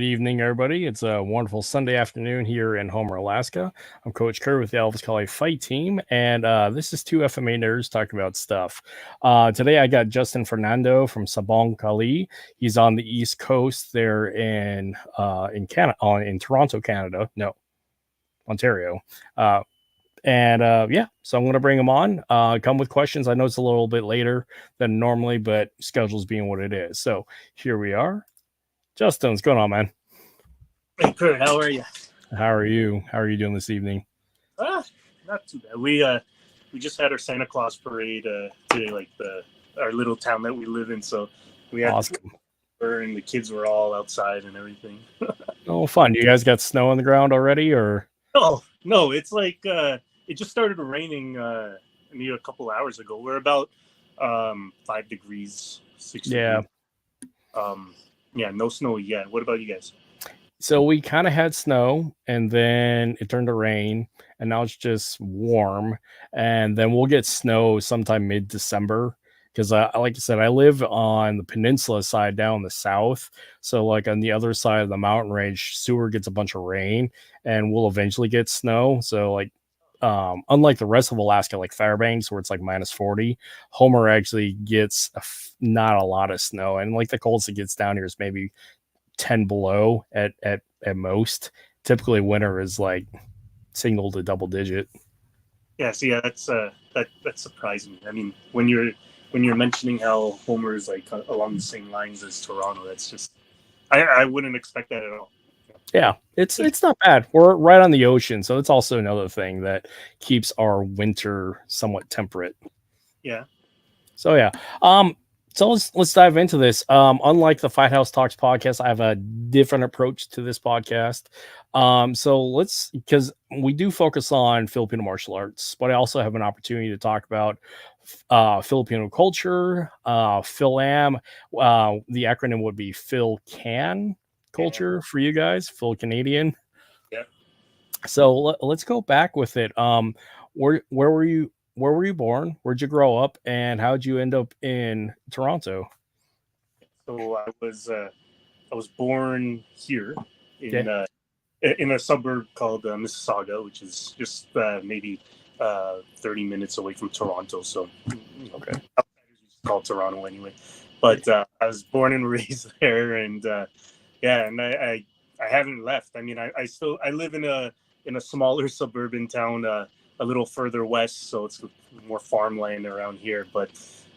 Good evening, everybody. It's a wonderful Sunday afternoon here in Homer, Alaska. I'm Coach Kerr with the Elvis Kali Fight Team, and this is two FMA-Nerds talking about stuff. Today, I got Justin Fernando from Sabong Kali. He's on the East Coast there in Canada, in Toronto, Canada. No, Ontario. So I'm going to bring him on. Come with questions. I know it's a little bit later than normally, but schedules being what it is. So here we are. Justin, what's going on, man? Hey, Kurt, how are you? How are you? How are you doing this evening? Not too bad. We just had our Santa Claus parade today, like our little town that we live in. So we had awesome. And the kids were all outside and everything. Oh, fun! You guys got snow on the ground already, or? Oh no, it's like it just started raining maybe a couple hours ago. We're about 5 degrees, 6 degrees. Yeah, no snow yet. What about you guys? So we kind of had snow, and then it turned to rain, and now it's just warm. And then we'll get snow sometime mid-December because, like I said, I live on the peninsula side down in the south. So, like on the other side of the mountain range, Seward gets a bunch of rain, and we'll eventually get snow. So, like, unlike the rest of Alaska, like Fairbanks, where it's like -40, Homer actually gets not a lot of snow, and like the coldest it gets down here is maybe 10 below at most. Typically, winter is like single to double digit. Yeah, see, that's surprised me. I mean, when you're mentioning how Homer is like along the same lines as Toronto, that's just I wouldn't expect that at all. Yeah, it's not bad. We're right on the ocean, so it's also another thing that keeps our winter somewhat temperate. Yeah. So yeah. So let's dive into this. Unlike the Fight House Talks podcast, I have a different approach to this podcast. So because we do focus on Filipino martial arts, but I also have an opportunity to talk about Filipino culture, Phil-Am. The acronym would be Phil-Can culture for you guys, Phil Canadian. Yeah. So let's go back with it. Where were you? Where were you born? Where'd you grow up? And how'd you end up in Toronto? So I was born here in a suburb called Mississauga, which is just maybe 30 minutes away from Toronto. So okay, called Toronto anyway. But I was born and raised there, and I haven't left. I mean, I live in a smaller suburban town, a little further west, so it's more farmland around here. But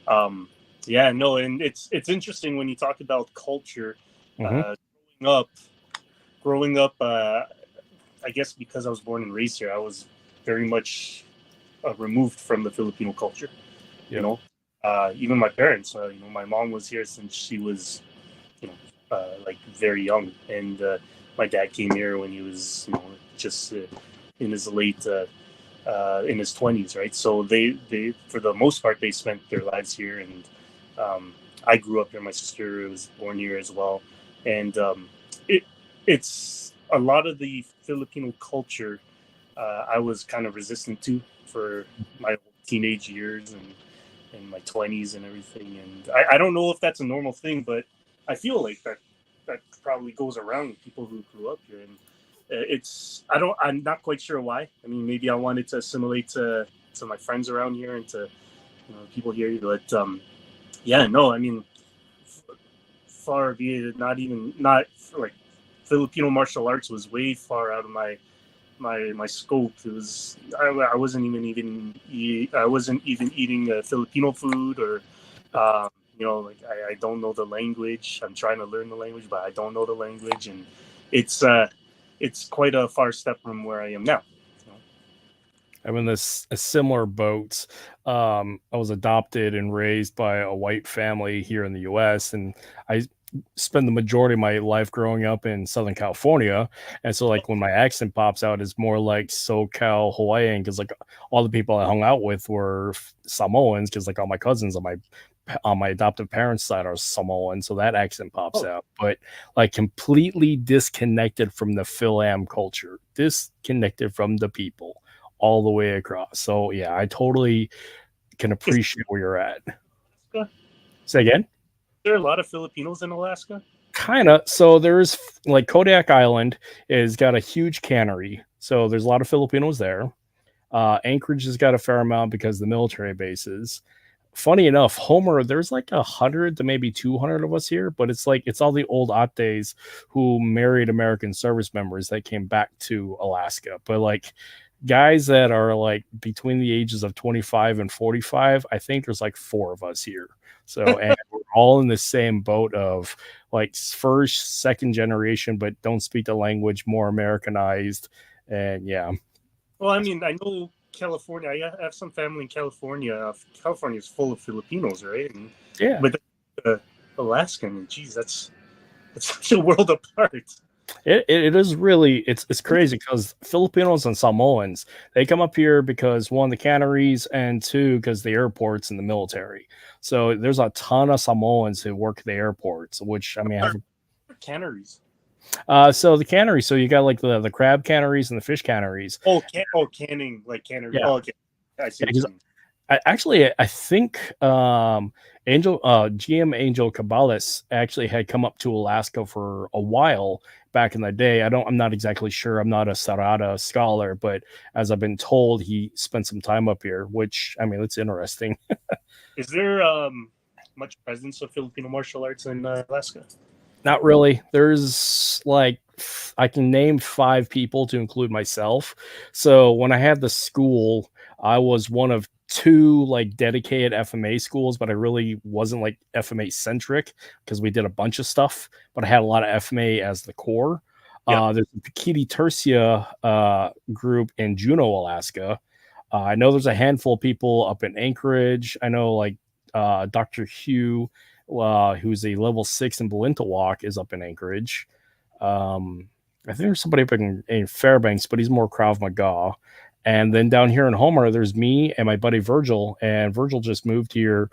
and it's interesting when you talk about culture. Growing up, I guess because I was born and raised here, I was very much removed from the Filipino culture. Yep. You know, even my parents. My mom was here since she was, like very young, and my dad came here when he was, just in his late. In his 20s, right? So they for the most part they spent their lives here, and I grew up here. My sister was born here as well, and it's a lot of the Filipino culture I was kind of resistant to for my teenage years and my 20s and everything. And I don't know if that's a normal thing, but I feel like that probably goes around with people who grew up here. And I'm not quite sure why. I mean, maybe I wanted to assimilate to my friends around here and to people here, but I mean, far be it, not like Filipino martial arts was way far out of my scope. It was I wasn't even eating Filipino food, or like I don't know the language. I'm trying to learn the language, but I don't know the language, and it's quite a far step from where I am now. I'm in a similar boat. I was adopted and raised by a white family here in the U.S., and I spent the majority of my life growing up in Southern California. And so, like, when my accent pops out, it's more like SoCal Hawaiian, because like all the people I hung out with were Samoans, because like all my cousins on my adoptive parents' side are Samoan, so that accent pops out. But like completely disconnected from the Phil-Am culture, disconnected from the people all the way across. So yeah, I totally can appreciate where you're at. Alaska? Say again? Is there a lot of Filipinos in Alaska? Kind of. So there's like Kodiak Island is got a huge cannery. So there's a lot of Filipinos there. Anchorage has got a fair amount because of the military bases. Funny enough, Homer, there's like 100 to maybe 200 of us here, but it's like it's all the old Ates who married American service members that came back to Alaska. But like guys that are like between the ages of 25 and 45, I think there's like four of us here. So, and we're all in the same boat of like first, second generation, but don't speak the language, more Americanized. And yeah. Well, I mean, I know California. I have some family in California. California is full of Filipinos, right? And Yeah. but Alaskan, geez, that's such a world apart. It is really it's crazy because Filipinos and Samoans, they come up here because one, the canneries, and two, because the airports and the military. So there's a ton of Samoans who work the airports, which I mean have Canneries. so the cannery, so you got like the crab canneries and the fish canneries. Canning, like cannery. Yeah. Oh, okay. I see. Yeah, I think GM Angel Cabales actually had come up to Alaska for a while back in the day. I'm not exactly sure. I'm not a Sarada scholar, but as I've been told, he spent some time up here, which I mean, it's interesting. Is there much presence of Filipino martial arts in Alaska? Not really. There's like I can name 5 people to include myself. So when I had the school, I was one of 2 like dedicated FMA schools, but I really wasn't like FMA centric because we did a bunch of stuff, but I had a lot of FMA as the core. Yeah. There's a Pekiti Tirsia group in Juneau, Alaska. I know there's a handful of people up in Anchorage. I know like Dr. Hugh, who's a level 6 in Balintawak, is up in Anchorage. I think there's somebody up in Fairbanks, but he's more Krav Maga. And then down here in Homer, there's me and my buddy Virgil. And Virgil just moved here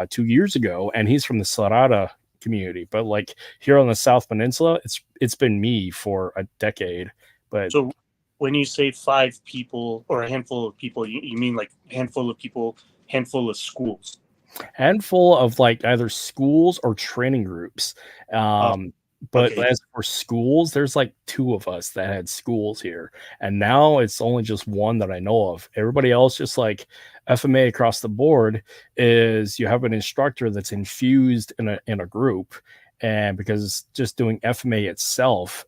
2 years ago, and he's from the Sarada community. But like here on the South Peninsula, it's been me for a decade. But so when you say 5 people or a handful of people, you mean like handful of people, handful of schools? Handful of like either schools or training groups. But okay. as for schools, there's like 2 of us that had schools here, and now it's only just one that I know of. Everybody else, just like FMA across the board, is you have an instructor that's infused in a group, and because just doing FMA itself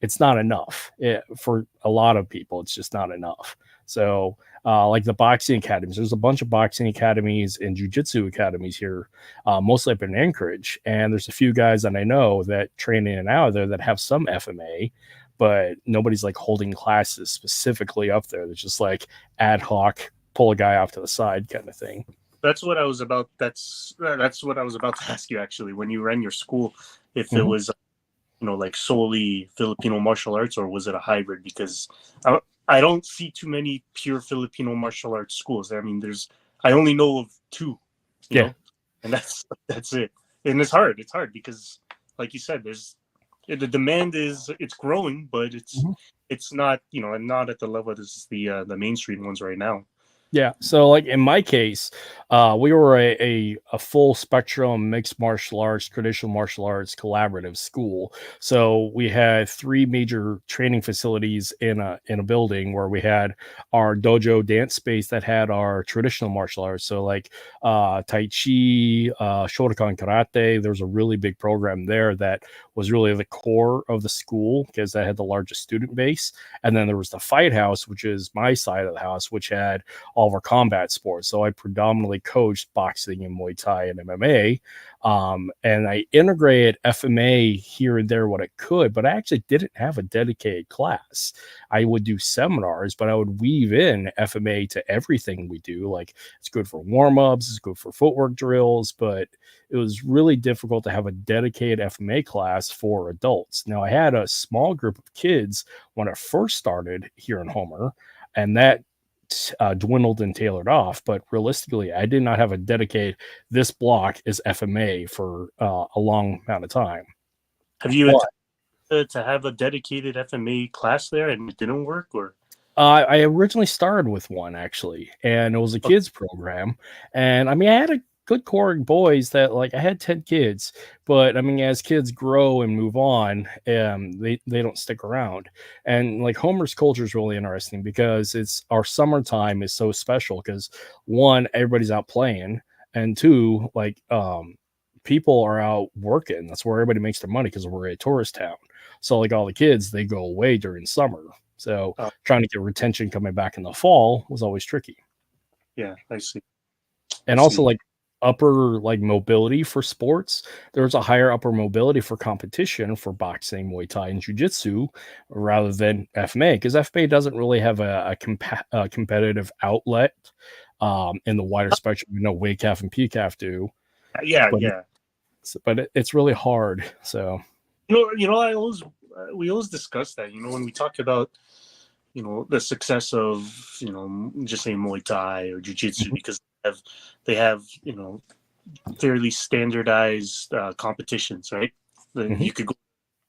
it's not enough for a lot of people. It's just not enough. So like the boxing academies, there's a bunch of boxing academies and jiu-jitsu academies here, mostly up in Anchorage. And there's a few guys that I know that train in and out of there that have some FMA, but nobody's like holding classes specifically up there. There's just like ad hoc, pull a guy off to the side kind of thing. That's what I was about. That's what I was about to ask you actually. When you ran your school, if it was, like solely Filipino martial arts, or was it a hybrid? Because I don't see too many pure Filipino martial arts schools. I mean, I only know of 2, you know, and that's it. And it's hard. It's hard because, like you said, the demand it's growing, but it's not, not at the level as the mainstream ones right now. Yeah. So like in my case, we were a full spectrum mixed martial arts, traditional martial arts collaborative school. So we had 3 major training facilities in a building where we had our dojo dance space that had our traditional martial arts. So like Tai Chi, Shotokan Karate. There was a really big program there that was really the core of the school because that had the largest student base. And then there was the Fight House, which is my side of the house, which had all of our combat sports. So I predominantly coached boxing and Muay Thai and MMA. And I integrated FMA here and there what I could, but I actually didn't have a dedicated class. I would do seminars, but I would weave in FMA to everything we do. Like it's good for warm-ups, it's good for footwork drills, but it was really difficult to have a dedicated FMA class for adults. Now I had a small group of kids when I first started here in Homer, and that dwindled and tailored off, but realistically I did not have a dedicated this block is FMA for a long amount of time. Have you attempted to have a dedicated FMA class there and it didn't work? Or I originally started with one actually, and it was a kids program, and I mean I had a good core of boys that like I had 10 kids, but I mean, as kids grow and move on, they don't stick around. And like Homer's culture is really interesting because it's our summertime is so special because one, everybody's out playing, and two, like people are out working. That's where everybody makes their money because we're a tourist town. So like all the kids, they go away during summer. So Uh, trying to get retention coming back in the fall was always tricky. yeah, I see. I And also see. like upper like mobility for sports, there's a higher upper mobility for competition for boxing, Muay Thai, and Jiu-Jitsu rather than FMA because FMA doesn't really have a competitive outlet in the wider spectrum. You know, WCAF and PCAF do, Yeah, but yeah. it's really hard. So I always we always discuss that. When we talk about the success of just say Muay Thai or Jiu Jitsu mhm, because they have fairly standardized competitions, right? mhm, You could go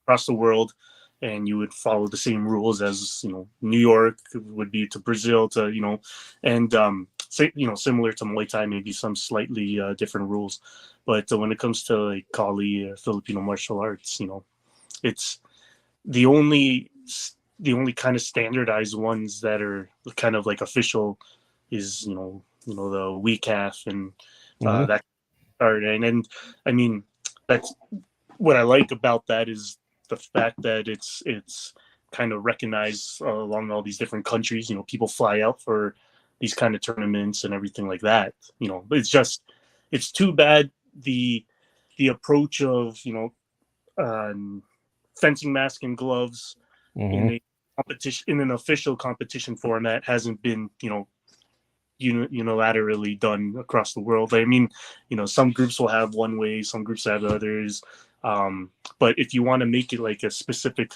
across the world and you would follow the same rules as New York would be to Brazil to and similar to Muay Thai, maybe some slightly different rules. But when it comes to like Kali, Filipino martial arts, it's the only the only kind of standardized ones that are kind of like official is the WCAF and mhm, that card and I mean that's what I like about that is the fact that it's kind of recognized along all these different countries. People fly out for these kind of tournaments and everything like that. But it's too bad the approach of um, fencing mask and gloves in mhm. a competition in an official competition format hasn't been unilaterally done across the world. I mean, some groups will have one way, some groups have others. But if you want to make it like a specific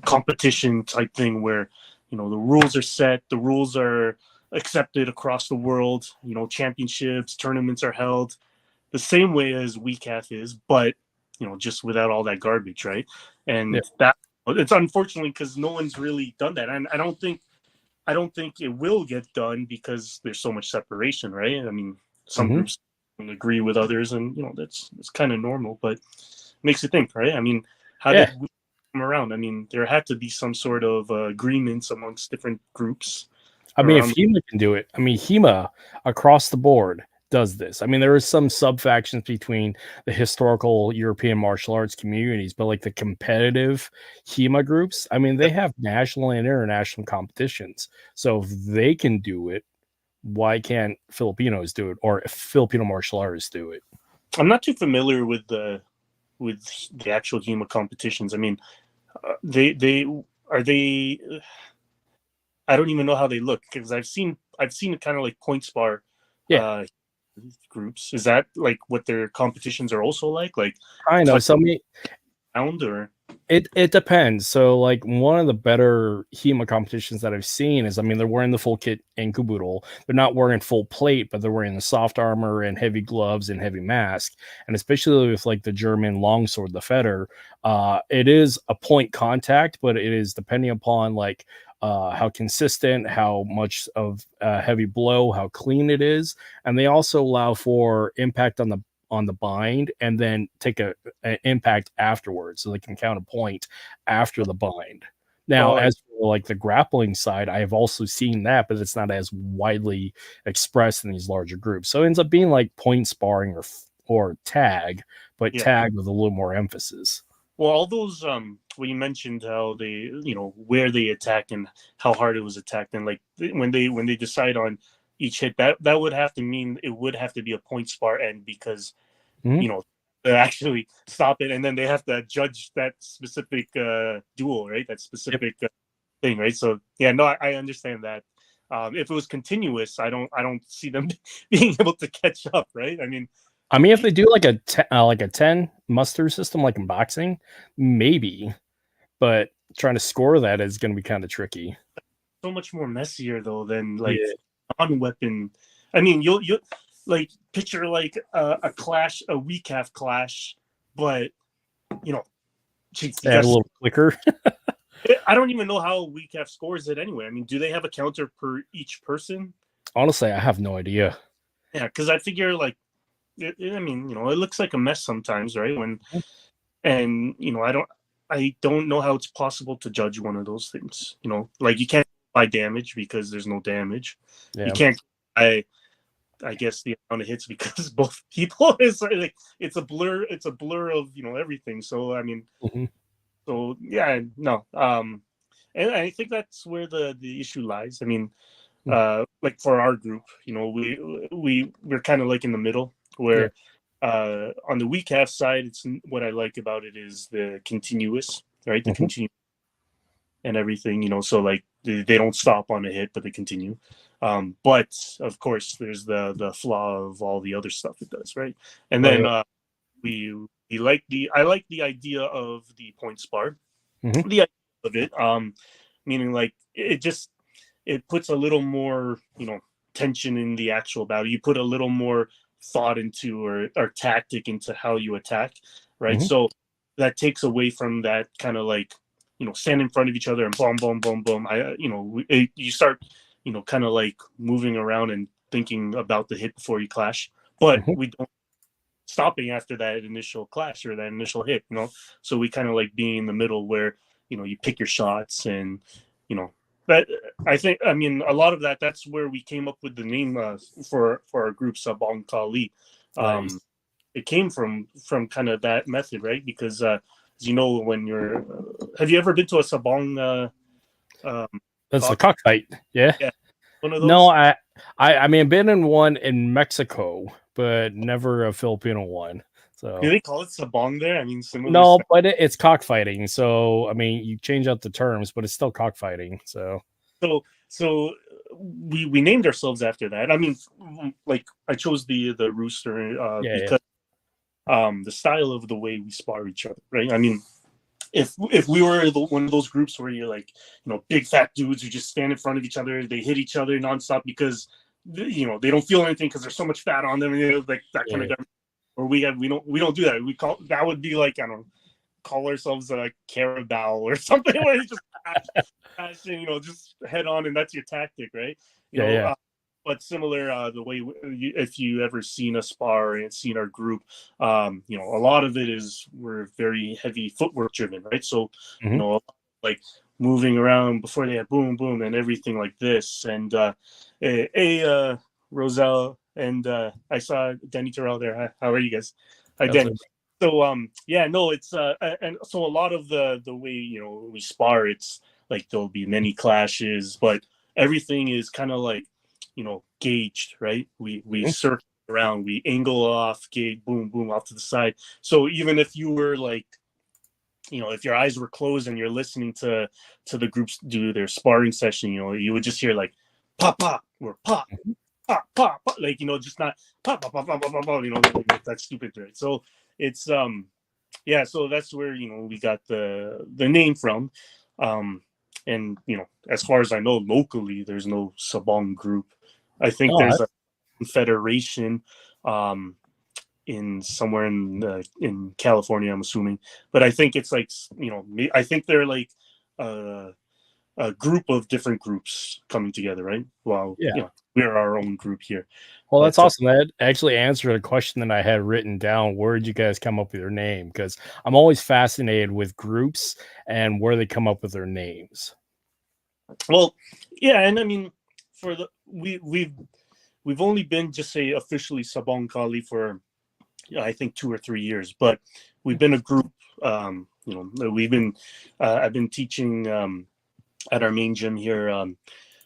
competition type thing where, the rules are set, the rules are accepted across the world, championships, tournaments are held the same way as WeCAF is, but, just without all that garbage, right? Yeah. And that it's unfortunately because no one's really done that. And I don't think it will get done because there's so much separation, right? I mean, some Mhm. groups don't agree with others, and that's kind of normal, but makes you think, right? I mean, how Yeah. did we come around? I mean, there had to be some sort of agreements amongst different groups I mean, if around. HEMA can do it, I mean, HEMA across the board does this. I mean, there is some sub factions between the historical European martial arts communities, but like the competitive HEMA groups, I mean, they have national and international competitions. So if they can do it, why can't Filipinos do it or if Filipino martial artists do it? I'm not too familiar with the actual HEMA competitions. I mean, they are they. I don't even know how they look because I've seen kind of like point spar Yeah, uh, groups. Is that like what their competitions are also like I know. touch So I mean, round or it depends. So, like, one of the better HEMA competitions that I've seen is, I mean, they're wearing the full kit and caboodle. They're not wearing full plate, but they're wearing the soft armor and heavy gloves and heavy mask. And especially with like the German longsword, the Feder, it is a point contact, but it is depending upon like how consistent, how much of a heavy blow, how clean it is, and they also allow for impact on the bind and then take an impact afterwards so they can count a point after the bind. Now, oh as for like the grappling side, I have also seen that, but it's not as widely expressed in these larger groups. So it ends up being like point sparring or tag, but yeah. tag with a little more emphasis. Well, all those when you mentioned how they where they attacked and how hard it was attacked and like when they decide on each hit that would have to mean it would have to be a point spar end because Mhm. you know they actually stop it and then they have to judge that specific duel, right? That Yep. specific thing, right? So yeah, no, I understand that. If it was continuous, I don't see them being able to catch up, right? I mean, I mean, if they do like a 10 muster system like in boxing, maybe, but trying to score that is going to be kind of tricky. so much more messier though than like Yeah. non-weapon. I mean, you'll like picture like a clash, a WeCAF clash, but you know, geez, you Add a guys. little clicker. I don't even know how WeCAF scores it anyway. I mean, do they have a counter per each person? Honestly, I have no idea. Yeah, because I figure like I mean, it looks like a mess sometimes, right? And I don't know how it's possible to judge one of those things. Like you can't buy damage because there's no damage. You Yeah. can't. I guess the amount of hits because both people is like it's a blur. It's a blur of everything. So I mean, Mhm. so yeah, no. And I think that's where the issue lies. I mean, Mm. like for our group, we're kind of like in the middle Yeah. where on the weak half side, it's what I like about it is the continuous, right? The Mhm. continue and everything, so like they don't stop on a hit, but they continue. But of course, there's the flaw of all the other stuff it does, right? And Right. then we we like the I like the idea of the points bar, Mhm. the idea of it, meaning like it puts a little more tension in the actual battle. You put a little more thought into or tactic into how you attack, right? Mhm. So that takes away from that kind of like stand in front of each other and boom boom boom boom. You start kind of like moving around and thinking about the hit before you clash, but Mhm. we don't stopping after that initial clash or that initial hit, so we kind of like being in the middle where you pick your shots and you know but I mean a lot of that's where we came up with the name for our group, Sabong Kali. um Nice. it came from kind of that method, right? Because as when you're have you ever been to a sabong That's a cock? cockfight. Yeah. Yeah, one of No, those. I mean, I've been in one in Mexico, but never a Filipino one. Do So they call it sabong there? I mean, similar no, stuff. but it's cockfighting. So I mean, you change out the terms, but it's still cockfighting. So So we named ourselves after that. I mean, like I chose the rooster yeah, yeah, because the style of the way we spar each other, right? I mean, if we were one of those groups where you're like big fat dudes who just stand in front of each other, they hit each other nonstop because they don't feel anything because there's so much fat on them, like that kind of yeah, guy. Or we don't do that. We call that would be like, I don't know, call ourselves a carabao or something where you just passion, just head on, and that's your tactic, right? You yeah, know, yeah. uh, but similar the way if you ever seen a spar and seen our group, a lot of it is we're very heavy footwork driven, right? So, Mhm. like moving around before they have boom, boom, and everything like this. And Roselle and I saw Denny Terrell there. How are you guys? Hi, That's Denny. it. So yeah, no, it's and so a lot of the way we spar, it's like there'll be many clashes, but everything is kind of like gauged, right? We Mhm. circle around, we angle off, gauge, boom, boom, off to the side. So even if you were like if your eyes were closed and you're listening to the groups do their sparring session, you would just hear like pop pop or pop Mhm. pop pop, pop, like just not pop pop pop pop pop, pop, that's stupid, right? So it's yeah, so that's where we got the name from. um and as far as I know, locally there's no sabong group. I think Oh, there's a confederation um in somewhere in California, I'm assuming, but I think it's like I think they're like uh, a group of different groups coming together, right? Well, yeah. we're our own group here, Well, that's but awesome. That actually answered a question that I had written down. Where did you guys come up with your name? Because I'm always fascinated with groups and where they come up with their names. well, yeah, and I mean, for the we've only been just say officially Sabong Kali for I think 2 or 3 years, but we've been a group. We've been I've been teaching at our main gym here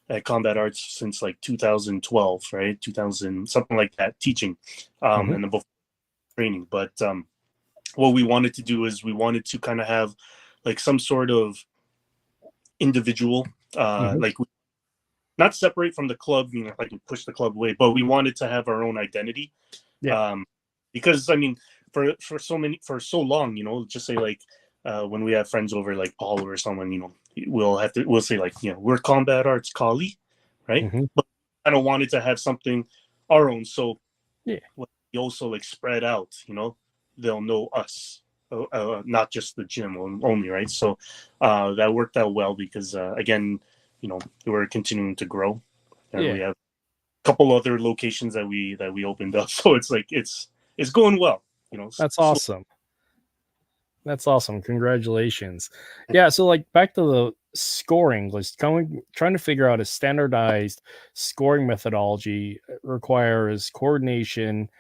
at Combat Arts since like 2012, right? 2000 something like that, teaching Mhm. and then before training. But what we wanted to do is we wanted to kind of have like some sort of individual, Mhm. like not separate from the club, like we push the club away, but we wanted to have our own identity. Yeah. Um, because I mean, for so long, just say like when we have friends over, like Paul or someone, we'll say like, we're Combat Arts Kali, right? Mhm. But I don't wanted to have something our own, so Yeah. we also like spread out, they'll know us, not just the gym only, right? So that worked out well because again, we're continuing to grow, and Yeah. we have a couple other locations that we opened up. So it's like it's going well. You know, That's awesome. That's awesome. Congratulations. Yeah, so like back to the scoring list, trying to figure out a standardized scoring methodology requires coordination,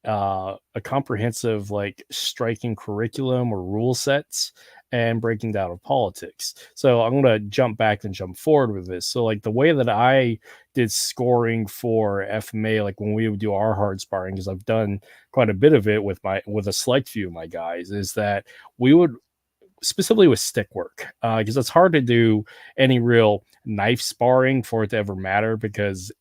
a comprehensive like striking curriculum or rule sets, and breaking down of politics. So I'm going to jump back and jump forward with this. So like the way that I did scoring for FMA, like when we would do our hard sparring, because I've done quite a bit of it with a select few of my guys, is that we would specifically with stick work, because it's hard to do any real knife sparring for it to ever matter, because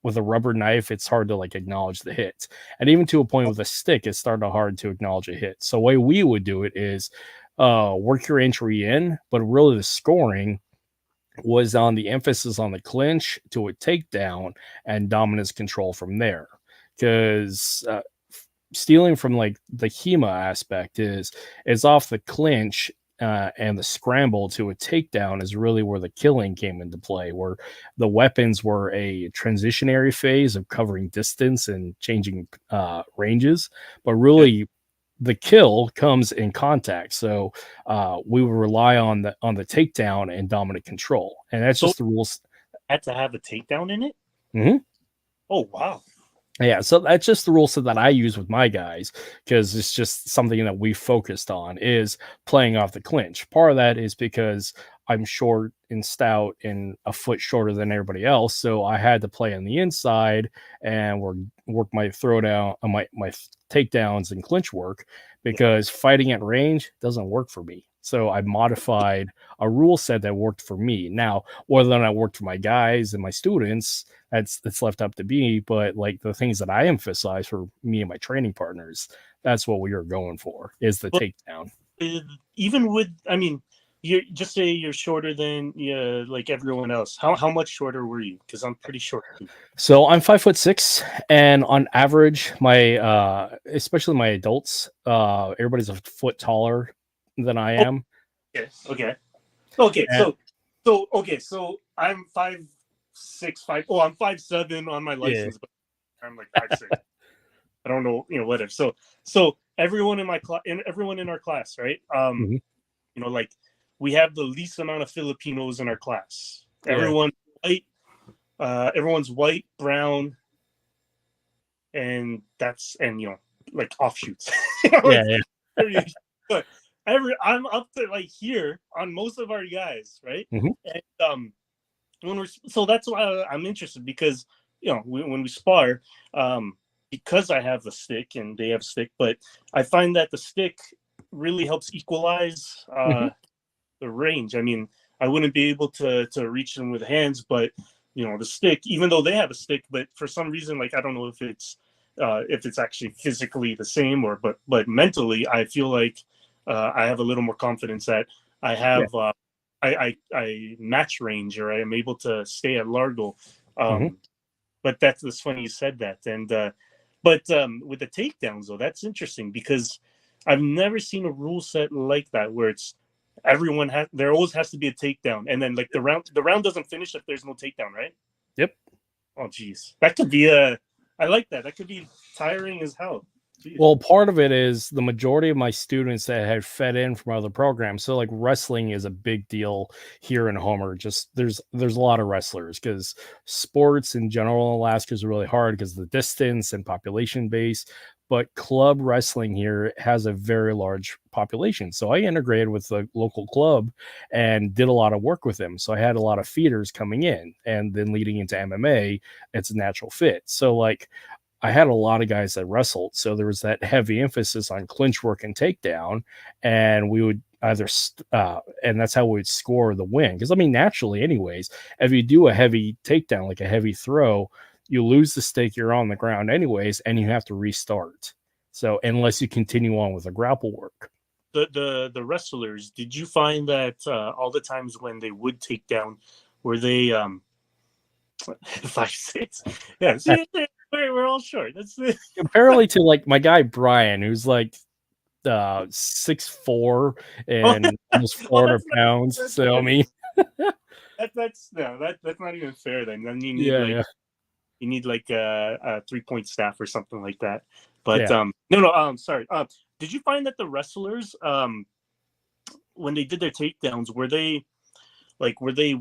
with a rubber knife it's hard to like acknowledge the hit, and even to a point with a stick it's starting hard to acknowledge a hit. So the way we would do it is work your entry in, but really the scoring was on the emphasis on the clinch to a takedown and dominance control from there, because stealing from like the HEMA aspect is off the clinch, and the scramble to a takedown is really where the killing came into play, where the weapons were a transitionary phase of covering distance and changing ranges, but really the kill comes in contact. So we would rely on the takedown and dominant control, and that's So just the rules. had to have a takedown in it. Mm-hmm. Oh wow. Yeah, so that's just the rule set that I use with my guys, because it's just something that we focused on is playing off the clinch. Part of that is because I'm short and stout and a foot shorter than everybody else, so I had to play on the inside and work my throwdown, my takedowns and clinch work, because fighting at range doesn't work for me. So I modified a rule set that worked for me. Now, whether or not it worked for my guys and my students, that's left up to me. But like the things that I emphasize for me and my training partners, that's what we are going for, is the takedown. Even with, I mean, you just say you're shorter than like everyone else. How much shorter were you? Because I'm pretty short too. So I'm 5'6", and on average, my especially my adults, everybody's a foot taller than I am. Okay. So I'm 5'6", I'm 5'7" on my license, but I'm like 5'6". I don't know, whatever. So everyone in my class, everyone in our class, right? Like we have the least amount of Filipinos in our class. Everyone's white, brown, and like offshoots. But I'm up to like here on most of our guys, right? And so that's why I'm interested, because when we spar, because I have the stick and they have a stick, but I find that the stick really helps equalize the range. I mean, I wouldn't be able to reach them with hands, but the stick, even though they have a stick, but for some reason, like I don't know if it's actually physically the same, but mentally, I feel like I have a little more confidence that I have I match range, or I am able to stay at Largo. But that's funny you said that. And but with the takedowns though, that's interesting, because I've never seen a rule set like that where it's there always has to be a takedown, and then like the round doesn't finish if there's no takedown, right? Yep. Oh geez, that could be I like that. That could be tiring as hell. Jeez. Well, part of it is the majority of my students that had fed in from other programs. So like wrestling is a big deal here in Homer. Just there's a lot of wrestlers, because sports in general in Alaska is really hard because of the distance and population base. But club wrestling here has a very large population. So I integrated with the local club and did a lot of work with them. So I had a lot of feeders coming in, and then leading into MMA, it's a natural fit. So like I had a lot of guys that wrestled, so there was that heavy emphasis on clinch work and takedown, and we would either and that's how we would score the win. Because I mean, naturally, anyways, if you do a heavy takedown, like a heavy throw, you lose the stake, you're on the ground anyways, and you have to restart. So unless you continue on with the grapple work. The wrestlers, did you find that all the times when they would take down, were they 5'6"? Yeah, see, we're all short. That's Comparatively to like my guy Brian, who's like 6'4" and almost 400 pounds. So I mean, that's not even fair then. I mean, you need like a 3-point staff or something like that. But Yeah. no, sorry. Did you find that the wrestlers, when they did their takedowns, were they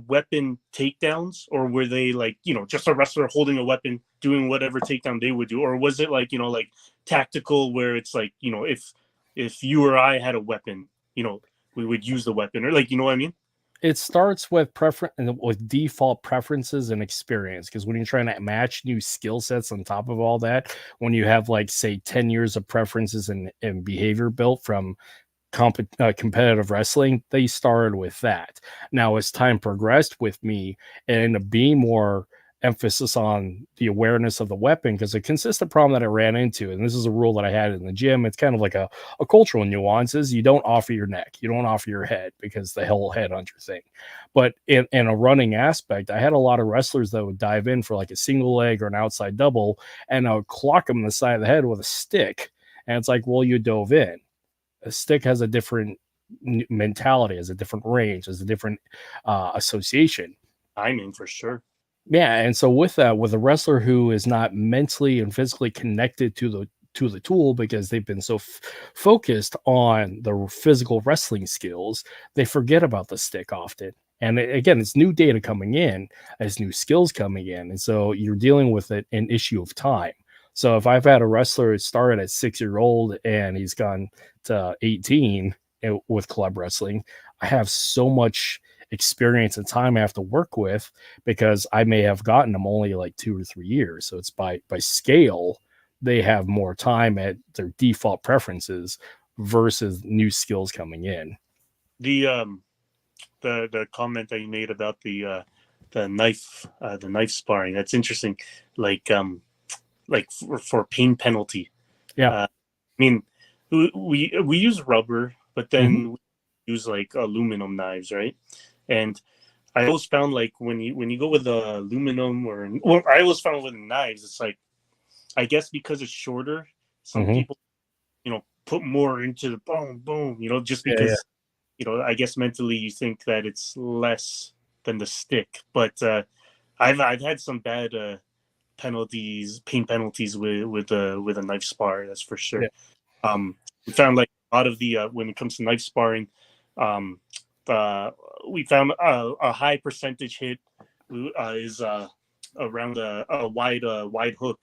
weapon takedowns, or were they like, just a wrestler holding a weapon doing whatever takedown they would do, or was it like, like tactical, where it's like, if you or I had a weapon, we would use the weapon, or like, you know what I mean? It starts with preference and with default preferences and experience, because when you're trying to match new skill sets on top of all that, when you have like say 10 years of preferences and behavior built from competitive wrestling, they started with that. Now, as time progressed with me, it ended up being more emphasis on the awareness of the weapon, because a consistent problem that I ran into, and this is a rule that I had in the gym, it's kind of like a cultural nuance, is you don't offer your neck, you don't offer your head, because the whole headhunter thing. But in a running aspect, I had a lot of wrestlers that would dive in for like a single leg or an outside double, and I would clock them in the side of the head with a stick. And it's like, well, you dove in. A stick has a different mentality, has a different range, has a different association. Timing for sure. Yeah, and so with that, with a wrestler who is not mentally and physically connected to the tool, because they've been so focused on the physical wrestling skills, they forget about the stick often. And again, it's new data coming in, as new skills coming in, and so you're dealing with an issue of time. So if I've had a wrestler start at 6-year-old and he's gone to 18 with club wrestling, I have so much experience and time I have to work with, because I may have gotten them only like 2 or 3 years. So it's by scale, they have more time at their default preferences versus new skills coming in. The comment that you made about the knife sparring, that's interesting. Like for pain penalty. Yeah. I mean, we use rubber, but Mhm. then we use like aluminum knives, right? And I always found like when you go with the aluminum, or I always found with knives, it's like, I guess because it's shorter, some Mhm. people put more into the boom boom, just Yeah, yeah. because I guess mentally you think that it's less than the stick. But I've had some bad pain penalties with a knife spar, that's for sure. Yeah. We found like a lot of the when it comes to knife sparring, um, uh, we found a high percentage hit is around a wide hook.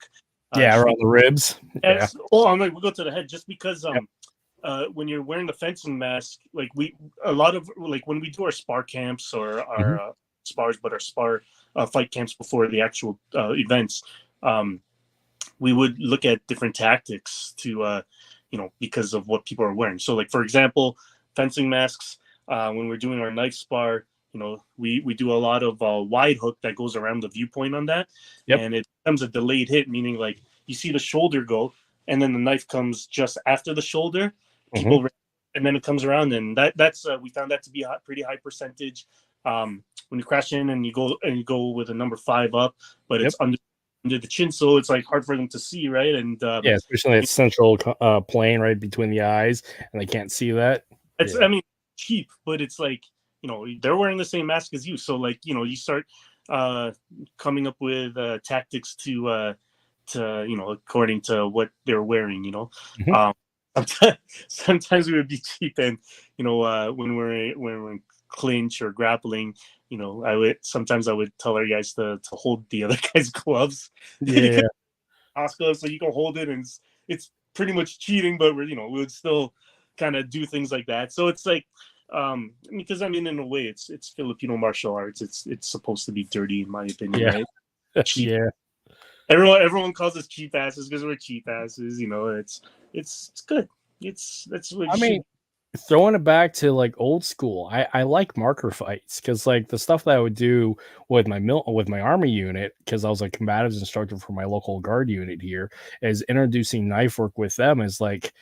Yeah, Just around the ribs. Yeah. as oh, I'm like, we'll go to the head, just because Yep. when you're wearing the fencing mask, like a lot of like when we do our spar camps, or Mhm. our spars, but our spar fight camps before the actual events, um, we would look at different tactics to because of what people are wearing. So like, for example, fencing masks, when we're doing our knife spar, we do a lot of wide hook that goes around the viewpoint on that, Yep. and it becomes a delayed hit, meaning like you see the shoulder go, and then the knife comes just after the shoulder. Mhm. People, and then it comes around, and that's we found that to be a pretty high percentage. When you crash in and you go with a number 5 up, but Yep. it's under the chin, so it's like hard for them to see, right? And Yeah, especially that central plane right between the eyes, and they can't see that. it's, Yeah. I mean, cheap, but it's like, they're wearing the same mask as you, so like, you start uh coming up with tactics according to what they're wearing. Mhm. um sometimes we would be cheap, and when we're in clinch or grappling, I would tell our guys to hold the other guy's gloves. Yeah. Oscar, so you can hold it, and it's pretty much cheating, but we would still kind of do things like that. So it's like, because I mean, in a way, it's Filipino martial arts. It's supposed to be dirty, in my opinion, Yeah. right? Cheap. Yeah. Everyone calls us cheap asses because we're cheap asses. It's good. That's what I you should. mean, throwing it back to like old school, I like marker fights, because like the stuff that I would do with with my army unit, because I was a combatives instructor for my local guard unit here, is introducing knife work with them, is like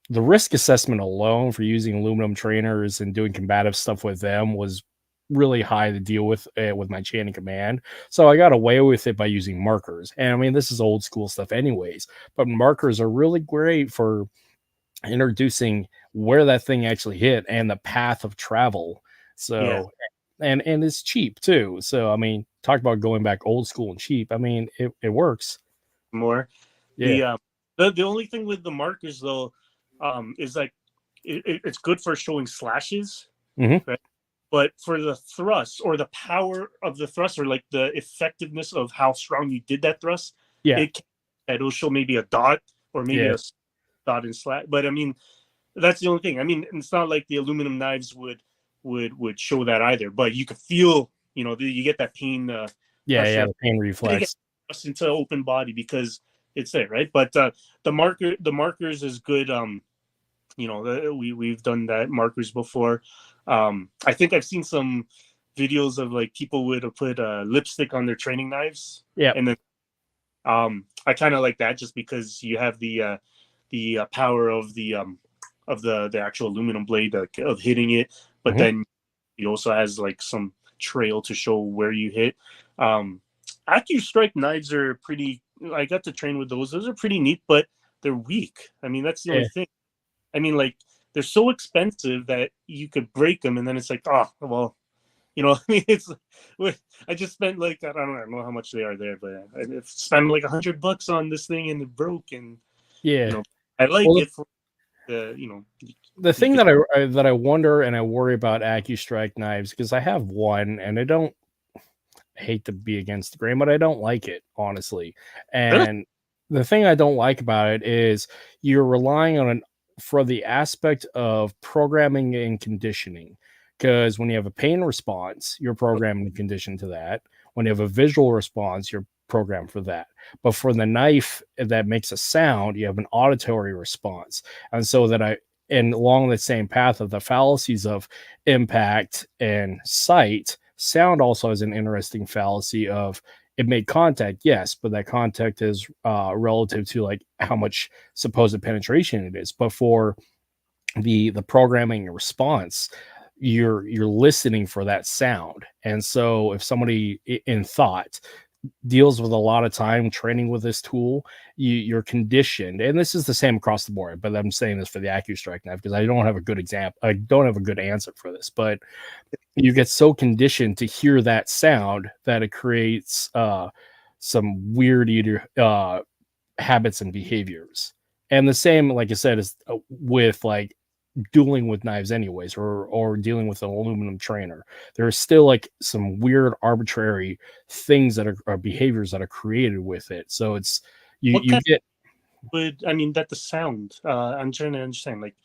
the risk assessment alone for using aluminum trainers and doing combative stuff with them was really high to deal with my chain of command. So I got away with it by using markers. And I mean, this is old school stuff anyways, but markers are really great for introducing where that thing actually hit and the path of travel. Yeah, So and it's cheap too. So I mean, talk about going back old school and cheap. I mean, it works. More. Yeah. The only thing with the markers though, is like it's good for showing slashes, Mm-hmm. right? But for the thrust or the power of the thrust or like the effectiveness of how strong you did that thrust, Yeah. it'll show maybe a dot or maybe Yeah. a dot and slash. But I mean, that's the only thing. I mean, it's not like the aluminum knives would show that either. But you could feel, you get that pain Yeah. Yeah. pressure The pain reflex. into open body because it's there, right? But the markers is good. We've done that markers before. I think I've seen some videos of like people would put lipstick on their training knives, Yeah. and then I kind of like that just because you have the power of the actual aluminum blade of hitting it, but Mm-hmm. then it also has like some trail to show where you hit. AccuStrike knives are pretty. I got to train with those. Those are pretty neat, but they're weak. I mean, that's the Yeah. only thing. I mean, like they're so expensive that you could break them, and then it's like, oh, well, I mean, it's. I just spent like I don't know how much they are there, but I spent like $100 on this thing, and it broke, and Yeah. I like Well, it for the. the You thing could. that I wonder and I worry about AccuStrike knives because I have one and I hate to be against the grain, but I don't like it honestly. Really? And the thing I don't like about it is you're relying on for the aspect of programming and conditioning. Because when you have a pain response, you're programmed and conditioned to that. When you have a visual response, you're programmed for that. But for the knife that makes a sound, you have an auditory response. And so and along the same path of the fallacies of impact and sight, sound also has an interesting fallacy of it made contact, yes, but that contact is relative to like how much supposed penetration it is. But for the programming response, you're listening for that sound. And so if somebody in thought deals with a lot of time training with this tool, you're conditioned, and this is the same across the board, but I'm saying this for the AccuStrike knife because I don't have a good example. I don't have a good answer for this, but you get so conditioned to hear that sound that it creates some weird habits and behaviors. And the same, like I said, is with like dueling with knives anyways, or dealing with an aluminum trainer. There's still like some weird arbitrary things that are behaviors that are created with it. So it's What you kind get. would I mean that the sound? I'm trying to understand. Like,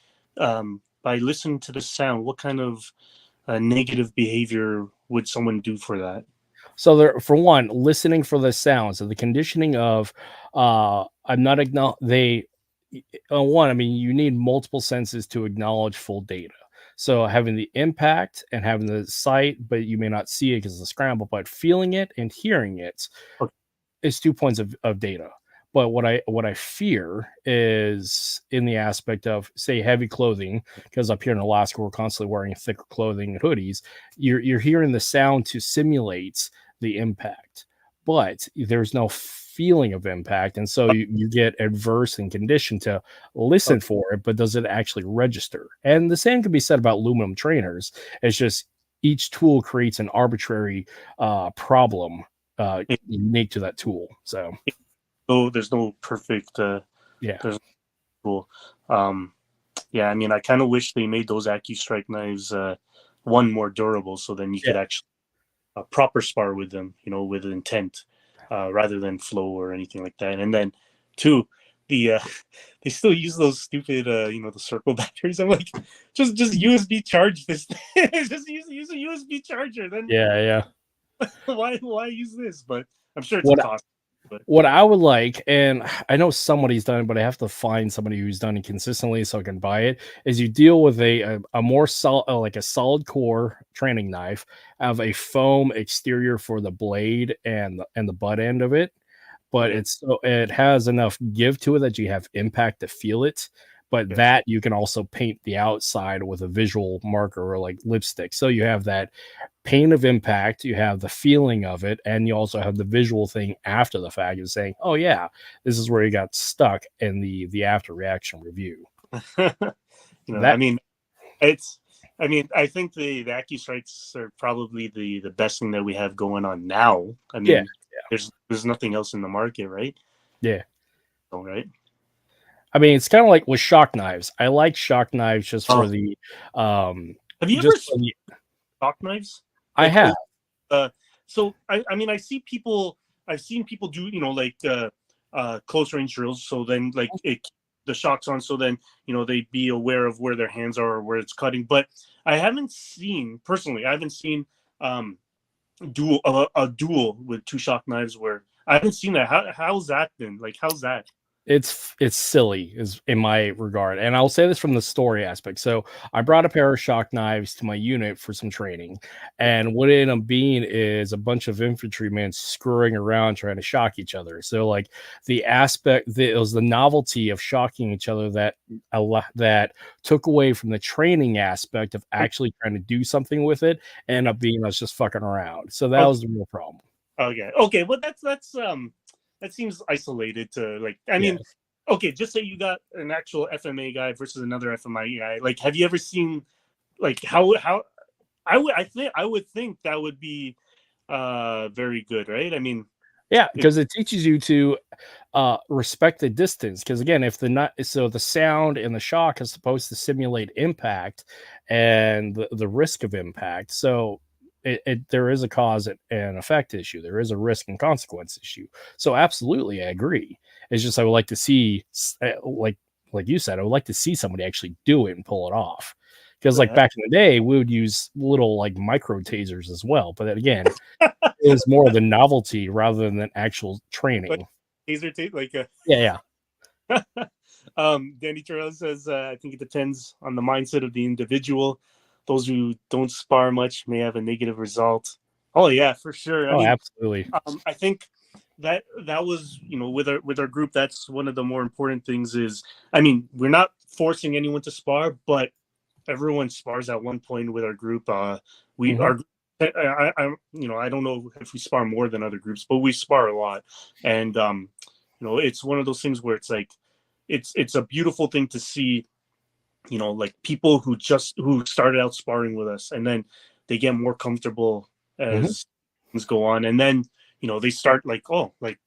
by listening to the sound, what kind of negative behavior would someone do for that? So there, for one, listening for the sounds. So the conditioning of I'm not acknowledge they one, I mean, you need multiple senses to acknowledge full data. So having the impact and having the sight, but you may not see it because it's a scramble, but feeling it and hearing it Okay. is 2 points of data. But what I fear is in the aspect of say heavy clothing, because up here in Alaska we're constantly wearing thicker clothing and hoodies. You're hearing the sound to simulate the impact, but there's no feeling of impact, and so you get adverse and conditioned to listen Okay. for it, but does it actually register? And the same can be said about aluminum trainers. It's just each tool creates an arbitrary problem unique to that tool. So So there's no perfect. yeah, There's no tool. Um, yeah, I mean, I kind of wish they made those AccuStrike knives one more durable, so then you yeah. could actually proper spar with them, with intent, rather than flow or anything like that. And then two, the they still use those stupid the circle batteries. I'm like, just USB charge this thing. Just use a USB charger. Then Yeah. why use this? But I'm sure it's a What cost. But what I would like, and I know somebody's done it, but I have to find somebody who's done it consistently so I can buy it, is you deal with a more solid, like a solid core training knife, have a foam exterior for the blade and the butt end of it, but okay, it has enough give to it that you have impact to feel it. But yeah. that you can also paint the outside with a visual marker or like lipstick. So you have that pain of impact, you have the feeling of it, and you also have the visual thing after the fact of saying, "Oh yeah, this is where you got stuck in the after reaction review." I That mean, it's I mean, I think the AccuStrikes are probably the best thing that we have going on now. I Yeah, mean, there's nothing else in the market, right? yeah. All right. I mean, it's kind of like with shock knives. I like shock knives just for Oh, the have you ever just for seen the shock knives? I Like, have. so I mean, I've seen people do, like close range drills. So then, like, the shock's on, so then they'd be aware of where their hands are or where it's cutting. But I haven't seen personally. I haven't seen um a duel with two shock knives where I haven't seen that. How's that been? Like, how's that? It's silly is in my regard, and I'll say this from the story aspect. So I brought a pair of shock knives to my unit for some training, and what it ended up being is a bunch of infantrymen screwing around trying to shock each other. So like it was the novelty of shocking each other that took away from the training aspect of actually trying to do something with it, and ended up being us just fucking around. So that Okay, was the real problem. okay. Well, that seems isolated to, like, I Yeah. mean, okay, just say you got an actual FMA guy versus another FMI guy. Like, have you ever seen, like, how I would think that would be very good, right? I mean, Yeah, it, because it teaches you to respect the distance. Because again, if the not so the sound and the shock is supposed to simulate impact and the risk of impact. So there is a cause and effect issue. There is a risk and consequence issue. So absolutely, I agree. It's just I would like to see like you said, I would like to see somebody actually do it and pull it off. Because like right. back in the day, we would use little like micro tasers as well. But then again, it was more the novelty rather than actual Like training. taser tape, like Yeah, yeah. Danny Terrell says, I think it depends on the mindset of the individual. Those who don't spar much may have a negative result. Oh yeah, for sure. I Oh, mean, absolutely. I think that was, with our group, that's one of the more important things. Is, I mean, we're not forcing anyone to spar, but everyone spars at one point with our group. We Mhm, are. I don't know if we spar more than other groups, but we spar a lot, and it's one of those things where it's like, it's a beautiful thing to see, like people who started out sparring with us, and then they get more comfortable mhm. as things go on, and then they start, like, oh, like,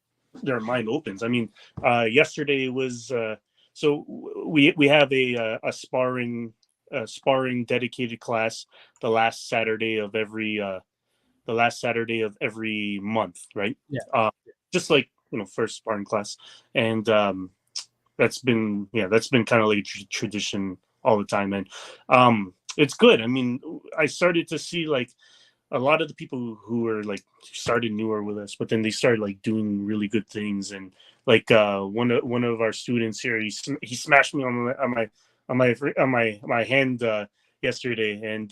their mind opens. I mean, yesterday was so we have a sparring dedicated class the last Saturday of every month, right? Yeah. uh just like, first sparring class. And that's been kind of like a tradition all the time. And it's good. I mean, I started to see, like, a lot of the people who were, like, started newer with us, but then they started, like, doing really good things. And like, one of our students here, he smashed me on my hand yesterday, and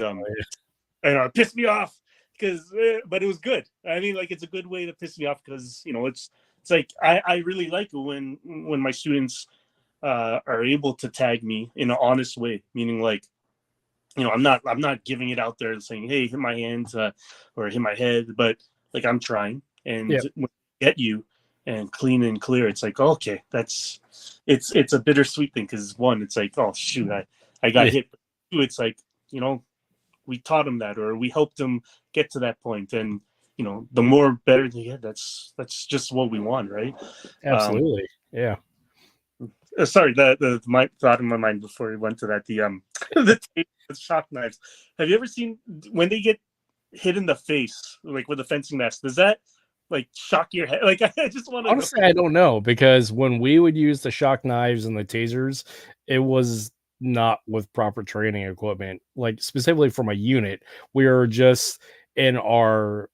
it pissed me off, because but it was good. I mean, like, it's a good way to piss me off, because it's like, I really like it when my students are able to tag me in an honest way, meaning, like, I'm not giving it out there and saying, hey, hit my hands, or hit my head, but, like, I'm trying. And Yeah. when I get you and clean and clear, it's like, okay, it's a bittersweet thing, because one, it's like, oh shoot, I got Yeah. hit. But two, it's like, we taught them that, or we helped them get to that point. And the more better they get, that's just what we want, right? um Absolutely. Yeah. Sorry, the my thought in my mind before we went to that, the the shock knives. Have you ever seen when they get hit in the face, like, with a fencing nest? Does that, like, shock your head? Like, I just want to know. Honestly, I don't know because when we would use the shock knives and the tasers, it was not with proper training equipment. Like specifically for my unit, we were just in our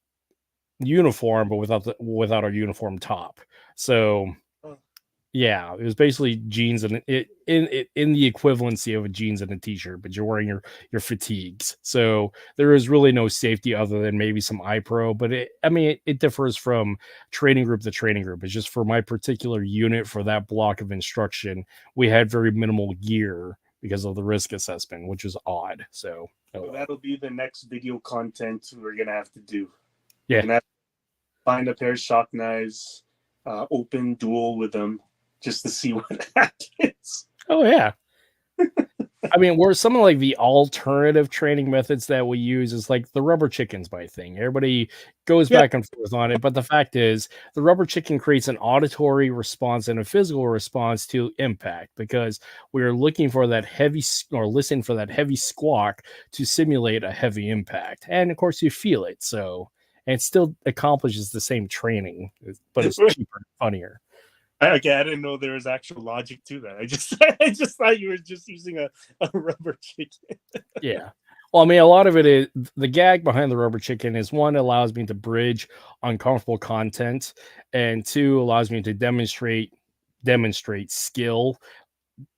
uniform, but without our uniform top. So yeah, it was basically jeans and in the equivalency of a jeans and a t-shirt, but you're wearing your fatigues. So there is really no safety other than maybe some eye pro, but it differs from training group to training group. It's just for my particular unit for that block of instruction, we had very minimal gear because of the risk assessment, which is odd. So oh So well. that'll be the next video content we're gonna have to do. We're Yeah. gonna have to find a pair of shock knives, open duel with them, just to see what happens. Oh yeah. I mean, where some of like the alternative training methods that we use is like the rubber chickens bite thing. Everybody goes Yeah, back and forth on it, but the fact is, the rubber chicken creates an auditory response and a physical response to impact because we're looking for that or listening for that heavy squawk to simulate a heavy impact. And of course, you feel it. So, and it still accomplishes the same training, but it's cheaper and funnier. okay, I didn't know there was actual logic to that. I just I just thought you were just using a rubber chicken. Yeah. Well, I mean, a lot of it is the gag behind the rubber chicken is one, allows me to bridge uncomfortable content, and two, allows me to demonstrate skill,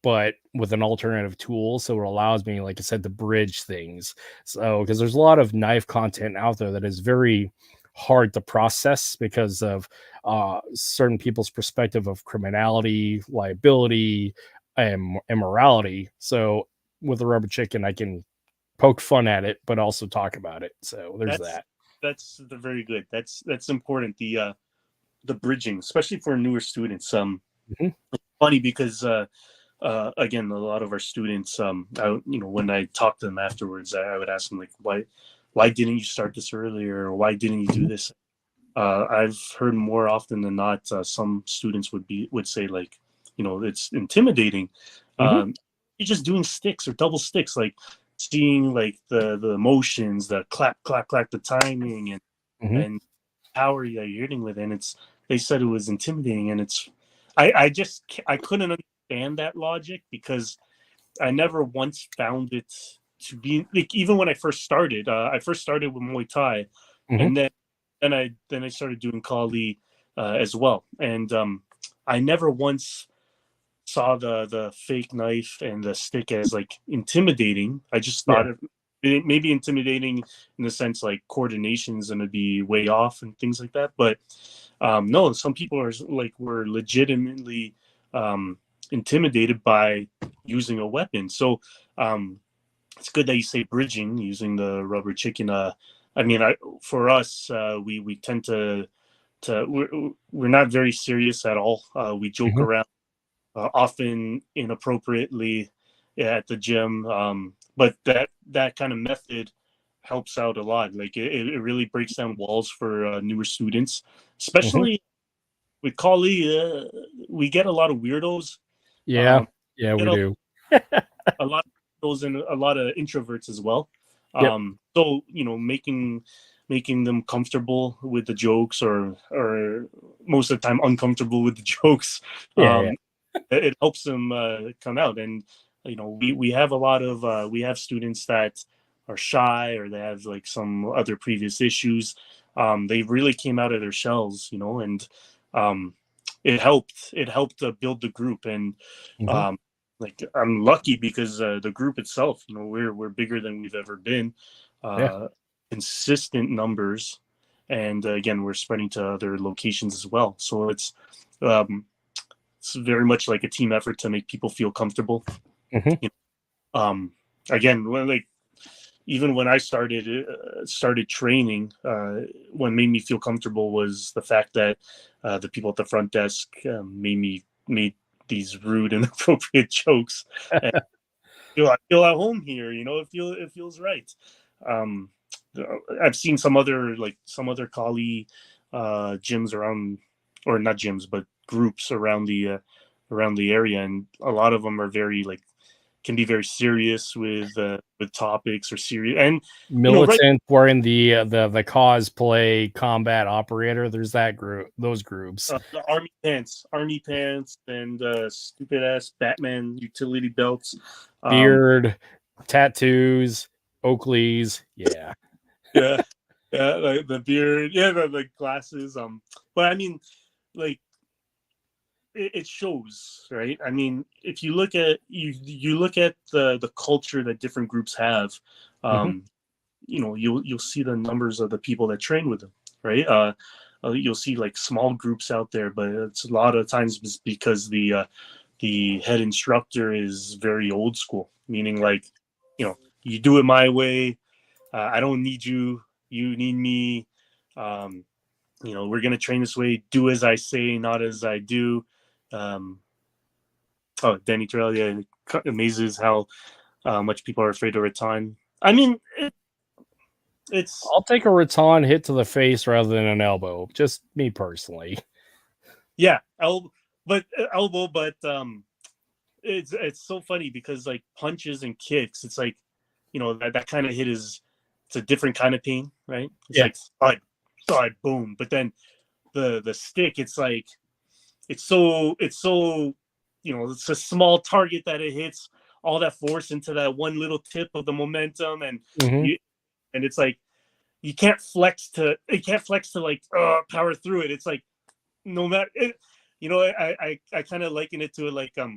but with an alternative tool. So it allows me, like I said, to bridge things. So because there's a lot of knife content out there that is very hard to process because of certain people's perspective of criminality, liability, and immorality. So with the rubber chicken, I can poke fun at it, but also talk about it. So there's That's that. very good. That's important. The bridging, especially for newer students. Mhm, Funny because again, a lot of our students, when I talk to them afterwards, I would ask them like, why didn't you start this earlier, or why didn't you do mhm, this? I've heard more often than not, some students would say like, it's intimidating. mhm, Um, you're just doing sticks or double sticks, like seeing like the motions, the clap, clap, clap, the timing, mhm, and power you're hitting with, and they said it was intimidating, and I couldn't understand that logic because I never once found it to be like, even when I first started with Muay Thai, mhm. and then I started doing Kali as well, and I never once saw the fake knife and the stick as like intimidating. I just thought Yeah. it may be intimidating in the sense like coordination's gonna be way off and things like that. But no, some people were legitimately um, intimidated by using a weapon. So it's good that you say bridging using the rubber chicken. I mean, for us, we tend to we're not very serious at all. We joke Mhm, around often inappropriately at the gym. But that kind of method helps out a lot. Like it really breaks down walls for newer students, mhm. especially with Kali. We get a lot of weirdos. Yeah. Um, Yeah, get we do. a lot of those and a lot of introverts as well. Yep. So making them comfortable with the jokes, or most of the time uncomfortable with the jokes. Yeah, yeah. Um, it helps them come out. And we have a lot of we have students that are shy, or they have like some other previous issues. They really came out of their shells, and um, it helped build the group. And Mhm. um, like, I'm lucky because the group itself, we're bigger than we've ever been. Yeah. uh, Consistent numbers, and again, we're spreading to other locations as well, so um, it's very much like a team effort to make people feel comfortable. Mhm, You Again, like, even when I started training, what made me feel comfortable was the fact that the people at the front desk made these rude and inappropriate jokes, and I feel at home here. It feels right. Um, I've seen some other Kali gyms around, or not gyms, but groups around the area, and a lot of them are very like can be very serious with topics, or serious, and right. militant. We're in the cosplay combat operator. There's that group, those groups. The army pants, and stupid ass Batman utility belts. Um, Beard, tattoos, Oakleys. Yeah. yeah, yeah, like the beard, yeah, the glasses. But I mean, like, it shows, right? I mean, if you look at the culture that different groups have, Mhm, um, you'll see the numbers of the people that train with them, right? You'll see like small groups out there, but it's a lot of times because the head instructor is very old school, meaning like, you do it my way. I don't need you. You need me. Um, we're gonna train this way. Do as I say, not as I do. Um, oh, Danny Terrell, yeah, it amazes how much people are afraid of rattan. I mean, it's I'll take a rattan hit to the face rather than an elbow. Just me personally. yeah, elbow, but it's so funny because like punches and kicks, it's like that kind of hit is it's a different kind of pain, right? It's Yeah. like thud, boom. But then the stick, it's like it's so it's a small target that it hits all that force into that one little tip of the momentum, and Mm-hmm. you and it's like you can't flex to like power through it. It's like no matter it, I kind of liken it to it like a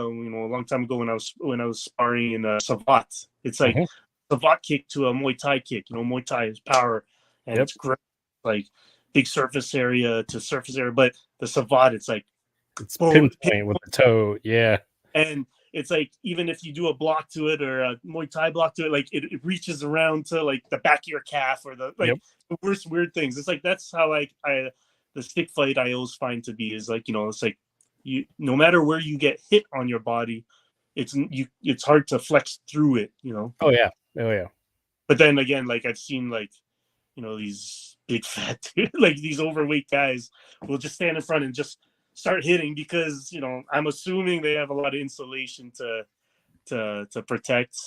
long time ago when I was sparring in Savat. It's like Mm-hmm. Savat kick to a Muay Thai kick. Muay Thai is power and Yep. it's great, like big surface area to surface area, but the Savat, it's like It's boom, pinpoint with the toe. Yeah. and it's like even if you do a block to it or a Muay Thai block to it, like it reaches around to like the back of your calf or the like Yep. the worst weird things. It's like that's how I the stick fight I always find to be is like it's like you no matter where you get hit on your body, it's hard to flex through it. Oh yeah. Oh yeah. But then again, like I've seen like these big fat like these overweight guys will just stand in front and just start hitting because I'm assuming they have a lot of insulation to protect,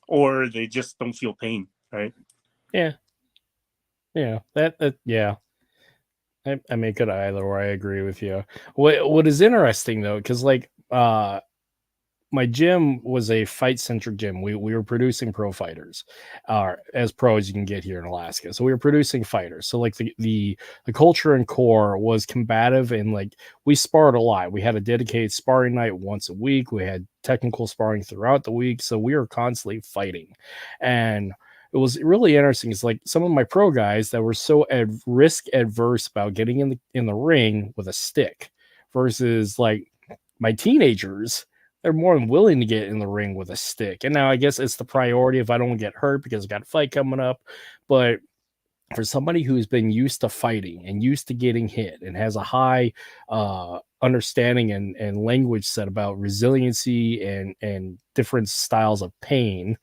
or they just don't feel pain, right? Yeah. Yeah. That yeah. I make it either or I agree with you. What is interesting though, because like my gym was a fight centric gym. We were producing pro fighters, as pro as you can get here in Alaska. So we were producing fighters. So like the culture and core was combative and like we sparred a lot. We had a dedicated sparring night once a week. We had technical sparring throughout the week. So we were constantly fighting, and it was really interesting. It's like some of my pro guys that were so risk adverse about getting in the ring with a stick versus like my teenagers, they're more than willing to get in the ring with a stick. And now I guess it's the priority if I don't get hurt because I got a fight coming up. But for somebody who's been used to fighting and used to getting hit and has a high understanding and language set about resiliency and different styles of pain,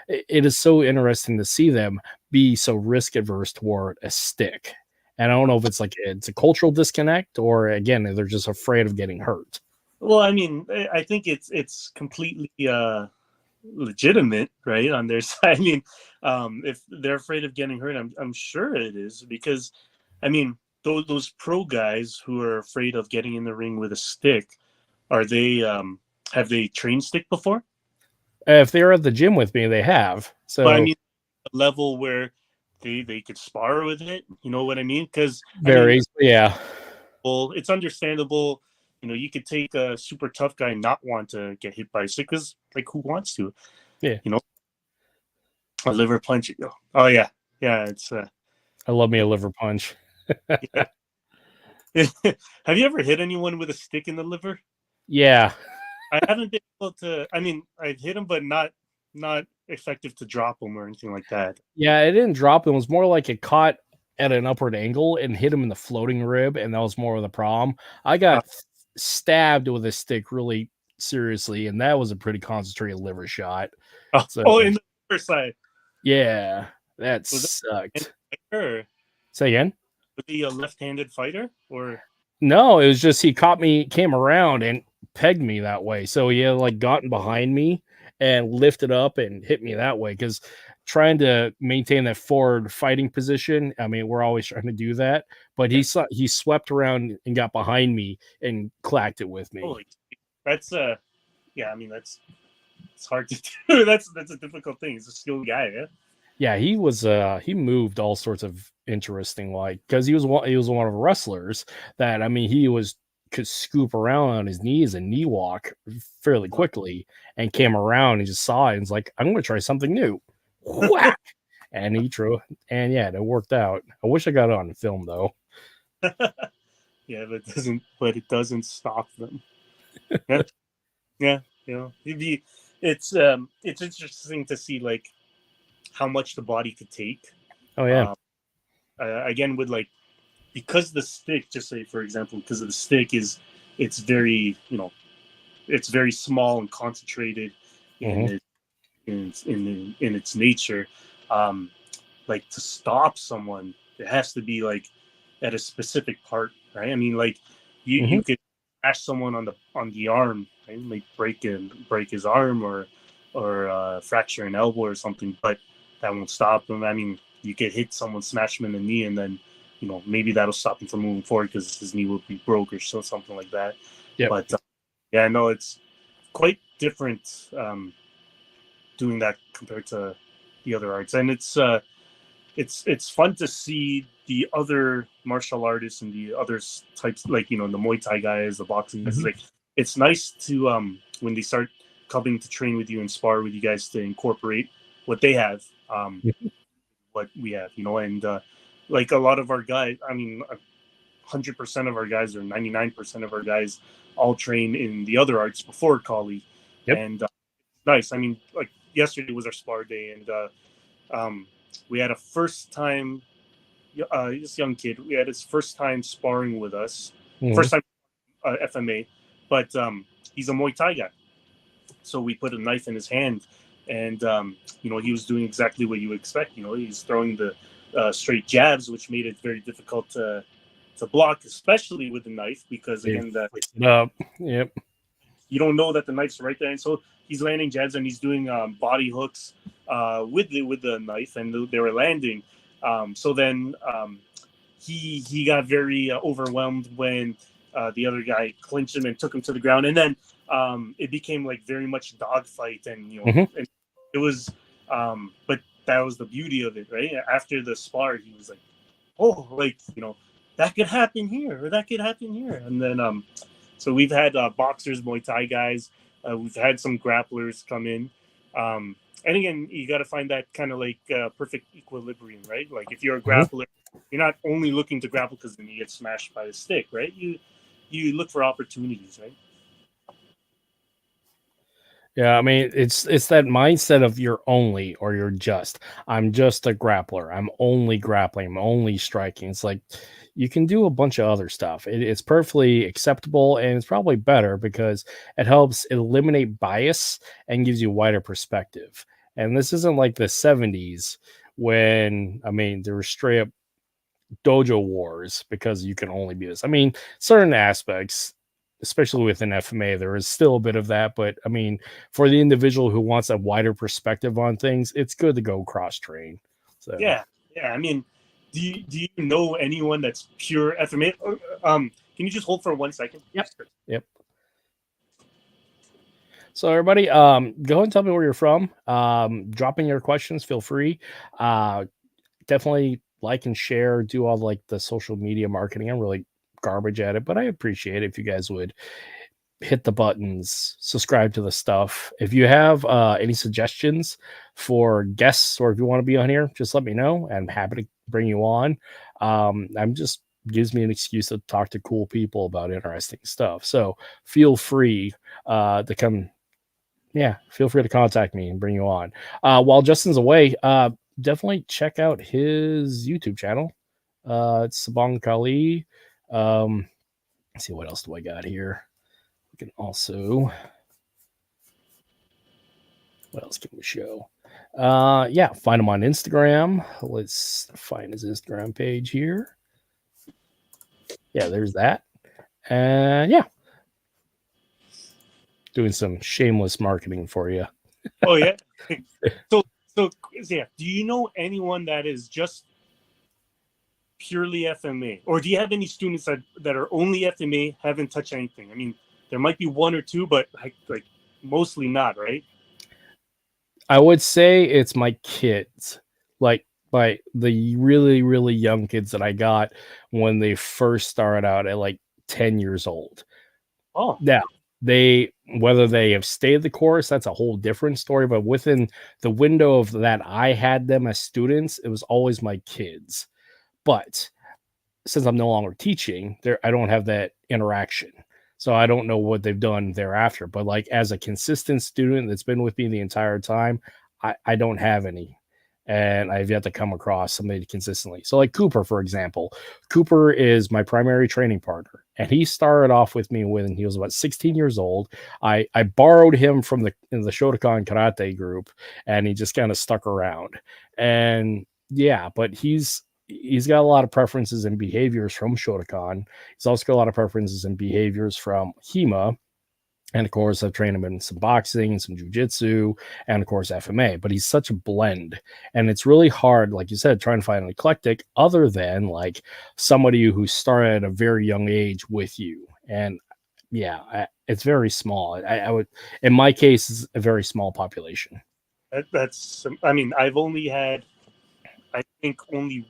it is so interesting to see them be so risk adverse toward a stick. And I don't know if it's like it's a cultural disconnect or again they're just afraid of getting hurt. Well, I mean, I think it's completely legitimate, right, on their side. I mean, if they're afraid of getting hurt, I'm sure it is because, I mean, those pro guys who are afraid of getting in the ring with a stick, are they have they trained stick before? If they're at the gym with me, they have. But I So mean, a level where they could spar with it. You know what I mean? Because I mean, varies. Yeah. well, it's understandable. You could take a super tough guy and not want to get hit by a stick because, like, who wants to? Yeah. A liver punch. Oh yeah, yeah. It's I love me a liver punch. yeah. Have you ever hit anyone with a stick in the liver? Yeah. I haven't been able to. I mean, I've hit them, but not effective to drop them or anything like that. Yeah, it didn't drop. It was more like it caught at an upward angle and hit him in the floating rib, and that was more of the problem. I Uh, got stabbed with a stick really seriously, and that was a pretty concentrated liver shot. So in the first side yeah, that was sucked. that Say again? was he a left-handed fighter or? No, it was just he came around and pegged me that way. So he had like gotten behind me and lifted up and hit me that way because trying to maintain that forward fighting position. I mean, we're always trying to do that, but Yeah. he swept around and got behind me and clacked it with me. Holy, that's yeah. I mean, it's hard to do. That's a difficult thing. He's a skilled guy, yeah. Yeah, he moved all sorts of interesting like because he was one of the wrestlers that I mean could scoop around on his knees and knee walk fairly quickly and came around and just saw it and was like, I'm gonna try something new. Whack! And he drew and yeah, it worked out. I wish I got it on film though. Yeah, but it doesn't stop them. Yeah, yeah. It's interesting to see like how much the body could take. Oh yeah. Um, again, with like because the stick, just say for example, because of the stick it's very it's very small and concentrated. in Mm-hmm. it in its nature. Um, like to stop someone, it has to be like at a specific part, right? I mean, like Mm-hmm. you could smash someone on the arm, right? Like break his arm or fracture an elbow or something, but that won't stop him. I mean, you could hit someone, smash him in the knee, and then maybe that'll stop him from moving forward because his knee will be broke or so something like that. Yep. But yeah, no, it's quite different doing that compared to the other arts, and it's fun to see the other martial artists and the other types, like the Muay Thai guys, the boxing guys. Mm-hmm. Like it's nice to when they start coming to train with you and spar with you guys to incorporate what they have, what we have, and like a lot of our guys. I mean, 100% of our guys or 99% of our guys all train in the other arts before Kali, Yep. and nice. I mean, like yesterday was our spar day, and um, we had a first time this young kid. We had his first time sparring with us, Mm-hmm. first time FMA, but he's a Muay Thai guy. So we put a knife in his hand, and he was doing exactly what you expect. He's throwing the straight jabs, which made it very difficult to block, especially with the knife, because They again, fix it up. Yep. you don't know that the knife's right there, and so he's landing jabs and he's doing body hooks with the knife, and they were landing. So then he got very overwhelmed when the other guy clinched him and took him to the ground, and then it became like very much dogfight, and Mm-hmm. and it was, but that was the beauty of it, right? After the spar, he was like, oh, like that could happen here or that could happen here, and then so we've had boxers, Muay Thai guys, we've had some grapplers come in. And again, you got to find that kind of like perfect equilibrium, right? Like if you're a Mm-hmm. grappler, you're not only looking to grapple because then you get smashed by the stick, right? You look for opportunities, right? Yeah, I mean, it's that mindset of you're only or you're just. I'm just a grappler. I'm only grappling. I'm only striking. It's like you can do a bunch of other stuff. It's perfectly acceptable and it's probably better because it helps eliminate bias and gives you wider perspective. And this isn't like the 70s when I mean there were straight up dojo wars because you can only be this. I mean, certain aspects, especially within FMA, there is still a bit of that. But I mean, for the individual who wants a wider perspective on things, it's good to go cross train. So, Yeah. I mean, do you know anyone that's pure FMA? Can you just hold for 1 second? yep, yep. So everybody, go ahead and tell me where you're from. Drop in your questions. Feel free. Uh, Definitely like and share. Do all like the social media marketing. I'm really garbage at it, but I appreciate it if you guys would hit the buttons, subscribe to the stuff. If you have any suggestions for guests or if you want to be on here, just let me know. I'm happy to bring you on. I'm just gives me an excuse to talk to cool people about interesting stuff. So feel free to come. Yeah, feel free to contact me and bring you on. While Justin's away, definitely check out his YouTube channel. It's Sabong Kali. Let's see what else do I got here. We can also what else can we show? Yeah, find him on Instagram. Let's find his Instagram page here. Yeah, there's that. And yeah, doing some shameless marketing for you. Oh yeah. So so yeah. Do you know anyone that is just purely FMA, or do you have any students that are only FMA, haven't touched anything? I mean, there might be one or two, but like mostly not, right? I would say it's my kids, like the really, really young kids that I got when they first started out at like 10 years old. Oh, Now, they whether they have stayed the course, that's a whole different story. But within the window of that, I had them as students. It was always my kids. But since I'm no longer teaching, there I don't have that interaction. So I don't know what they've done thereafter. But like as a consistent student that's been with me the entire time, I don't have any. And I've yet to come across somebody consistently. So like Cooper, for example. Cooper is my primary training partner. And he started off with me when he was about 16 years old. I borrowed him from the Shotokan karate group, and he just kind of stuck around. And yeah, but he's got a lot of preferences and behaviors from Shotokan. He's also got a lot of preferences and behaviors from HEMA. And of course, I've trained him in some boxing, some jujitsu, and of course, FMA. But he's such a blend. And it's really hard, like you said, trying to find an eclectic other than like somebody who started at a very young age with you. And yeah, it's very small. I would, in my case, it's a very small population. That's. I mean, I've only had, I think, only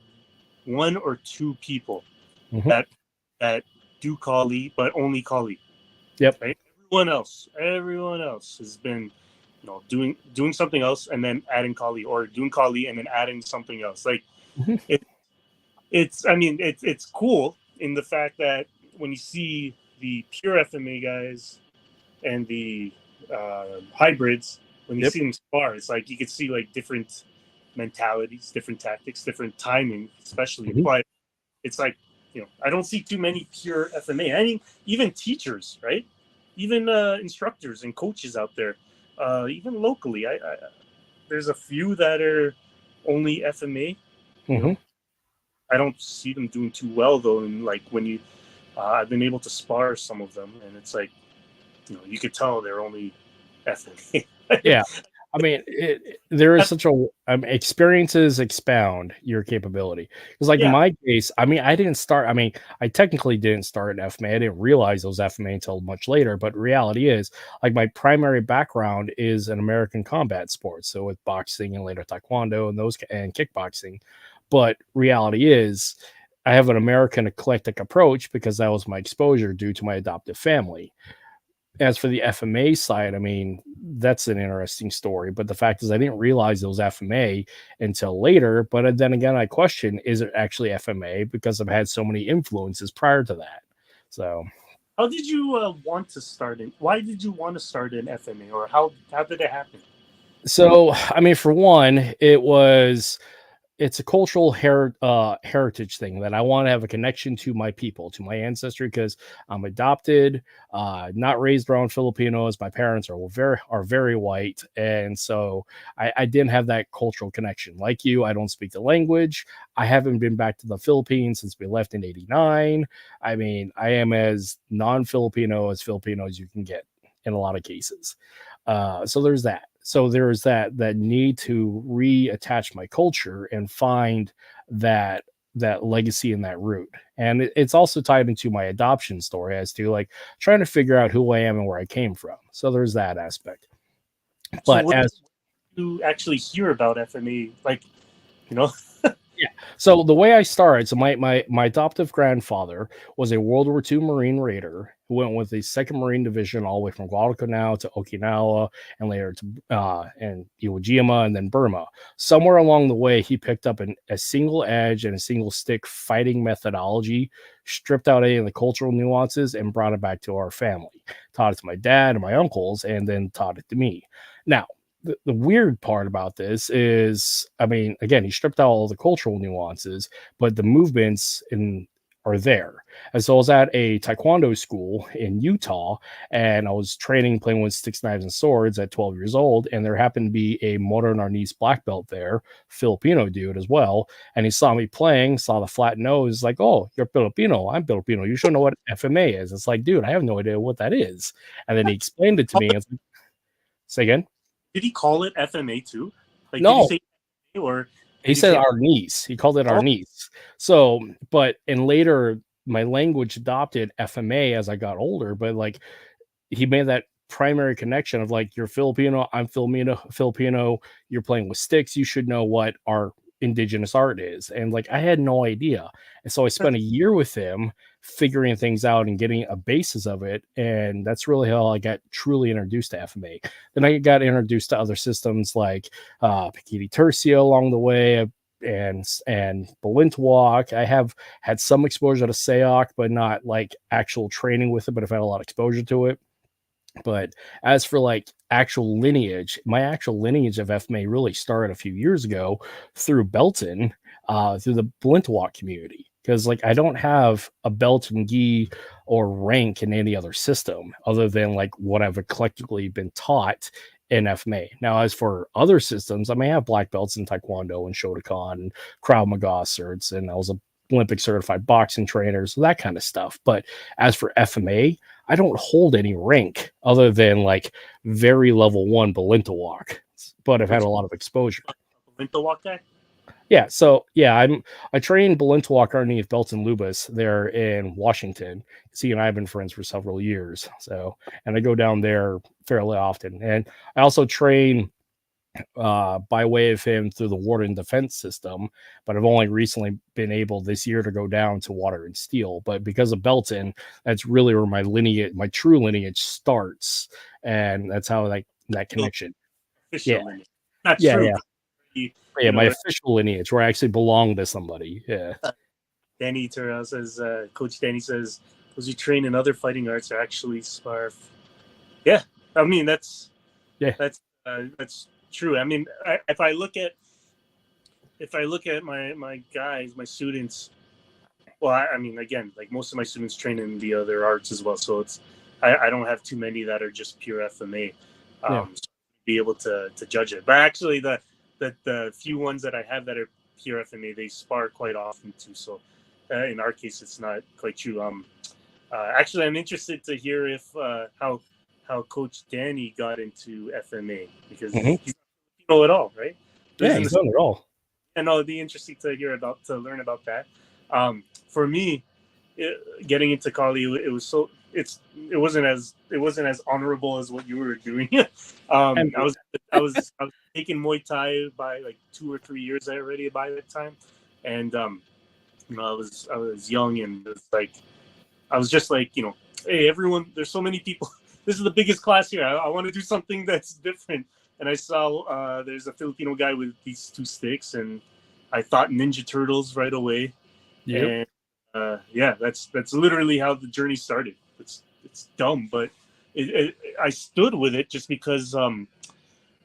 one or two people Mm-hmm. that do Kali, but only Kali. Yep. Right. Everyone else has been, doing something else and then adding Kali, or doing Kali and then adding something else. Like Mm-hmm. it's. I mean, it's cool in the fact that when you see the pure FMA guys and the hybrids, when you Yep. see them spar, it's like you could see like different mentalities, different tactics, different timing, especially. Mm-hmm. But it's like, I don't see too many pure FMA. I mean, even teachers, right? Even instructors and coaches out there, even locally. There's a few that are only FMA. Mm-hmm. I don't see them doing too well though. And like when I've been able to spar some of them, and it's like, you could tell they're only FMA. Yeah. I mean, there is such a experiences expound your capability. Because, like in Yeah. my case, I mean, I didn't start. I mean, I technically didn't start at FMA. I didn't realize it was FMA until much later. But reality is, like, my primary background is an American combat sport, so with boxing and later taekwondo and those and kickboxing. But reality is, I have an American eclectic approach because that was my exposure due to my adoptive family. As for the FMA side, I mean, that's an interesting story. But the fact is, I didn't realize it was FMA until later. But then again, I question, is it actually FMA? Because I've had so many influences prior to that. So, How did you want to start in? Why did you want to start in FMA, or how did it happen? I mean, for one, it's a cultural heritage thing that I want to have a connection to my people, to my ancestry, because I'm adopted, not raised around Filipinos. My parents are very white, and so I didn't have that cultural connection. Like you, I don't speak the language. I haven't been back to the Philippines since we left in '89. I mean, I am as non-Filipino as Filipino as you can get in a lot of cases. So there's that. So there's that need to reattach my culture and find that legacy and that root. And it's also tied into my adoption story as to like trying to figure out who I am and where I came from. So there's that aspect. So But what did as you actually hear about FMA? Like, you know, Yeah. So the way I started, so my adoptive grandfather was a World War II Marine Raider who went with the Second Marine Division all the way from Guadalcanal to Okinawa and later to and Iwo Jima and then Burma. Somewhere along the way, he picked up a single edge and a single stick fighting methodology, stripped out any of the cultural nuances, and brought it back to our family. Taught it to my dad and my uncles, and then taught it to me. Now, the weird part about this is, I mean, again, he stripped out all the cultural nuances, but the movements are there. And so I was at a taekwondo school in Utah, and I was training playing with sticks, knives, and swords at 12 years old. And there happened to be a modern arnis black belt there, Filipino dude as well. And he saw me playing, saw the flat nose, like, "Oh, you're Filipino. I'm Filipino. You should know what FMA is." It's like, dude, I have no idea what that is. And then he explained it to me. It's like, say again. did he call it FMA too? Like, did he No, say, or he did he said say, our niece. He called it our oh, niece. So, but and later my language adopted FMA as I got older. But like he made that primary connection of like you're Filipino, I'm Filipino. You're playing with sticks. You should know what our indigenous art is. And like I had no idea. And so I spent a year with him figuring things out and getting a basis of it. And that's really how I got truly introduced to FMA. Then I got introduced to other systems like Pekiti Tirsia along the way, and Balintawak. I have had some exposure to Sayok, but not like actual training with it, but I've had a lot of exposure to it. But as for like actual lineage, my actual lineage of FMA really started a few years ago through Belton, through the Balintawak community. because like I don't have a belt and gi or rank in any other system other than like what I've collectively been taught in FMA. Now, as for other systems, I may have black belts in Taekwondo and Shotokan and Krav Maga certs, and I was a Olympic certified boxing trainer, so that kind of stuff. But as for FMA, I don't hold any rank other than like very level one Belinta walk, but I've had Which a lot of exposure. Linto walk guy? Yeah, so yeah, I train Belinta walk underneath Belton Lubas there in Washington. He and I have been friends for several years, so and I go down there fairly often, and I also train by way of him through the water and defense system, but I've only recently been able this year to go down to water and steel. But because of Belton, that's really where my lineage, my true lineage starts, and that's how that connection. Yeah, Official lineage. Not yeah, true. yeah, You, yeah. you My know, official lineage, where I actually belong to somebody. Yeah, Danny Terrell says, Coach Danny says, those who train in other fighting arts are actually SPARF. Yeah, I mean yeah. that's true. I mean, if I look at my guys, my students, well, I mean, again, like most of my students train in the other arts as well, so I don't have too many that are just pure FMA. Yeah. So be able to judge it. But actually, the few ones that I have that are pure FMA, they spar quite often too. So in our case, it's not quite true. Actually, I'm interested to hear if how Coach Danny got into FMA because Hmm. he's not Filipino at all, right? Yeah, Lives in he's the done it all. and it'd be interesting to learn about that. For me, getting into Kali, it was so it wasn't as honorable as what you were doing. And I was taking Muay Thai by like 2 or 3 years already by that time, and I was young and it's like I was just like hey everyone, there's so many people. This is the biggest class here. I want to do something that's different. And I saw there's a Filipino guy with these two sticks, and I thought Ninja Turtles right away. yep. And yeah, that's literally how the journey started. It's dumb, but I stood with it just because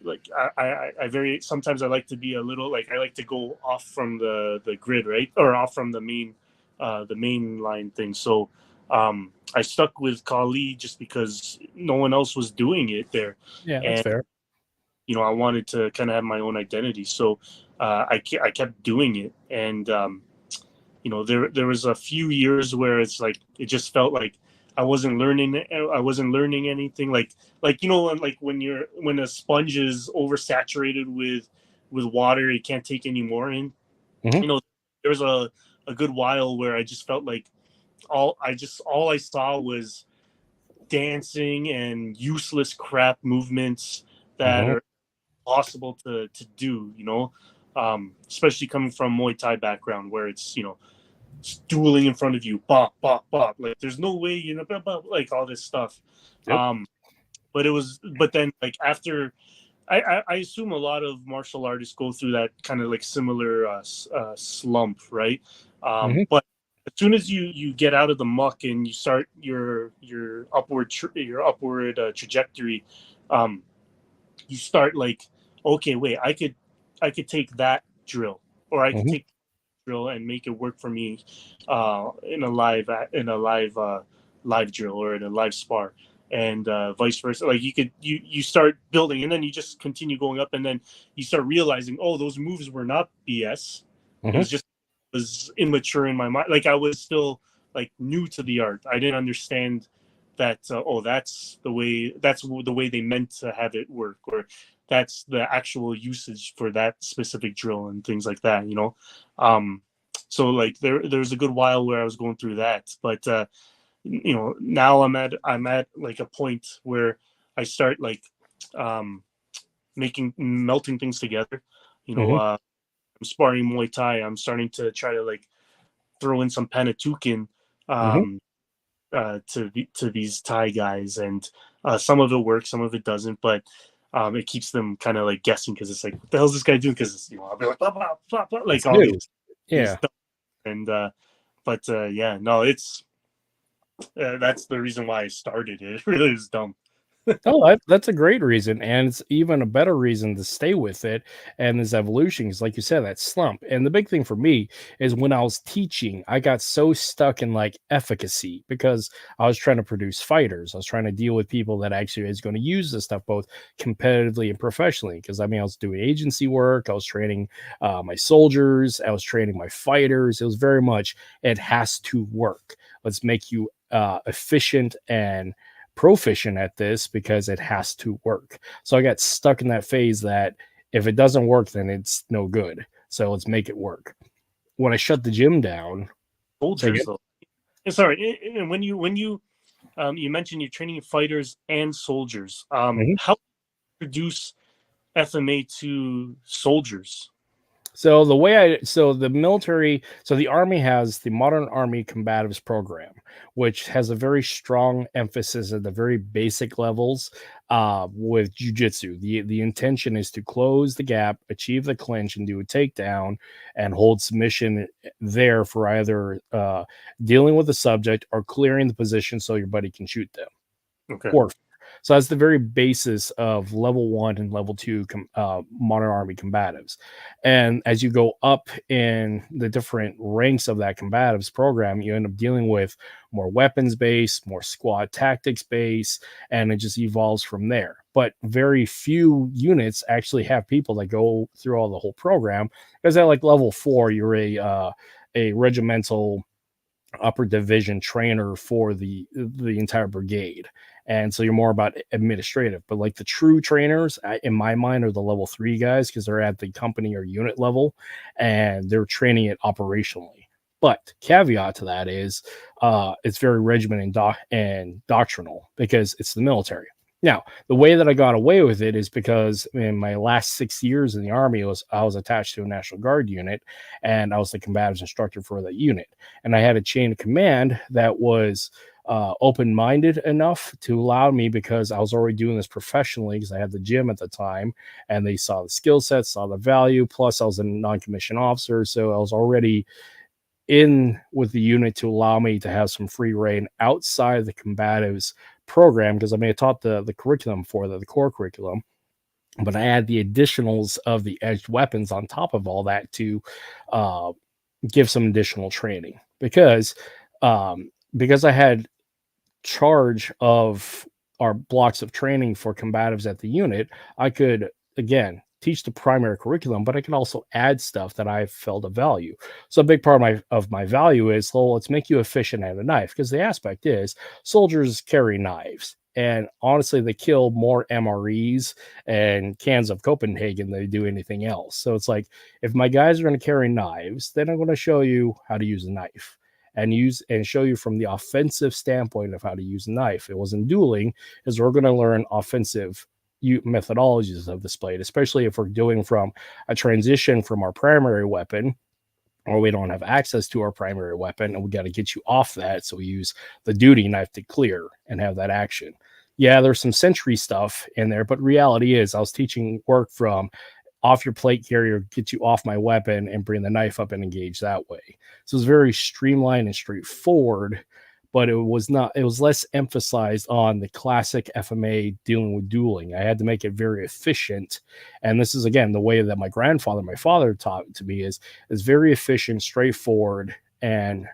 like I very sometimes I like to be a little like I like to go off from the grid, right, or off from the main line thing. So I stuck with Kali just because no one else was doing it there, Yeah, that's and fair. I wanted to kind of have my own identity. So I kept doing it, and there was a few years where it's like it just felt like I wasn't learning anything like when a sponge is oversaturated with water, it can't take any more in. Hmm. There was a good while where I just felt like all I saw was dancing and useless crap movements that Hmm. are possible to do, especially coming from Muay Thai background where it's dueling in front of you, bop, bop, bop. Like there's no way, bop, bop, like all this stuff. Yep. But then like after, I assume a lot of martial artists go through that kind of like similar slump, right? Hmm. But as soon as you get out of the muck and you start your upward trajectory, um, you start like, okay, wait, I could take that drill, or I could Hmm. take drill and make it work for me in a live drill or in a live spar, and vice versa. Like you start building, and then you just continue going up, and then you start realizing, oh, those moves were not BS. It Hmm. was just was immature in my mind. Like I was still like new to the art. I didn't understand that. That's the way they meant to have it work, or that's the actual usage for that specific drill and things like that. Um, so like there's a good while where I was going through that, but now I'm at like a point where I start like um, melting things together. Hmm. I'm sparring Muay Thai. I'm starting to try to like throw in some Panatukan Hmm. um, to these Thai guys, and some of it works, some of it doesn't, but it keeps them kind of like guessing because it's like, what the hell's this guy doing? Because I'll be like blah, blah, blah, blah, like It's all new. these Yeah. stuff. And but yeah, no, it's that's the reason why I started it. It really is dumb. Oh, that's a great reason, and it's even a better reason to stay with it and this evolution is like you said, that slump. And the big thing for me is when I was teaching, I got so stuck in like efficacy because I was trying to produce fighters. I was trying to deal with people that actually is going to use this stuff both competitively and professionally. Because I mean, I was doing agency work, I was training my soldiers, I was training my fighters. It was very much it has to work. Let's make you efficient and proficient at this because it has to work. So I got stuck in that phase that if it doesn't work, then it's no good. So let's make it work. When I shut the gym down, say Soldiers again? though. Sorry, and when you you mentioned you're training fighters and soldiers. Mhm. How do you produce FMA to soldiers? So the way so the military, so the army has the Modern Army Combatives program, which has a very strong emphasis at the very basic levels with jujitsu. The intention is to close the gap, achieve the clinch, and do a takedown and hold submission there for either dealing with the subject or clearing the position so your buddy can shoot them. Okay. Warfare. So that's the very basis of level 1 and level 2 modern army combatives. And as you go up in the different ranks of that combatives program, you end up dealing with more weapons base, more squad tactics base, and it just evolves from there. But very few units actually have people that go through all the whole program because at like level 4, you're a regimental upper division trainer for the entire brigade, and so you're more about administrative. But like the true trainers in my mind are the level 3 guys because they're at the company or unit level and they're training it operationally. But caveat to that is it's very regimented and doctrinal because it's the military. Now, the way that I got away with it is because in my last 6 years in the army I was attached to a National Guard unit and I was the combatives instructor for that unit, and I had a chain of command that was open-minded enough to allow me, because I was already doing this professionally because I had the gym at the time, and they saw the skill set, saw the value. Plus, I was a non-commissioned officer, so I was already in with the unit to allow me to have some free reign outside of the combatives program. Because I mean, I taught the curriculum for the core curriculum, but I had the additionals of the edged weapons on top of all that to uh, give some additional training because I had charge of our blocks of training for combatives at the unit. I could again teach the primary curriculum, but I can also add stuff that I felt of value. So a big part of my value is, well, let's make you efficient at a knife, because the aspect is soldiers carry knives. And honestly, they kill more MREs and cans of Copenhagen than they do anything else. So it's like, if my guys are going to carry knives, then I'm going to show you how to use a knife and show you from the offensive standpoint of how to use a knife. It wasn't dueling, is we're going to learn offensive methodologies of this blade, especially if we're doing from a transition from our primary weapon, or we don't have access to our primary weapon and we got to get you off that. So we use the duty knife to clear and have that action. Yeah, there's some century stuff in there, but reality is I was teaching work from off your plate carrier, get you off my weapon, and bring the knife up and engage that way. So it's very streamlined and straightforward, but it was not, it was less emphasized on the classic FMA dealing with dueling. I had to make it very efficient. And this is again the way that my grandfather, my father taught it to me is very efficient, straightforward, and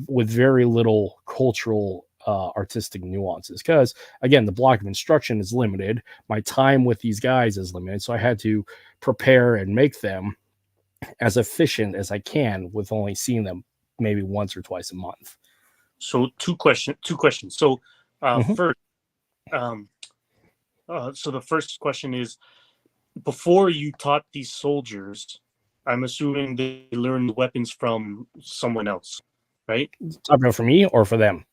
with very little cultural artistic nuances, because again the block of instruction is limited, my time with these guys is limited, so I had to prepare and make them as efficient as I can with only seeing them maybe once or twice a month. So two questions. So Mhm. first, so the first question is, before you taught these soldiers, I'm assuming they learned weapons from someone else, right? Talking about for me or for them?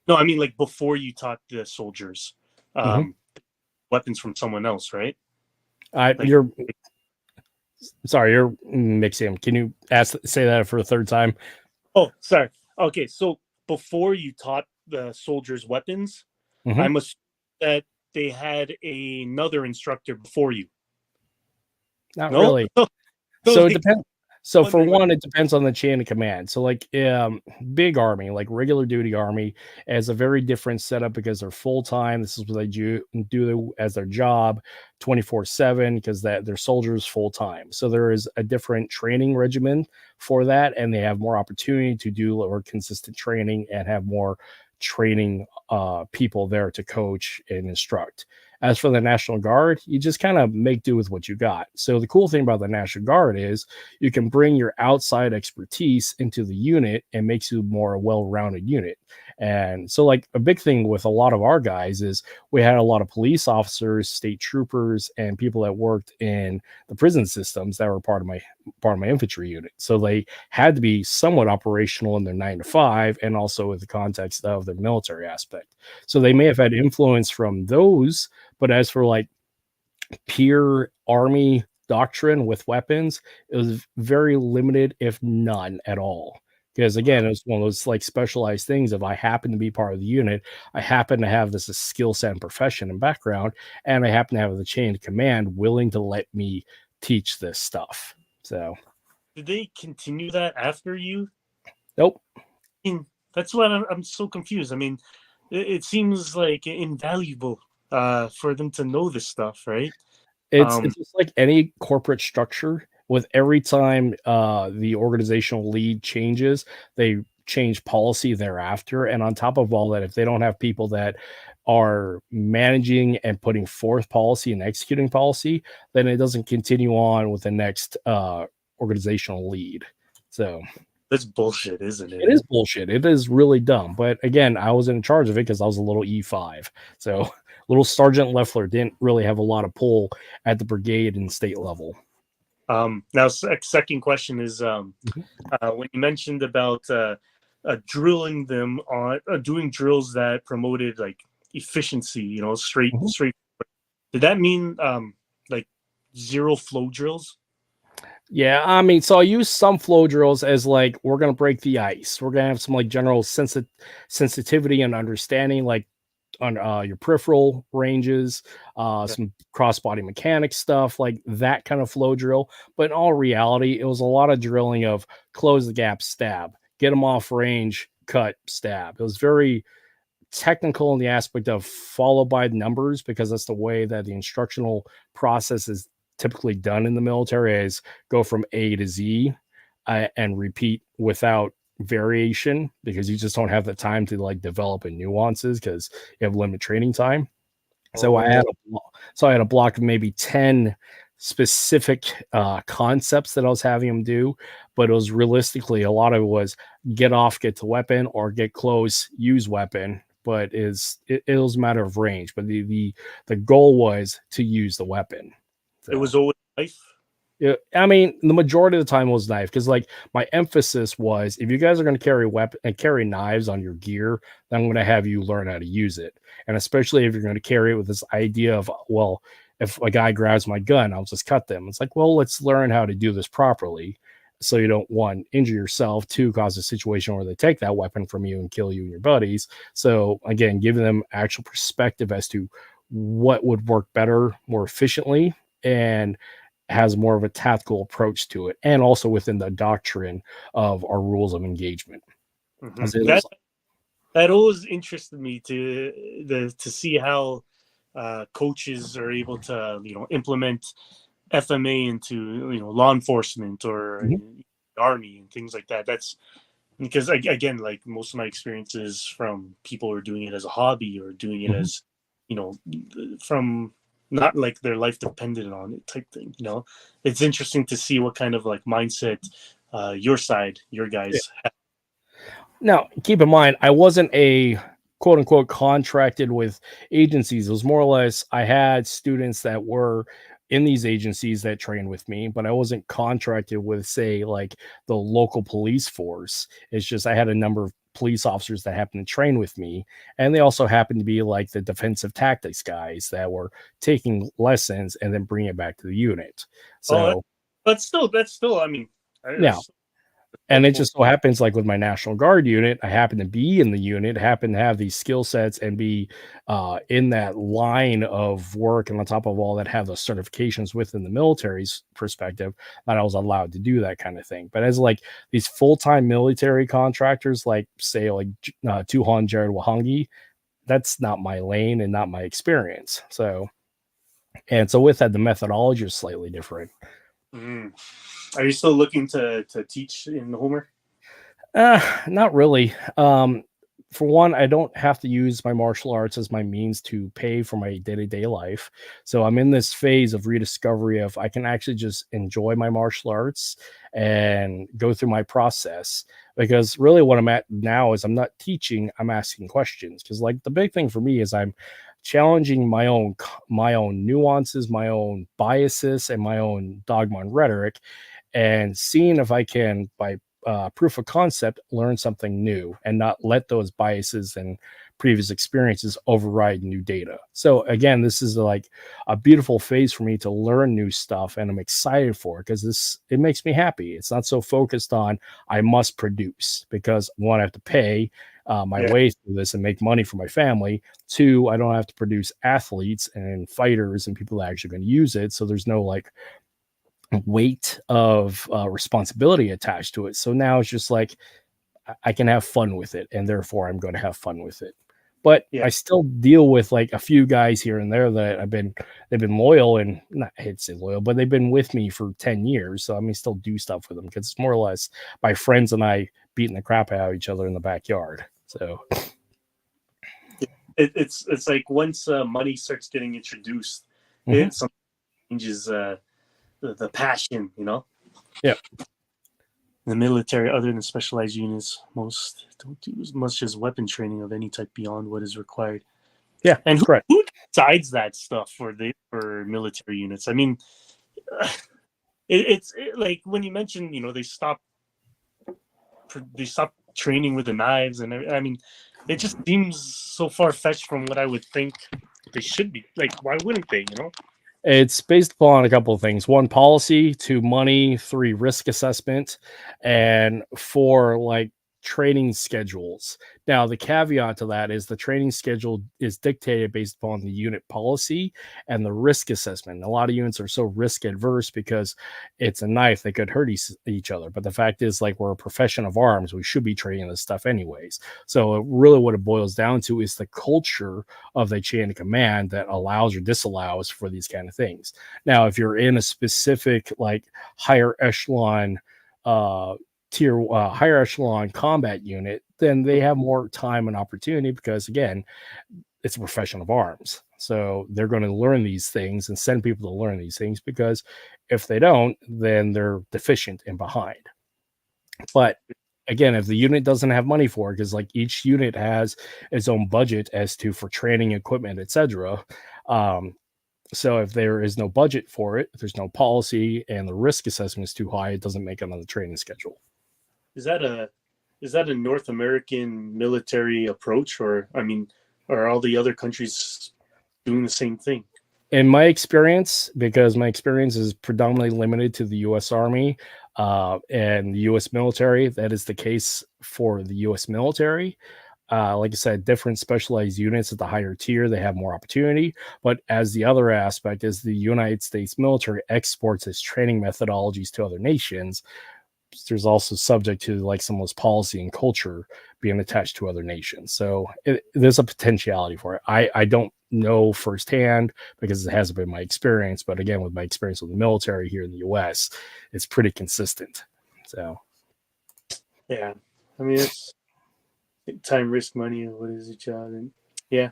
No, I mean like before you taught the soldiers, Mhm. um, weapons from someone else, right? Like, You're sorry, you're mixing. Can you say that for a third time? oh, sorry. Okay, so before you taught the soldiers weapons, Mhm. I'm assuming that they had another instructor before you. Not No, really. so So it like, depends. So Well, for then, one, it depends on the chain of command. So like big army, like regular duty army, has a very different setup because they're full time. This is what they do as their job, 24/7, because that their soldiers full time. So there is a different training regimen for that, and they have more opportunity to do or consistent training and have more training people there to coach and instruct. As for the National Guard, you just kind of make do with what you got. So the cool thing about the National Guard is you can bring your outside expertise into the unit and makes you more well-rounded unit. And so like a big thing with a lot of our guys is we had a lot of police officers, state troopers, and people that worked in the prison systems that were part of my infantry unit. So they had to be somewhat operational in their 9 to 5 and also with the context of their military aspect. So they may have had influence from those, but as for like pure army doctrine with weapons, it was very limited, if none at all. Because again, it was one of those like specialized things. If I happen to be part of the unit, I happen to have this skill set and profession and background, and I happen to have the chain of command willing to let me teach this stuff. So, did they continue that after you? nope. I mean, that's what I'm so confused. I mean, it seems like invaluable for them to know this stuff, right? It's just like any corporate structure. With every time the organizational lead changes, they change policy thereafter. And on top of all that, if they don't have people that are managing and putting forth policy and executing policy, then it doesn't continue on with the next organizational lead. So That's bullshit, isn't it is it? bullshit. It is really dumb. But again, I was in charge of it because I was a little E5. So little Sergeant Leffler didn't really have a lot of pull at the brigade and state level. Now, second question is Mhm. when you mentioned about drilling them on doing drills that promoted like efficiency, Mhm. straight. Did that mean like zero flow drills? Yeah, I mean, so I use some flow drills as like we're gonna break the ice. We're gonna have some like general sensitivity and understanding, like on your peripheral ranges, Yeah. some cross body mechanics stuff, like that kind of flow drill. But in all reality, it was a lot of drilling of close the gap, stab, get them off range, cut, stab. It was very technical in the aspect of follow by numbers because that's the way that the instructional process is typically done in the military is go from A to Z and repeat without variation because you just don't have the time to like develop in nuances because you have limited training time. So I had Oh, a block of maybe 10 specific concepts that I was having them do, but it was realistically a lot of it was get off, get to weapon, or get close, use weapon. But it was a matter of range. But the goal was to use the weapon. it So was always life. yeah, I mean, the majority of the time was knife because, like, my emphasis was if you guys are going to carry weapon and carry knives on your gear, then I'm going to have you learn how to use it, and especially if you're going to carry it with this idea of, well, if a guy grabs my gun, I'll just cut them. It's like, well, let's learn how to do this properly, so you don't one injure yourself, two cause a situation where they take that weapon from you and kill you and your buddies. So again, giving them actual perspective as to what would work better, more efficiently, and has more of a tactical approach to it, and also within the doctrine of our rules of engagement. As it That was, that always interested me to see how coaches are able to implement FMA into law enforcement or Mhm, army and things like that. That's because again, like most of my experiences from people who are doing it as a hobby or doing it mhm. as you know from not like their life dependent on it type thing. It's interesting to see what kind of like mindset your Yeah. guys Now, keep in mind, I wasn't a quote unquote contracted with agencies. It was more or less I had students that were in these agencies that trained with me, but I wasn't contracted with, say, like the local police force. It's just I had a number of police officers that happened to train with me, and they also happened to be like the defensive tactics guys that were taking lessons and then bringing it back to the unit. oh So that's still I mean now, that's And it just so happens, like with my National Guard unit, I happen to be in the unit, happen to have these skill sets and be in that line of work. And on top of all that, have those certifications within the military's perspective that I was allowed to do that kind of thing. But as like these full time military contractors, like say, like Tuhon Jared Wahangi, that's not my lane and not my experience. So, and so with that, the methodology is slightly different. Mm. Are you still looking to teach in Homer? Not really. For one, I don't have to use my martial arts as my means to pay for my day-to-day life. So I'm in this phase of rediscovery of I can actually just enjoy my martial arts and go through my process. Because really what I'm at now is I'm not teaching, I'm asking questions. Because like the big thing for me is I'm challenging my own nuances, my own biases, and my own dogma and rhetoric, and seeing if I can, by proof of concept, learn something new and not let those biases and previous experiences override new data. So again, this is like a beautiful phase for me to learn new stuff, and I'm excited for it because it makes me happy. It's not so focused on I must produce, because one, I have to pay my way through this and make money for my family. Two, I don't have to produce athletes and fighters and people that are actually going to use it. So there's no like weight of responsibility attached to it. So now it's just like I can have fun with it, and therefore I'm going to have fun with it. But Yeah. I still deal with like a few guys here and there that they've been loyal, and not I hate to say loyal, but they've been with me for 10 years. So I mean still do stuff with them because it's more or less my friends and I beating the crap out of each other in the backyard. So It's like once money starts getting introduced, mm-hmm. it something changes the passion, you know? Yeah. The military, other than specialized units, most don't do as much as weapon training of any type beyond what is required. Yeah, and correct. Who decides that stuff for military units? I mean, it's like when you mentioned, they stop training with the knives, and I mean, it just seems so far fetched from what I would think they should be. Like, why wouldn't they? It's based upon a couple of things. One, policy. Two, money. Three, risk assessment. And four, like training schedules. Now, the caveat to that is the training schedule is dictated based upon the unit policy and the risk assessment. A lot of units are so risk adverse because it's a knife that could hurt each other. But the fact is, like, we're a profession of arms. We should be training this stuff anyways. So really what it boils down to is the culture of the chain of command that allows or disallows for these kind of things. Now, if you're in a specific like higher echelon higher echelon combat unit, then they have more time and opportunity because again, it's a profession of arms. So they're going to learn these things and send people to learn these things, because if they don't, then they're deficient and behind. But again, if the unit doesn't have money for it, because like each unit has its own budget as to for training equipment, etc. So if there is no budget for it, if there's no policy and the risk assessment is too high, it doesn't make it on the training schedule. Is that a North American military approach, or I mean, are all the other countries doing the same thing? In my experience, because my experience is predominantly limited to the U.S. Army and the U.S. military, that is the case for the U.S. military. Like I said, different specialized units at the higher tier, they have more opportunity. But as the other aspect is the United States military exports its training methodologies to other nations, there's also subject to like some of this policy and culture being attached to other nations. So there's a potentiality for it. I don't know firsthand because it hasn't been my experience. But again, with my experience with the military here in the US, it's pretty consistent. So, yeah, I mean, it's time, risk, money. What is the job? And yeah.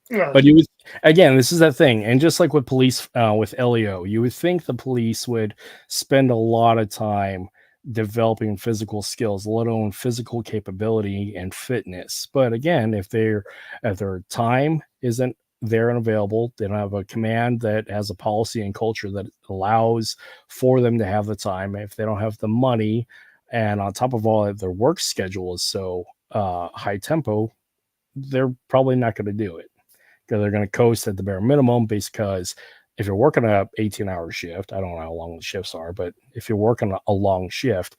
But you would, again, this is that thing. And just like with police, with LEO, you would think the police would spend a lot of time developing physical skills, let alone physical capability and fitness. But again, if their time isn't there and available, they don't have a command that has a policy and culture that allows for them to have the time. If they don't have the money, and on top of all that, their work schedule is so high tempo, they're probably not going to do it, because they're going to coast at the bare minimum because if you're working a 18-hour shift, I don't know how long the shifts are, but if you're working a long shift,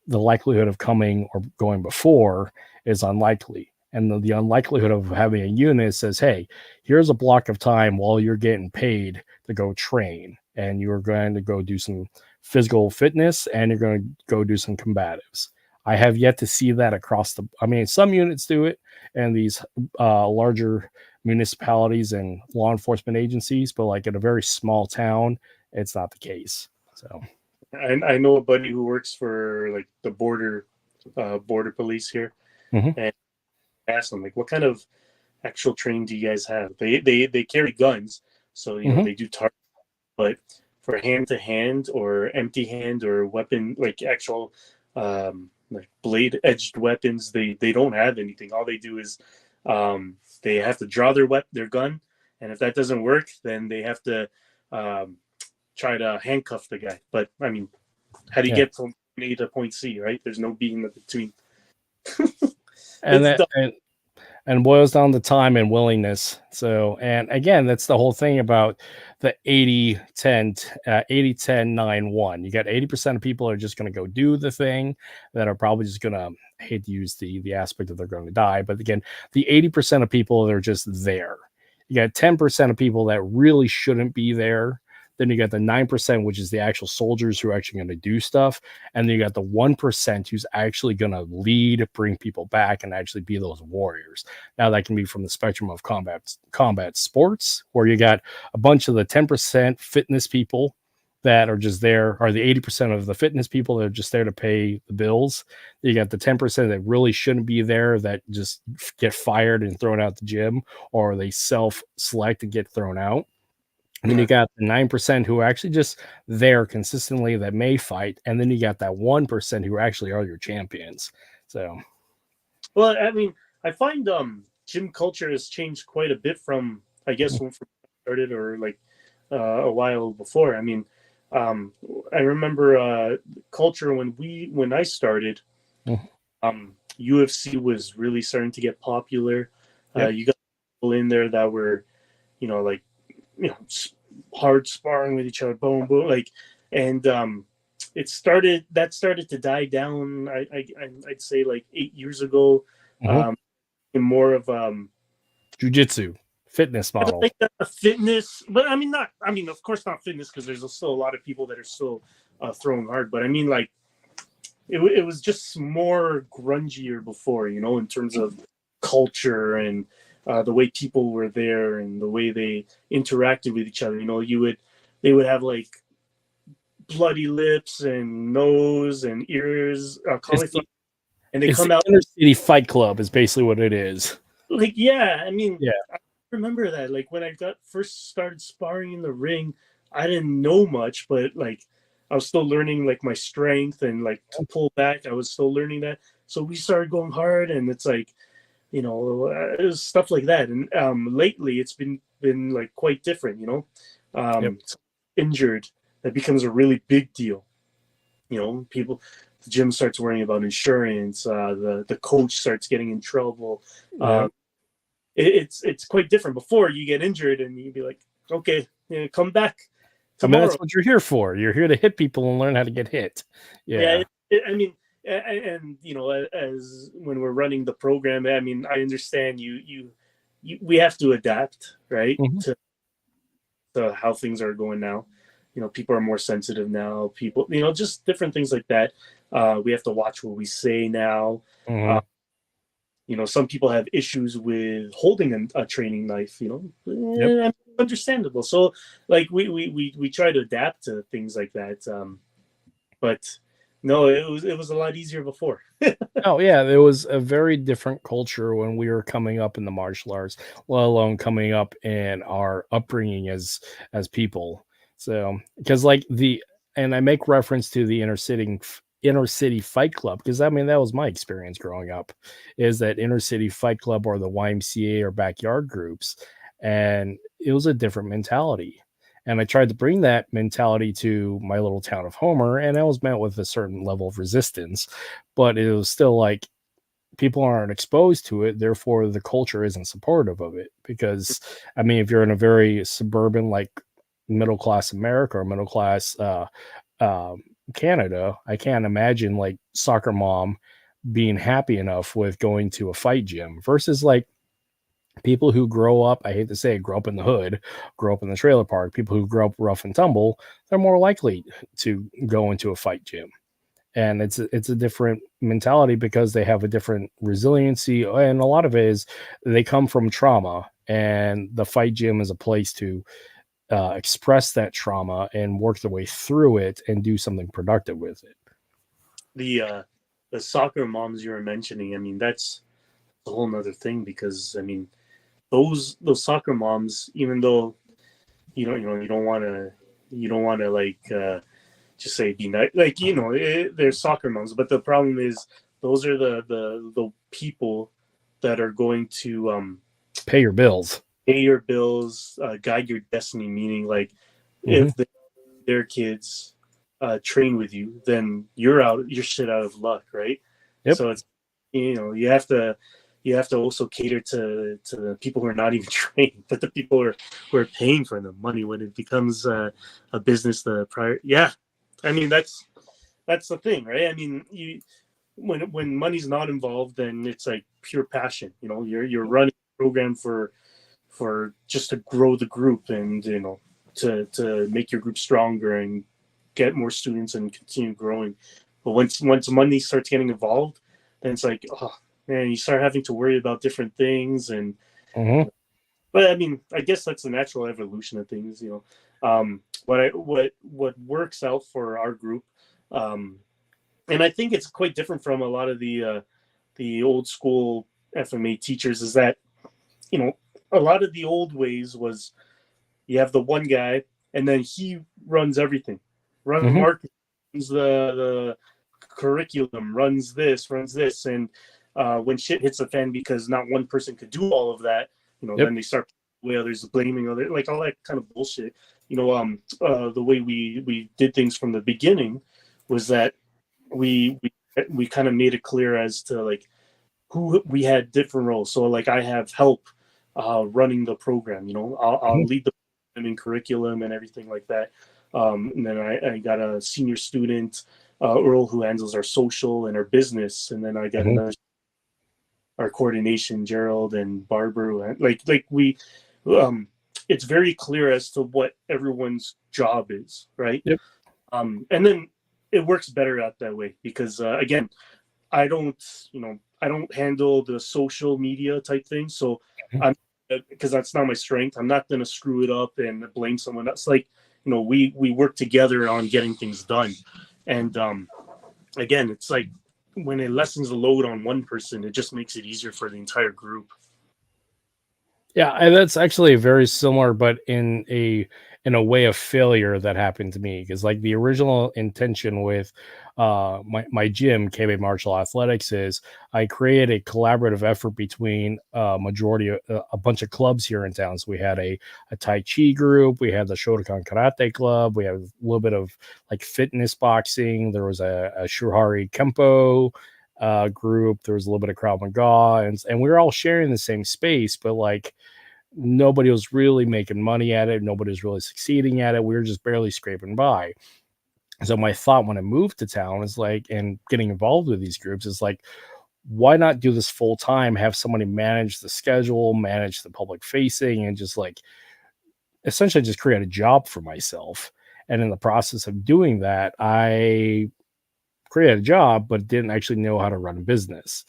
the likelihood of coming or going before is unlikely. And the unlikelihood of having a unit says, hey, here's a block of time while you're getting paid to go train, and you're going to go do some physical fitness, and you're going to go do some combatives. I have yet to see that across the, I mean, some units do it, and these larger municipalities and law enforcement agencies, but like in a very small town, it's not the case. So I know a buddy who works for like the border police here, Mhm. and I asked him like, what kind of actual training do you guys have? They carry guns, so Mhm. they do target, but for hand to hand or empty hand or weapon like actual like blade edged weapons, they don't have anything. All they do is they have to draw their gun, and if that doesn't work, then they have to um, try to handcuff the guy. But I mean, how do you Yeah. get from point A to point C, right? There's no B in between. And It's that dumb. and boils down to time and willingness. So, and again, that's the whole thing about the 80 10 80 10 9 1. You got 80% of people are just going to go do the thing, that are probably just going to, I hate to use the aspect that they're going to die, but again, the 80% of people that are just there. You got 10% of people that really shouldn't be there. Then you got the 9%, which is the actual soldiers who are actually going to do stuff. And then you got the 1% who's actually going to lead, bring people back, and actually be those warriors. Now, that can be from the spectrum of combat sports, where you got a bunch of the 10% fitness people that are just there, or the 80% of the fitness people that are just there to pay the bills. You got the 10% that really shouldn't be there, that just get fired and thrown out the gym, or they self-select and get thrown out. And then you got the 9% who are actually just there consistently that may fight. And then you got that 1% who actually are your champions. So, Well, I mean, I find gym culture has changed quite a bit from I guess when I started or like a while before. I mean, um, I remember culture when I started. mhm. UFC was really starting to get popular. Yep. You got people in there that were like hard sparring with each other, boom, boom, like, and that started to die down. I'd say like 8 years ago. Mhm. Um, and more of Jiu-jitsu fitness model. like a fitness, but I mean not. I mean, of course, not fitness because there's still a lot of people that are still throwing hard. But I mean, like it was just more grungier before, in terms of culture and the way people were there and the way they interacted with each other. They would have like bloody lips and nose and ears, It's cauliflower, the, and they it's the come out inner city fight club is basically what it is. like, yeah. I mean, Yeah. I remember that. Like when I got first started sparring in the ring, I didn't know much, but like I was still learning like my strength and like to pull back. I was still learning that. So we started going hard, and it's like it was stuff like that. And lately, it's been like quite different. Yep. Injured, that becomes a really big deal. People, the gym starts worrying about insurance. The coach starts getting in trouble. Yep. It's quite different. Before you get injured and you'd be like, okay, come back I mean, tomorrow. that's what you're here for. You're here to hit people and learn how to get hit. Yeah, Yeah. I mean, and as when we're running the program, I mean, I understand we have to adapt, right, Mhm. to how things are going now. People are more sensitive now. People, just different things like that. We have to watch what we say now. Uh, Mhm. some people have issues with holding a training knife. Yep. Understandable. So, like, we try to adapt to things like that. But no, it was a lot easier before. Oh yeah, there was a very different culture when we were coming up in the martial arts, let alone coming up in our upbringing as people. So, because like and I make reference to the inner city fight club, because I mean that was my experience growing up, is that inner city fight club or the YMCA or backyard groups, and it was a different mentality. And I tried to bring that mentality to my little town of Homer, and I was met with a certain level of resistance, but it was still like people aren't exposed to it, therefore the culture isn't supportive of it. Because I mean, if you're in a very suburban, like middle class America or middle class Canada, I can't imagine like soccer mom being happy enough with going to a fight gym versus like people who grow up, I hate to say it, grow up in the hood, grow up in the trailer park, people who grow up rough and tumble, they're more likely to go into a fight gym. And it's a different mentality because they have a different resiliency, and a lot of it is they come from trauma, and the fight gym is a place to express that trauma and work their way through it and do something productive with it. The soccer moms you were mentioning, I mean, that's a whole nother thing because I mean, those soccer moms, even though you don't want to like just say be nice, like they're soccer moms, but the problem is those are the people that are going to Pay your bills. pay your bills, guide your destiny. Meaning, like Mm-hmm. if their kids train with you, then you're shit out of luck, right? Yep. So it's you have to also cater to the people who are not even trained, but the people who are paying for the money when it becomes a business. I mean that's the thing, right? I mean, when money's not involved, then it's like pure passion. You're running a program for just to grow the group and to make your group stronger and get more students and continue growing. But once money starts getting involved, then it's like, oh man, you start having to worry about different things. And Mm-hmm. but I mean, I guess that's the natural evolution of things. What works out for our group, and I think it's quite different from a lot of the old school FMA teachers, is that a lot of the old ways was you have the one guy and then he runs everything, runs Mm-hmm. marketing, runs the curriculum, runs this, and when shit hits the fan because not one person could do all of that, Yep. then they start the way others blaming other, like all that kind of bullshit. The way we did things from the beginning was that we kind of made it clear as to like who we had different roles. So like I have help running the program. I'll Mm-hmm. lead the program in curriculum and everything like that. And then I got a senior student, Earl, who handles our social and our business, and then I got Mm-hmm. another our coordination, Gerald and Barbara. Like we, um, it's very clear as to what everyone's job is, right? Yep. And then it works better out that way because again, I don't, I don't handle the social media type thing. So I'm, because that's not my strength. I'm not going to screw it up and blame someone else. Like, we work together on getting things done. And again, it's like when it lessens the load on one person, it just makes it easier for the entire group. Yeah, and that's actually very similar, but in a way of failure that happened to me because like the original intention with my gym KB Martial Athletics is I create a collaborative effort between majority of a bunch of clubs here in town. So we had a Tai Chi group, we had the Shotokan Karate Club, we have a little bit of like fitness boxing. There was a Shuhari Kempo group. There was a little bit of Krav Maga, and we were all sharing the same space, but like nobody was really making money at it. Nobody was really succeeding at it. We were just barely scraping by. So my thought when I moved to town is like, and getting involved with these groups is like, why not do this full time? Have somebody manage the schedule, manage the public facing, and just like essentially just create a job for myself. And in the process of doing that, I created a job, but didn't actually know how to run a business.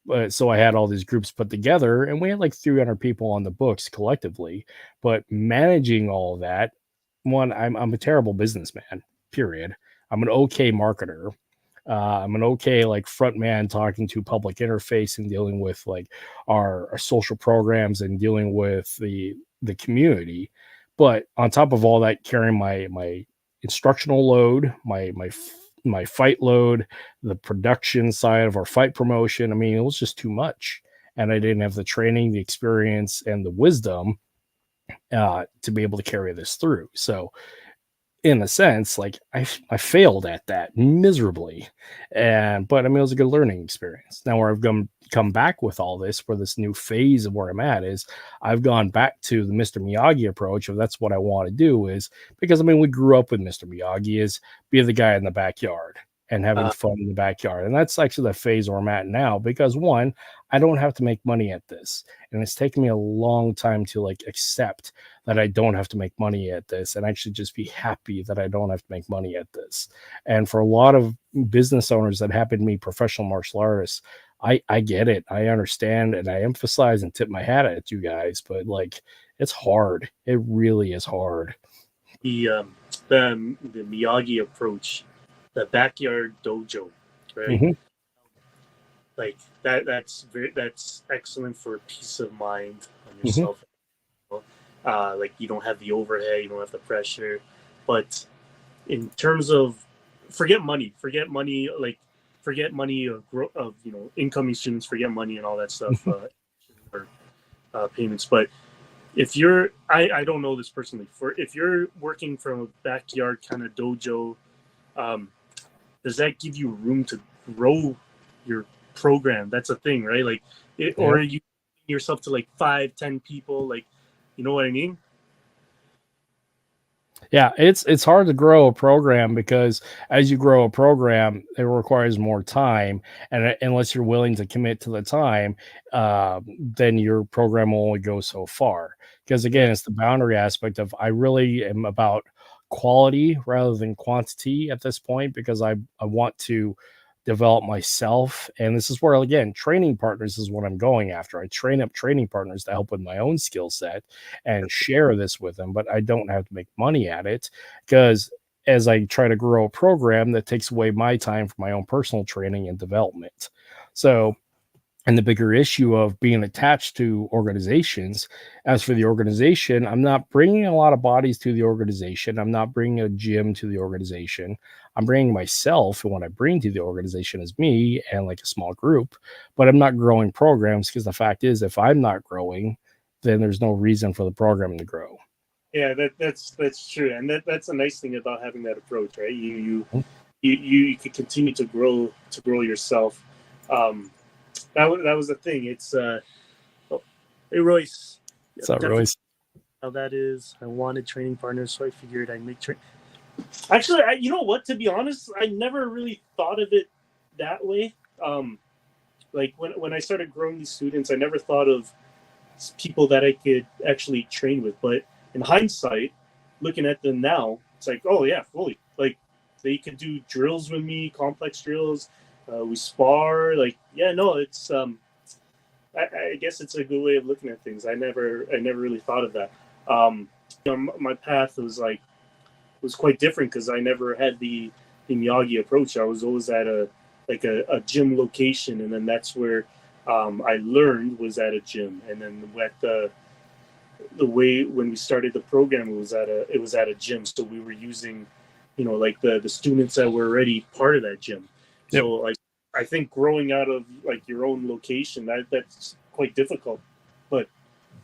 But so I had all these groups put together, and we had like 300 people on the books collectively. But managing all of that, one, I'm a terrible businessman. Period. I'm an okay marketer. I'm an okay like front man talking to public interface and dealing with like our social programs and dealing with the community. But on top of all that, carrying my instructional load, my fight load, the production side of our fight promotion. I mean, it was just too much. And I didn't have the training, the experience, and the wisdom to be able to carry this through. So in a sense, like I failed at that miserably, but I mean it was a good learning experience. Now where I've come back with all this, for this new phase of where I'm at, is I've gone back to the Mr. Miyagi approach of that's what I want to do, is because I mean we grew up with Mr. Miyagi, is be the guy in the backyard and having Uh, fun in the backyard. And that's actually the phase where I'm at now, because one, I don't have to make money at this. And it's taken me a long time to like accept that I don't have to make money at this and actually just be happy that I don't have to make money at this. And for a lot of business owners that happen to be professional martial artists, I get it. I understand, and I emphasize and tip my hat at you guys, but like it's hard. It really is hard. the um, the Miyagi approach, the backyard dojo, right? Hmm. Like that's excellent for peace of mind on Hmm. yourself. Like you don't have the overhead, you don't have the pressure. But in terms of forget money, like forget money of incoming students, forget money and all that stuff, or payments. But if you're, I don't know this personally. For if you're working from a backyard kind of dojo, um, does that give you room to grow your program? That's a thing, right? Like, or Yeah. are you yourself to like 5, 10 people? Like, you know what I mean? Yeah, it's hard to grow a program, because as you grow a program, it requires more time, and unless you're willing to commit to the time, then your program will only go so far. Because Yeah, again, it's the boundary aspect of I really am about quality rather than quantity at this point, because I want to develop myself, and this is where again training partners is what I'm going after. I train up training partners to help with my own skill set and share this with them, but I don't have to make money at it, because as I try to grow a program, that takes away my time for my own personal training and development. So, and the bigger issue of being attached to organizations, as for the organization, I'm not bringing a lot of bodies to the organization. I'm not bringing a gym to the organization. I'm bringing myself, and what I bring to the organization is me and like a small group, but I'm not growing programs, because the fact is, if I'm not growing, then there's no reason for the program to grow. yeah, that's true, and that's a nice thing about having that approach, right? You could continue to grow yourself. Um, that was the thing. It's oh, hey Royce, yeah, So, definitely Royce, how that is. I wanted training partners, so I figured I'd make train. Actually, you know what? To be honest, I never really thought of it that way. Um, like when I started growing these students, I never thought of people that I could actually train with. But in hindsight, looking at them now, it's like, oh yeah, fully. Like they could do drills with me, complex drills. We spar. Like yeah, no, it's I guess it's a good way of looking at things. I never really thought of that. My path was quite different because I never had the Miyagi approach. I was always at a gym location, and then that's where I learned was at a gym, and then at the way when we started the program, it was at a gym. So we were using, like the students that were already part of that gym. yep. So like I think growing out of like your own location that's quite difficult, but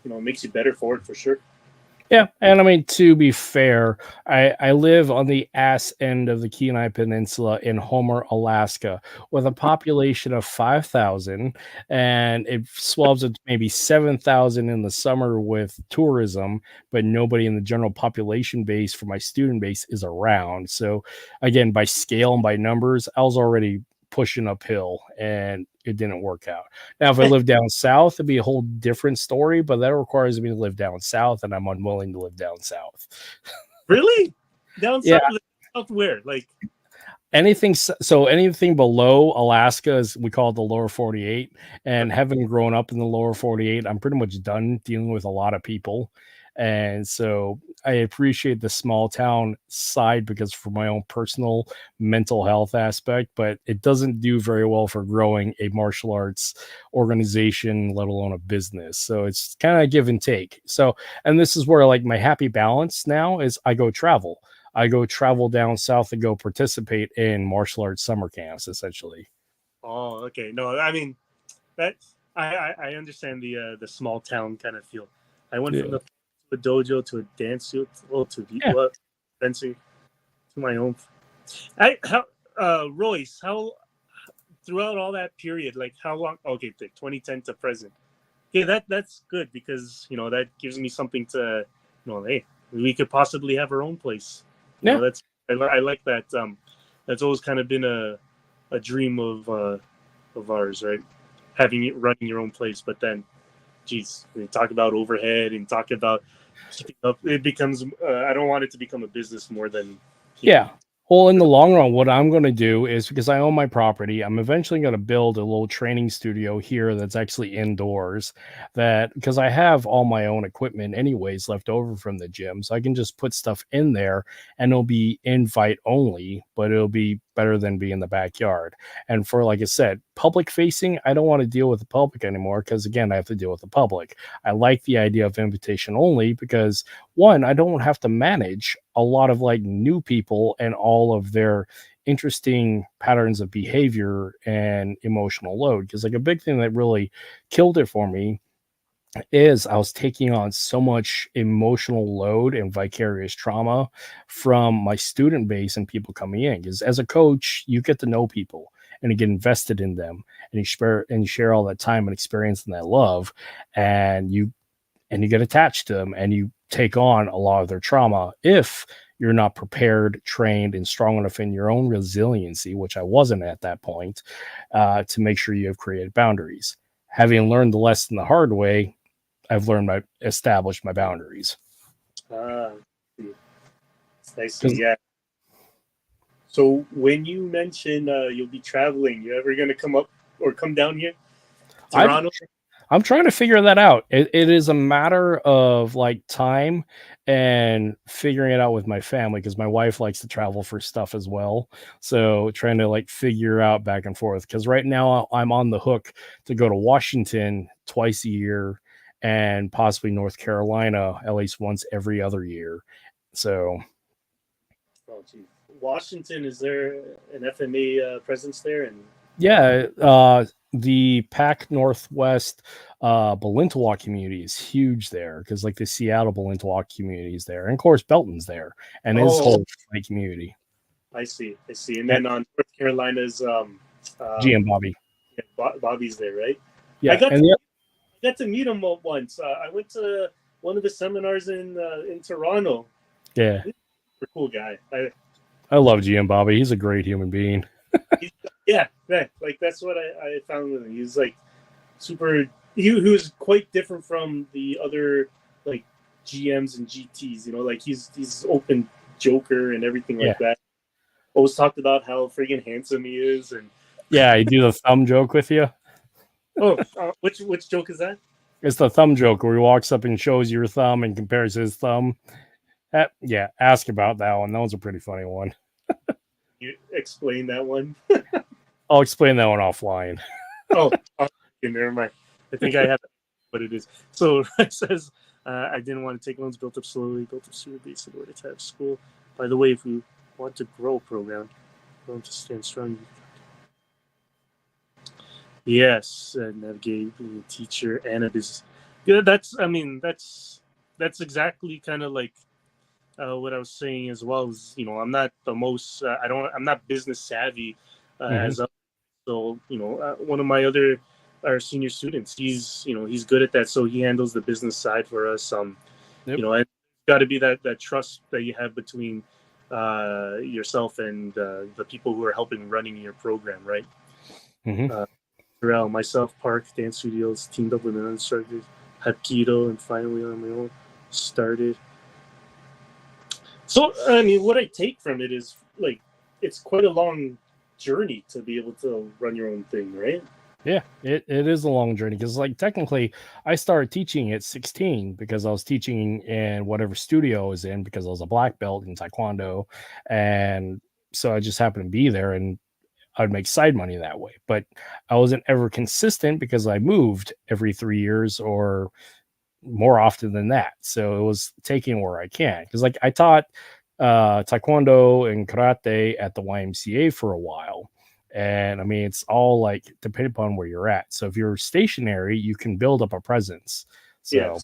it makes you better for it for sure. Yeah, and I mean, to be fair, I live on the ass end of the Kenai Peninsula in Homer, Alaska, with a population of 5,000, and it swells at maybe 7,000 in the summer with tourism, but nobody in the general population base for my student base is around. So, again, by scale and by numbers, I was already pushing uphill, and it didn't work out. Now, if I live down south, it'd be a whole different story, but that requires me to live down south, and I'm unwilling to live down south. Really? Down Yeah, south, south where? Like, so anything below Alaska is, we call it the lower 48. And having grown up in the lower 48, I'm pretty much done dealing with a lot of people. And so I appreciate the small town side, because for my own personal mental health aspect, but it doesn't do very well for growing a martial arts organization, let alone a business. So it's kind of give and take. So, and this is where like my happy balance now is I go travel down south and go participate in martial arts summer camps, essentially. oh, okay. No, I mean that I understand the small town kind of feel. I went from Yeah. the dojo to a dance studio, well, to the Yeah. what fencing. to my home. Royce, how throughout all that period, like how long? Okay, 2010 to present. Okay, that's good because that gives me something to, hey, we could possibly have our own place. Yeah. That's I like that. That's always kind of been a dream of ours, right? Having it running your own place, but then, geez, we talk about overhead and talk about keeping up. It becomes I don't want it to become a business more than keeping. Yeah. Well, in the long run, what I'm going to do is because I own my property, I'm eventually going to build a little training studio here that's actually indoors. That because I have all my own equipment anyways left over from the gym, so I can just put stuff in there and it'll be invite only, but it'll be better than be in the backyard. And for like I said, public facing, I don't want to deal with the public anymore because again, I have to deal with the public. I like the idea of invitation only because one, I don't have to manage a lot of like new people and all of their interesting patterns of behavior and emotional load. Because like a big thing that really killed it for me is I was taking on so much emotional load and vicarious trauma from my student base and people coming in. Because as a coach, you get to know people and you get invested in them and you share all that time and experience and that love, and you get attached to them and you take on a lot of their trauma if you're not prepared, trained, and strong enough in your own resiliency, which I wasn't at that point, to make sure you have created boundaries. Having learned the lesson the hard way, I've established my boundaries. It's nice. Yeah. So when you mention you'll be traveling, you ever gonna come up or come down here, Toronto? I'm trying to figure that out. It is a matter of like time and figuring it out with my family because my wife likes to travel for stuff as well. So trying to like figure out back and forth because right now I'm on the hook to go to Washington twice a year and possibly North Carolina at least once every other year. So, oh, geez. Washington, is there an FMA presence there? And yeah, the Pac Northwest Balintawak community is huge there because like the Seattle Balintawak community is there, and of course Belton's there, and his whole community. I see. And then on North Carolina's GM Bobby. Yeah, Bobby's there, right? Yeah, I got to meet him once. I went to one of the seminars in Toronto. Yeah, he's a cool guy. I love GM Bobby. He's a great human being. Yeah, like that's what I found with him. He's like super. He was quite different from the other like GMs and GTs. Like he's open joker and everything like that. Always talked about how friggin' handsome he is, and yeah, he do the thumb joke with you. Oh, which joke is that? It's the thumb joke where he walks up and shows your thumb and compares his thumb. Yeah, ask about that one. That was a pretty funny one. You explain that one? I'll explain that one offline. Oh, okay, never mind. I think I have what it is. So it says, I didn't want to take loans, built up slowly, built up super base in order to have school. By the way, if we want to grow a program, we want to stand strong. Yes, navigate, being a teacher and a business. Yeah, that's exactly kind of like what I was saying as well. Is I'm not the most I'm not business savvy as a, so one of my our senior students, he's good at that, so he handles the business side for us. And it's got to be that trust that you have between yourself and the people who are helping running your program, right? Myself, Park Dance Studios teamed up with an instructor, had keto, and finally on my own started. So I mean, what I take from it is like it's quite a long journey to be able to run your own thing, right? Yeah, it is a long journey because like technically I started teaching at 16 because I was teaching in whatever studio I was in because I was a black belt in Taekwondo, and so I just happened to be there and I would make side money that way. But I wasn't ever consistent because I moved every 3 years or more often than that. So it was taking where I can. Because like I taught Taekwondo and karate at the YMCA for a while. And I mean, it's all like depending upon where you're at. So if you're stationary, you can build up a presence. So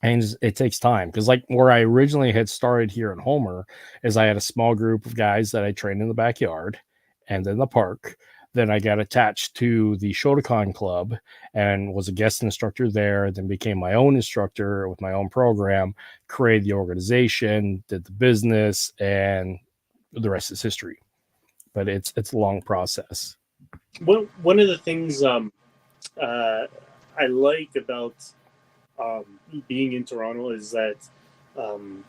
and it takes time because like where I originally had started here in Homer is I had a small group of guys that I trained in the backyard and in the park. Then I got attached to the Shotokan Club and was a guest instructor there, then became my own instructor with my own program, created the organization, did the business, and the rest is history. But it's a long process. One of the things I like about being in Toronto is that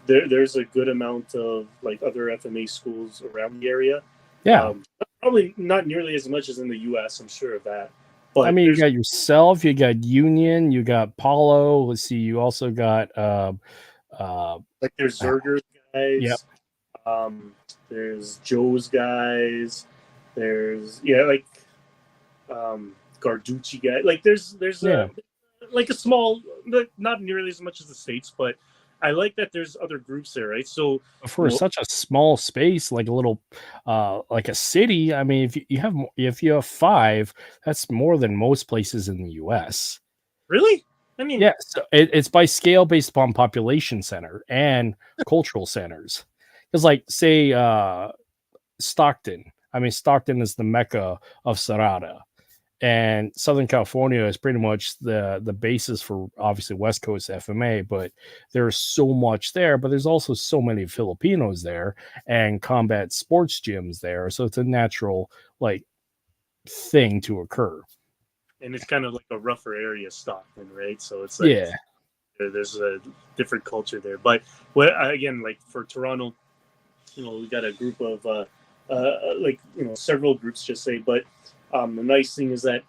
there's a good amount of like other FMA schools around the area. Yeah. Probably not nearly as much as in the U.S. I'm sure of that. I But mean, you there's got yourself, you got Union, you got Paulo. Let's see, you also got like there's Zerger's yep, guys, there's Joe's guys, there's like Garducci guy. Like there's yeah. a like a small, not nearly as much as the States, but I like that there's other groups there, right? So For such a small space, like a little, like a city. I mean, if you have five, that's more than most places in the U.S. really, I mean, Yeah, so it's by scale based upon population center and cultural centers. Because, like, say, Stockton. I mean, Stockton is the mecca of Serrata, and Southern California is pretty much the basis for obviously West Coast FMA. But there's so much there, but there's also so many Filipinos there and combat sports gyms there, so it's a natural like thing to occur. and it's kind of like a rougher area, Stockton, right? So it's like Yeah. there's a different culture there. But what again, like for Toronto, we got a group of like several groups, just say. But the nice thing is that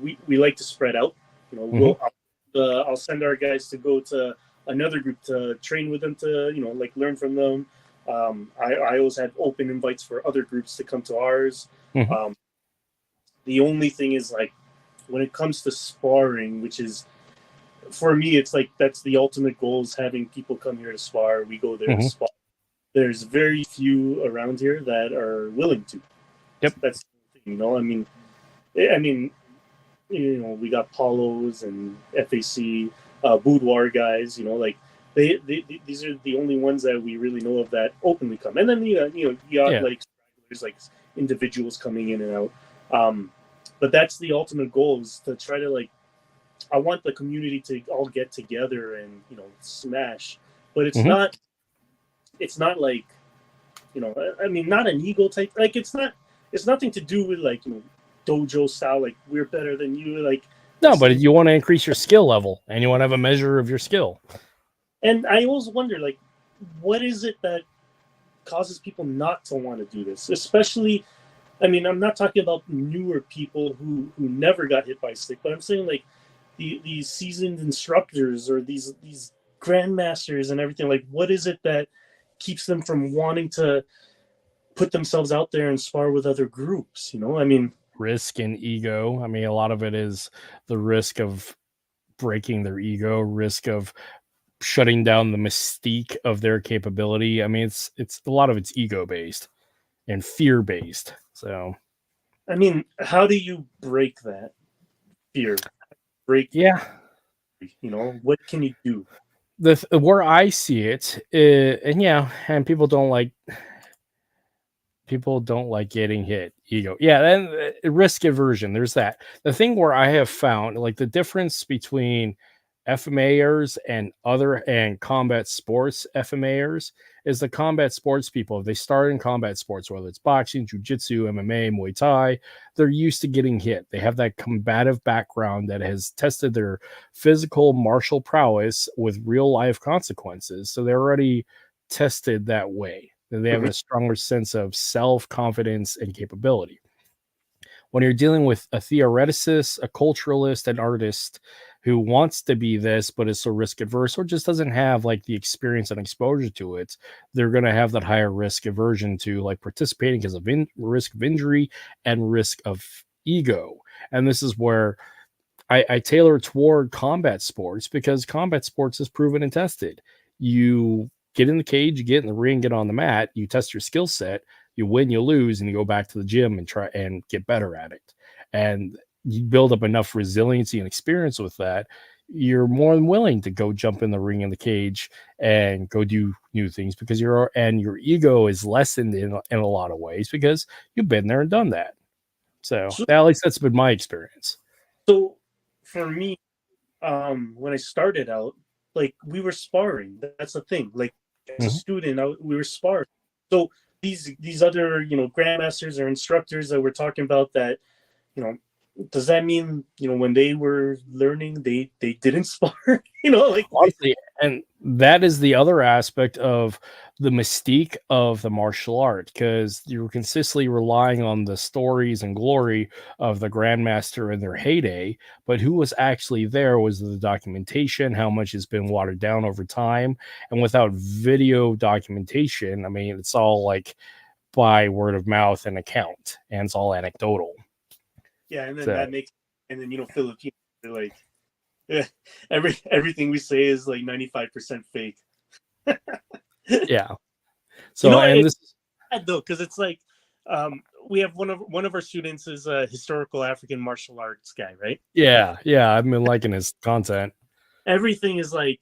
we like to spread out. Hmm. I'll send our guys to go to another group to train with them to like learn from them. I always have open invites for other groups to come to ours. Hmm. Um, the only thing is like when it comes to sparring, which is for me, it's like that's the ultimate goal is having people come here to spar. We go there to Hmm. spar. There's very few around here that are willing to. Yep. That's the thing. I mean, we got Paulos and FAC, boudoir guys. Like these are the only ones that we really know of that openly come. And then you got Yeah. like there's like individuals coming in and out. But that's the ultimate goal is to try to like I want the community to all get together and smash. But Hmm. it's not like I mean not an ego type. Like it's nothing to do with like dojo style. Like we're better than you. Like No, this but is you want to increase your skill level and you want to have a measure of your skill. And I always wonder, like, what is it that causes people not to want to do this? Especially, I mean, I'm not talking about newer people who never got hit by a stick, but I'm saying like these seasoned instructors or these grandmasters and everything. Like, what is it that keeps them from wanting to put themselves out there and spar with other groups? I mean, Risk and ego. I mean, a lot of it is the risk of breaking their ego, risk of shutting down the mystique of their capability. I mean, it's a lot of it's ego based and fear based. So how do you break that fear? Break, yeah, what can you do? where I see it, and yeah, and people don't like getting hit. Ego, yeah, then risk aversion. There's that. The thing where I have found like the difference between FMAers and other and combat sports FMAers is the combat sports people. If they start in combat sports, whether it's boxing, jujitsu, MMA, Muay Thai, they're used to getting hit. They have that combative background that has tested their physical martial prowess with real life consequences. So they're already tested that way. They have Mhm. a stronger sense of self confidence and capability. When you're dealing with a theoreticist, a culturalist, an artist who wants to be this but is so risk averse or just doesn't have like the experience and exposure to it, they're going to have that higher risk aversion to like participating because of risk of injury and risk of ego. And this is where I tailor toward combat sports because combat sports is proven and tested. You get in the cage, you get in the ring, get on the mat, you test your skill set, you win, you lose, and you go back to the gym and try and get better at it. And you build up enough resiliency and experience with that. you're more than willing to go jump in the ring in the cage and go do new things because your ego is lessened in a lot of ways because you've been there and done that. So So, at least that's been my experience. so for me, when I started out, like we were sparring. That's the thing. Like as a Mhm. student, we were sparring. So these other grandmasters or instructors that we're talking about that you know does that mean when they were learning they didn't spar? Like Honestly, and that is the other aspect of the mystique of the martial art because you're consistently relying on the stories and glory of the grandmaster in their heyday, but who was actually there was the documentation, how much has been watered down over time, and without video documentation, I mean, it's all like by word of mouth and account, and it's all anecdotal. yeah, and then So that makes and then Filipinos are like yeah, everything we say is like 95% fake. yeah. So and It's this sad though because it's like we have one of our students is a historical African martial arts guy, right? yeah, I've been liking his content. Everything is like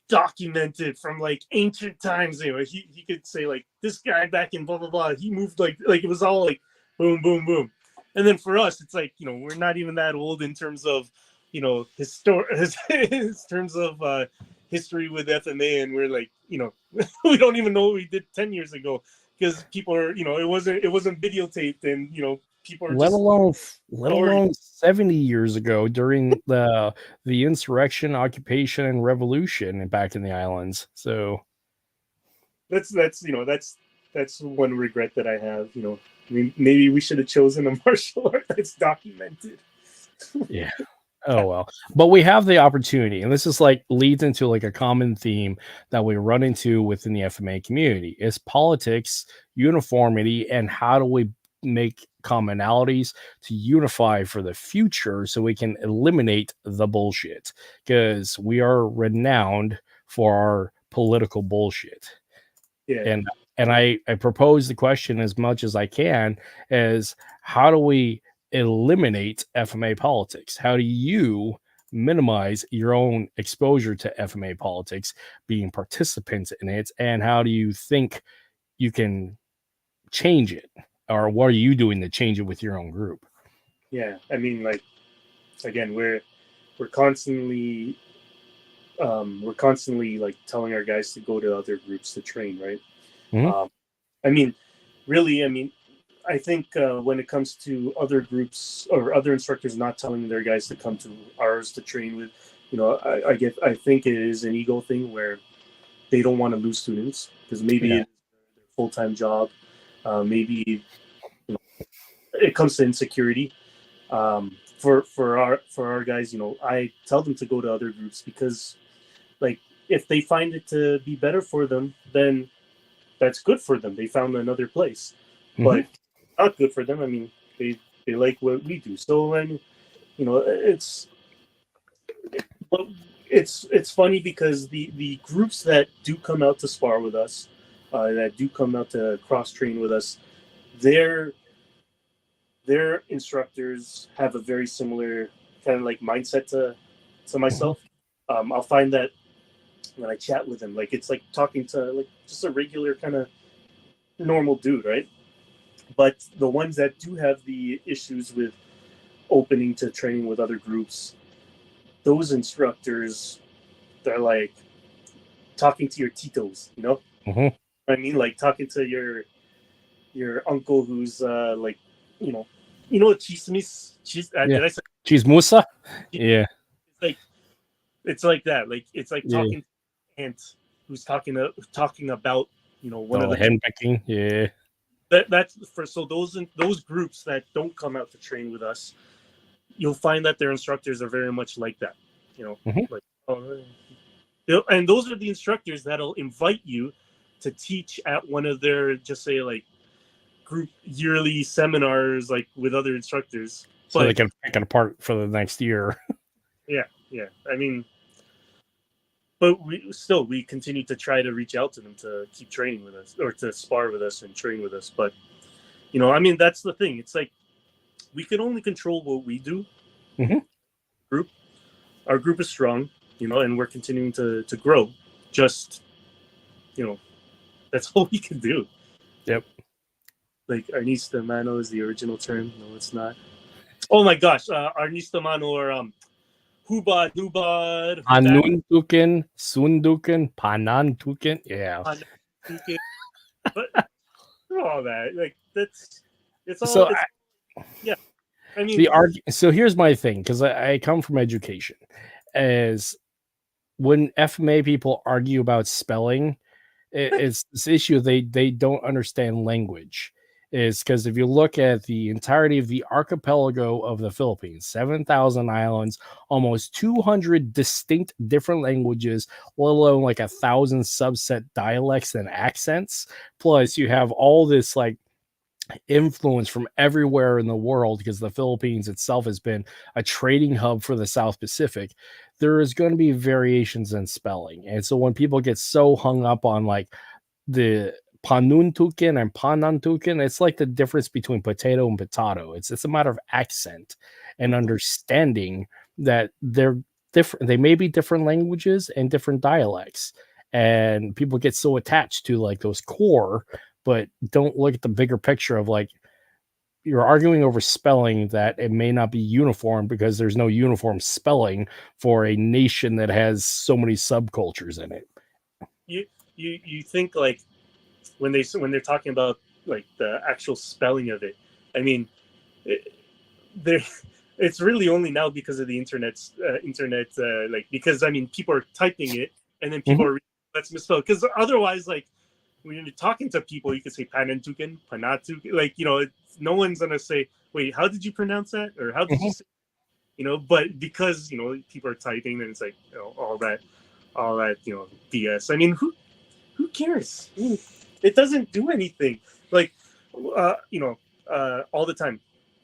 documented from like ancient times. He could say like this guy back in blah blah blah. He moved like it was all like boom boom boom. And then for us, it's like we're not even that old in terms of in terms of history with FMA, and we're like we don't even know what we did 10 years ago because people are it wasn't videotaped, and people are let just alone let stories. alone 70 years ago during the insurrection, occupation, and revolution back in the islands. So That's one regret that I have. I mean, maybe we should have chosen a martial art that's documented. yeah. Oh well. But we have the opportunity, and this is like leads into like a common theme that we run into within the FMA community is politics, uniformity, and how do we make commonalities to unify for the future so we can eliminate the bullshit because we are renowned for our political bullshit. Yeah, and I propose the question as much as I can is how do we eliminate FMA politics? How do you minimize your own exposure to FMA politics, being participants in it, and how do you think you can change it, or what are you doing to change it with your own group? yeah. I mean, like again, we're constantly like telling our guys to go to other groups to train, right? Mhm. Um, I mean, really, I mean, I think when it comes to other groups or other instructors not telling their guys to come to ours to train with, I think it is an ego thing where they don't want to lose students because maybe Yeah. it's their full time job. Maybe it comes to insecurity. For our guys, I tell them to go to other groups because, like, if they find it to be better for them, then that's good for them. They found another place. Mhm. But not good for them. I mean, they like what we do. So I mean, but it's funny because the groups that do come out to spar with us, that do come out to cross train with us, their their instructors have a very similar kind of like mindset to Mhm. myself. I'll find that when I chat with them, like it's like talking to like just a regular kind of normal dude, right? But the ones that do have the issues with opening to training with other groups, those instructors, they're like talking to your titos, Mhm. I mean, like talking to your uncle who's like, you know, chismis. Yeah. Did I say? Cheese Musa. It's Yeah. like it's like that. Like it's like Yeah. talking to aunt who's talking about one of Oh, the henpecking. Yeah. that's for so those groups that don't come out to train with us, you'll find that their instructors are very much like that. Mhm. Like oh, and those are the instructors that'll invite you to teach at one of their just say like group yearly seminars like with other instructors. So they But can pick it apart for the next year. yeah, I mean, but we continue to try to reach out to them to keep training with us or to spar with us and train with us. But I mean, that's the thing. It's like we can only control what we do Mhm. group. our group is strong, and we're continuing to grow. Just, that's all we can do. Yep. Like Arnista Mano is the original term. No, it's not. Oh my gosh, Arnista Mano or Hubad, Hubad, Hudak, Anuntukin, Sundukin, Panantukin. Yeah. but all that, like it's all So it's yeah. I mean, so here's my thing, because I come from education, as when FMA people argue about spelling, it's this issue they don't understand language. Is because if you look at the entirety of the archipelago of the Philippines, 7,000 islands, almost 200 distinct different languages, let alone like 1,000 subset dialects and accents. Plus, you have all this like influence from everywhere in the world, because the Philippines itself has been a trading hub for the South Pacific. There is going to be variations in spelling. And so when people get so hung up on like the panuntukin and panantukin, it's like the difference between potato and potato. It's a matter of accent and understanding that they're different. They may be different languages and different dialects. And people get so attached to like those core, but don't look at the bigger picture of like, you're arguing over spelling that it may not be uniform because there's no uniform spelling for a nation that has so many subcultures in it. You think like when they're talking about like the actual spelling of it, I mean, it's really only now because of the internet, like, because I mean people are typing it and then people are that's misspelled, because otherwise, like, when you're talking to people, you can say panantukin, panatukin, like, no one's gonna say, wait, how did you pronounce that, or how did you say, but because people are typing, and it's like, all that BS. I mean, who cares? I mean, it doesn't do anything. Like, all the time,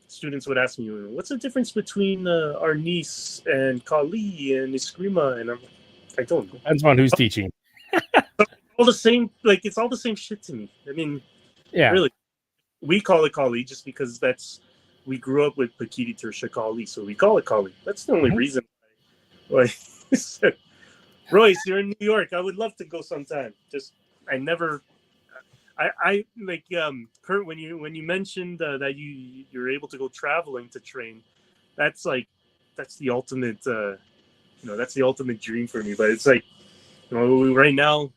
students would ask me, what's the difference between our niece and Kali and Eskrima? And I don't know. Depends on who's teaching. All the same, like, it's all the same shit to me. I mean, Yeah. Really, we call it Kali just because we grew up with Pekiti Tirsia Kali, so we call it Kali. That's the only reason why. Royce, you're in New York. I would love to go sometime. I like Kurt, when you mentioned that you're able to go traveling to train. That's the ultimate that's the ultimate dream for me. But it's like, right now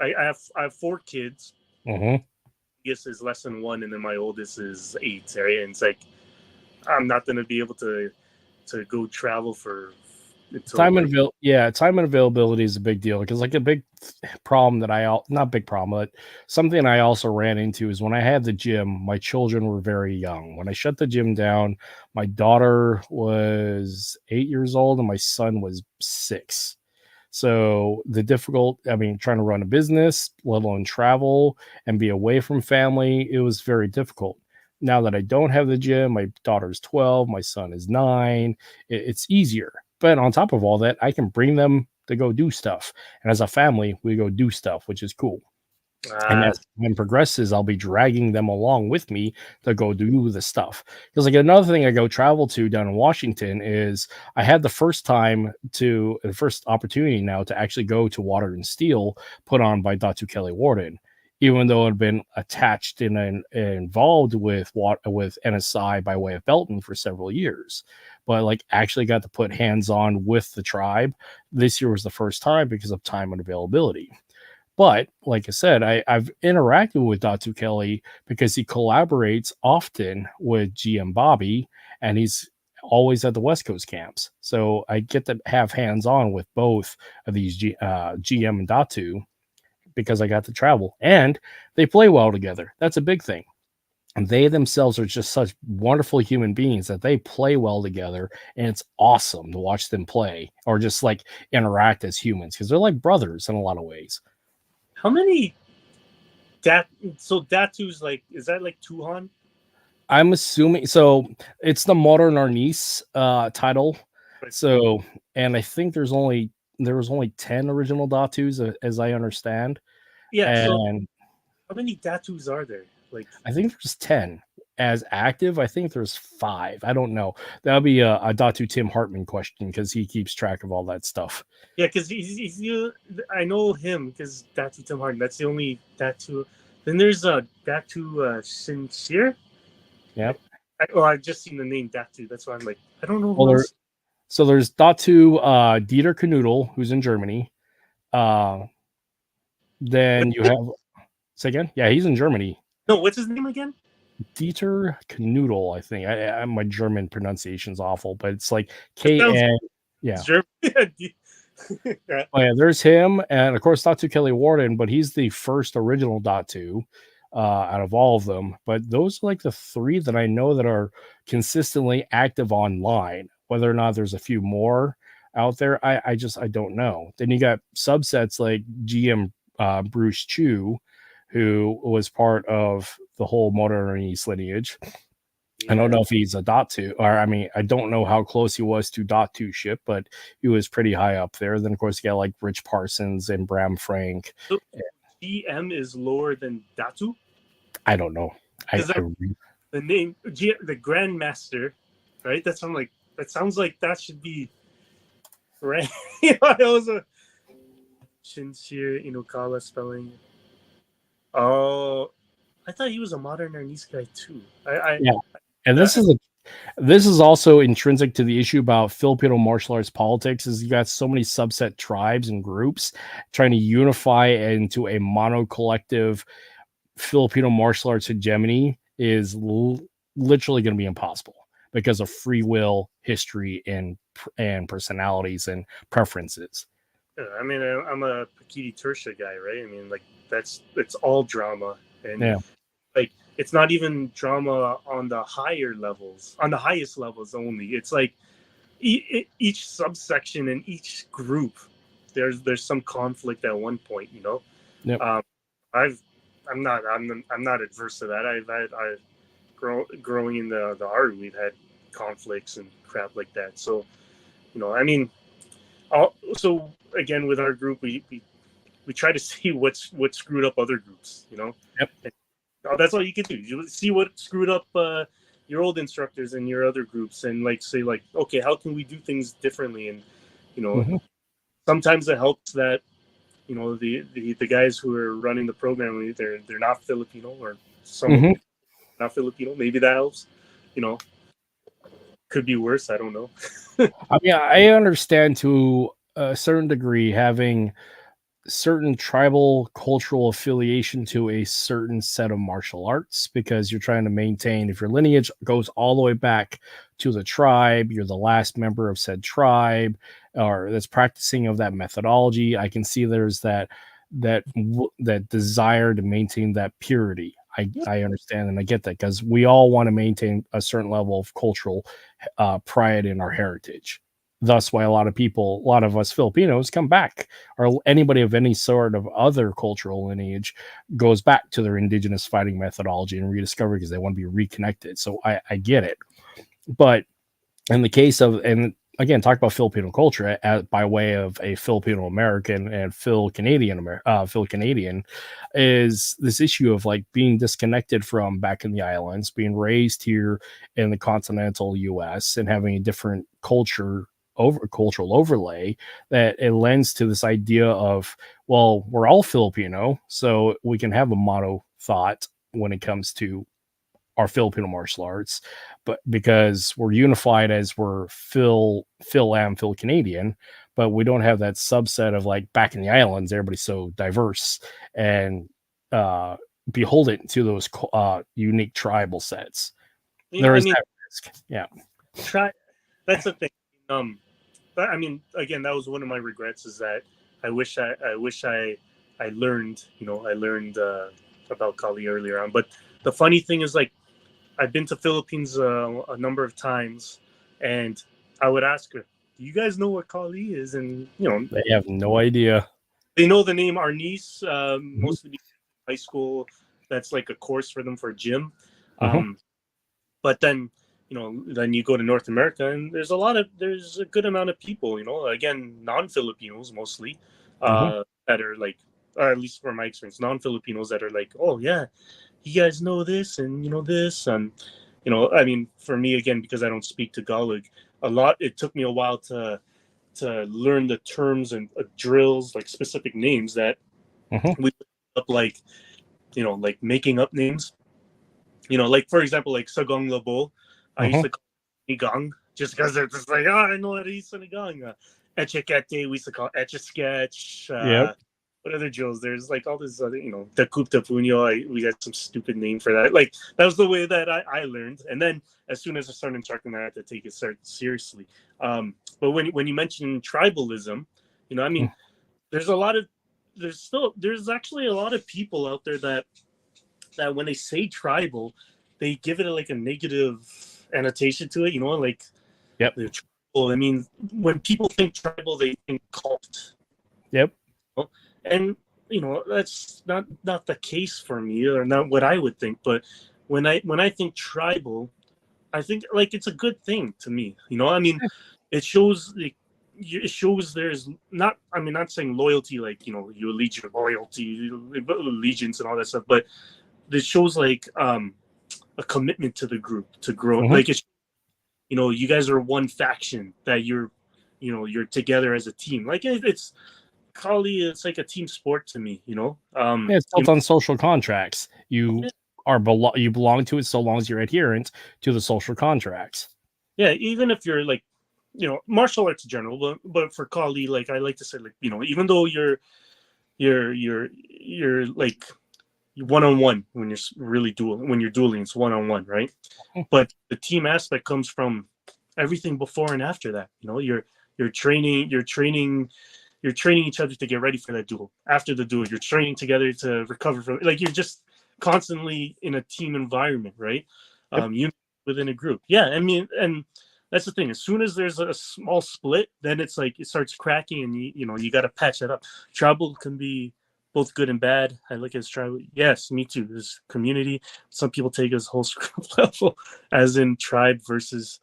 I have 4 kids. Youngest is less than 1, and then my oldest is 8. Right, and it's like, I'm not going to be able to go travel for time and availability is a big deal, because like a big problem that not big problem, but something I also ran into is when I had the gym, my children were very young. When I shut the gym down, my daughter was 8 years old and my son was 6. So trying to run a business, let alone travel and be away from family, it was very difficult. Now that I don't have the gym, my daughter's 12, my son is 9, it's easier. But on top of all that, I can bring them to go do stuff. And as a family, we go do stuff, which is cool. And as time progresses, I'll be dragging them along with me to go do the stuff. Because like another thing I go travel to down in Washington is I had the first opportunity now to actually go to Water and Steel put on by Datu Kelly Warden, even though it had been attached and involved with NSI by way of Belton for several years. But like actually got to put hands on with the tribe. This year was the first time because of time and availability. But like I said, I've interacted with Datu Kelly because he collaborates often with GM Bobby, and he's always at the West Coast camps. So I get to have hands-on with both of these GM and Datu because I got to travel, and they play well together. That's a big thing. And they themselves are just such wonderful human beings that they play well together, and it's awesome to watch them play or just like interact as humans, because they're like brothers in a lot of ways. How many Datu's, like, is that like Tuhan? I'm assuming so. It's the modern Arnis title. Right. So, and I think there was only 10 original Datus, as I understand. Yeah. And so how many Datus are there? Like, I think there's 10. as active. I think there's 5. I don't know. That'll be a Datu Tim Hartman question because he keeps track of all that stuff. Yeah, because he's I know him because Datu Tim Harden. That's the only Datu. Then there's Datu Sincere. Yep. I've just seen the name Datu. That's why I'm like, I don't know who Well, else. so there's Datu Dieter Kanoodle, who's in Germany. Then you have, say again? Yeah, he's in Germany. No, what's his name again? Dieter Kanoodle, I think. My German pronunciation's awful, but it's like It sounds K-N. Yeah. German. Oh, yeah, there's him, and of course Datu Kelly Warden, but he's the first original Datu out of all of them. But those are like the 3 that I know that are consistently active online. Whether or not there's a few more out there, I don't know. Then you got subsets like GM Bruce Chu, who was part of the whole modern East lineage. I don't know if he's a Datu, or I mean, I don't know how close he was to Datu ship, but he was pretty high up there. Then, of course, you got like Rich Parsons and Bram Frank. So GM is lower than Datu? I don't know. The name, the Grandmaster, right? That sounds like that should be right. It was a Shinshir Inokala spelling. Oh, I thought he was a modern Arnis guy too. Yeah. And this is also intrinsic to the issue about Filipino martial arts politics. Is you got so many subset tribes and groups trying to unify into a mono collective Filipino martial arts hegemony is literally going to be impossible because of free will, history, and personalities and preferences. I mean, I'm a Pekiti Tirsia guy, right? I mean, like it's all drama, and like it's not even drama on the higher levels, on the highest levels only. It's like each subsection and each group, there's some conflict at one point, you know. Yep. I'm not adverse to that. I've growing in the art, we've had conflicts and crap like that. So, you know, I mean, so again with our group, we try to see what screwed up other groups, you know. Yep. And that's all you can do. You see what screwed up your old instructors and your other groups, and like say like, okay, how can we do things differently? And you know, sometimes it helps that you know the guys who are running the program, they're not Filipino, or some not Filipino. Maybe that helps. You know, could be worse. I don't know. I mean, I understand to a certain degree having certain tribal cultural affiliation to a certain set of martial arts because you're trying to maintain, if your lineage goes all the way back to the tribe, you're the last member of said tribe or that's practicing of that methodology. I can see there's that desire to maintain that purity. I understand and I get that because we all want to maintain a certain level of cultural pride in our heritage. Thus why a lot of us Filipinos come back, or anybody of any sort of other cultural lineage goes back to their indigenous fighting methodology and rediscover because they want to be reconnected. So I get it. But in the case of, and again, talk about Filipino culture by way of a Filipino American and Phil Canadian is this issue of like being disconnected from back in the islands, being raised here in the continental US and having a different cultural overlay that it lends to this idea of, well, we're all Filipino, so we can have a mono thought when it comes to our Filipino martial arts, but because we're unified as we're Phil Canadian, but we don't have that subset of like back in the islands, everybody's so diverse and beholden to those unique tribal sets. There is that risk. Yeah. That's the thing. I mean, again, that was one of my regrets is that I wish I learned, you know, about Kali earlier on. But the funny thing is, like, I've been to Philippines a number of times, and I would ask her, "Do you guys know what Kali is?" And you know, they have no idea. They know the name Arnis, mostly high school. That's like a course for them for gym. But then, you know, then you go to North America, and there's a good amount of people, you know, again, non-Filipinos mostly, that are like or at least from my experience, non-Filipinos that are like, oh yeah, you guys know this and you know this, you know, I mean, for me again, because I don't speak Tagalog a lot, it took me a while to learn the terms and drills, like specific names that Mm-hmm. we up, like, you know, like making up names. You know, like for example, like Sagong Labo, I used Mm-hmm. to call it Nigang just because it's just like, oh, I know it is Nigang. Echekete, we used to call Etch a Sketch. Yep. What other drills? There's like all this other, you know, the Coup de Puño. We got some stupid name for that. Like that was the way that I learned. And then as soon as I started instructing, I had to take it seriously. But when you mention tribalism, you know, I mean, there's a lot of there's actually a lot of people out there that when they say tribal, they give it like a negative annotation to it. You know, like Yep. the tribal. I mean, when people think tribal, they think cult. Yep. And you know, that's not the case for me, or not what I would think. But when I think tribal, I think like it's a good thing to me. You know, I mean, it shows it shows there's not, I mean, not saying loyalty like, you know, you allegiance and all that stuff, but it shows like a commitment to the group to grow. Mm-hmm. Like it's, you know, you guys are one faction, that you're, you know, you're together as a team. Like it's Kali, it's like a team sport to me, you know. Yeah, it's You built on social contracts. You you belong to it so long as you're adherent to the social contracts. yeah, even if you're like, you know, martial arts in general, but for Kali, like I like to say, like, you know, even though you're like one on one when you're really when you're dueling, it's one on one, right? But the team aspect comes from everything before and after that. You know, you're training each other to get ready for that duel. After the duel, you're training together to recover from. Like you're just constantly in a team environment, right? Yep. You within a group. Yeah, I mean, and that's the thing. As soon as there's a small split, then it's like it starts cracking, and you know you got to patch it up. Trouble can be both good and bad. I look at it as tribal. Yes, me too. There's community. Some people take it as whole scrub level, as in tribe versus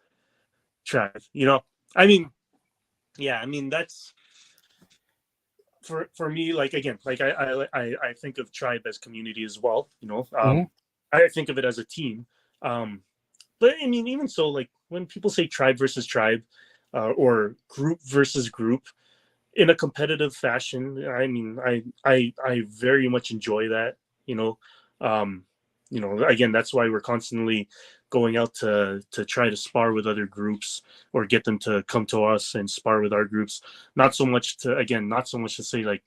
tribe. You know, I mean, yeah, I mean that's for me. Like again, like I think of tribe as community as well. You know, Mm-hmm. I think of it as a team. But I mean, even so, like when people say tribe versus tribe, or group versus group, in a competitive fashion, I mean, I very much enjoy that. Um, again, that's why we're constantly going out to try to spar with other groups or get them to come to us and spar with our groups. Not so much to say like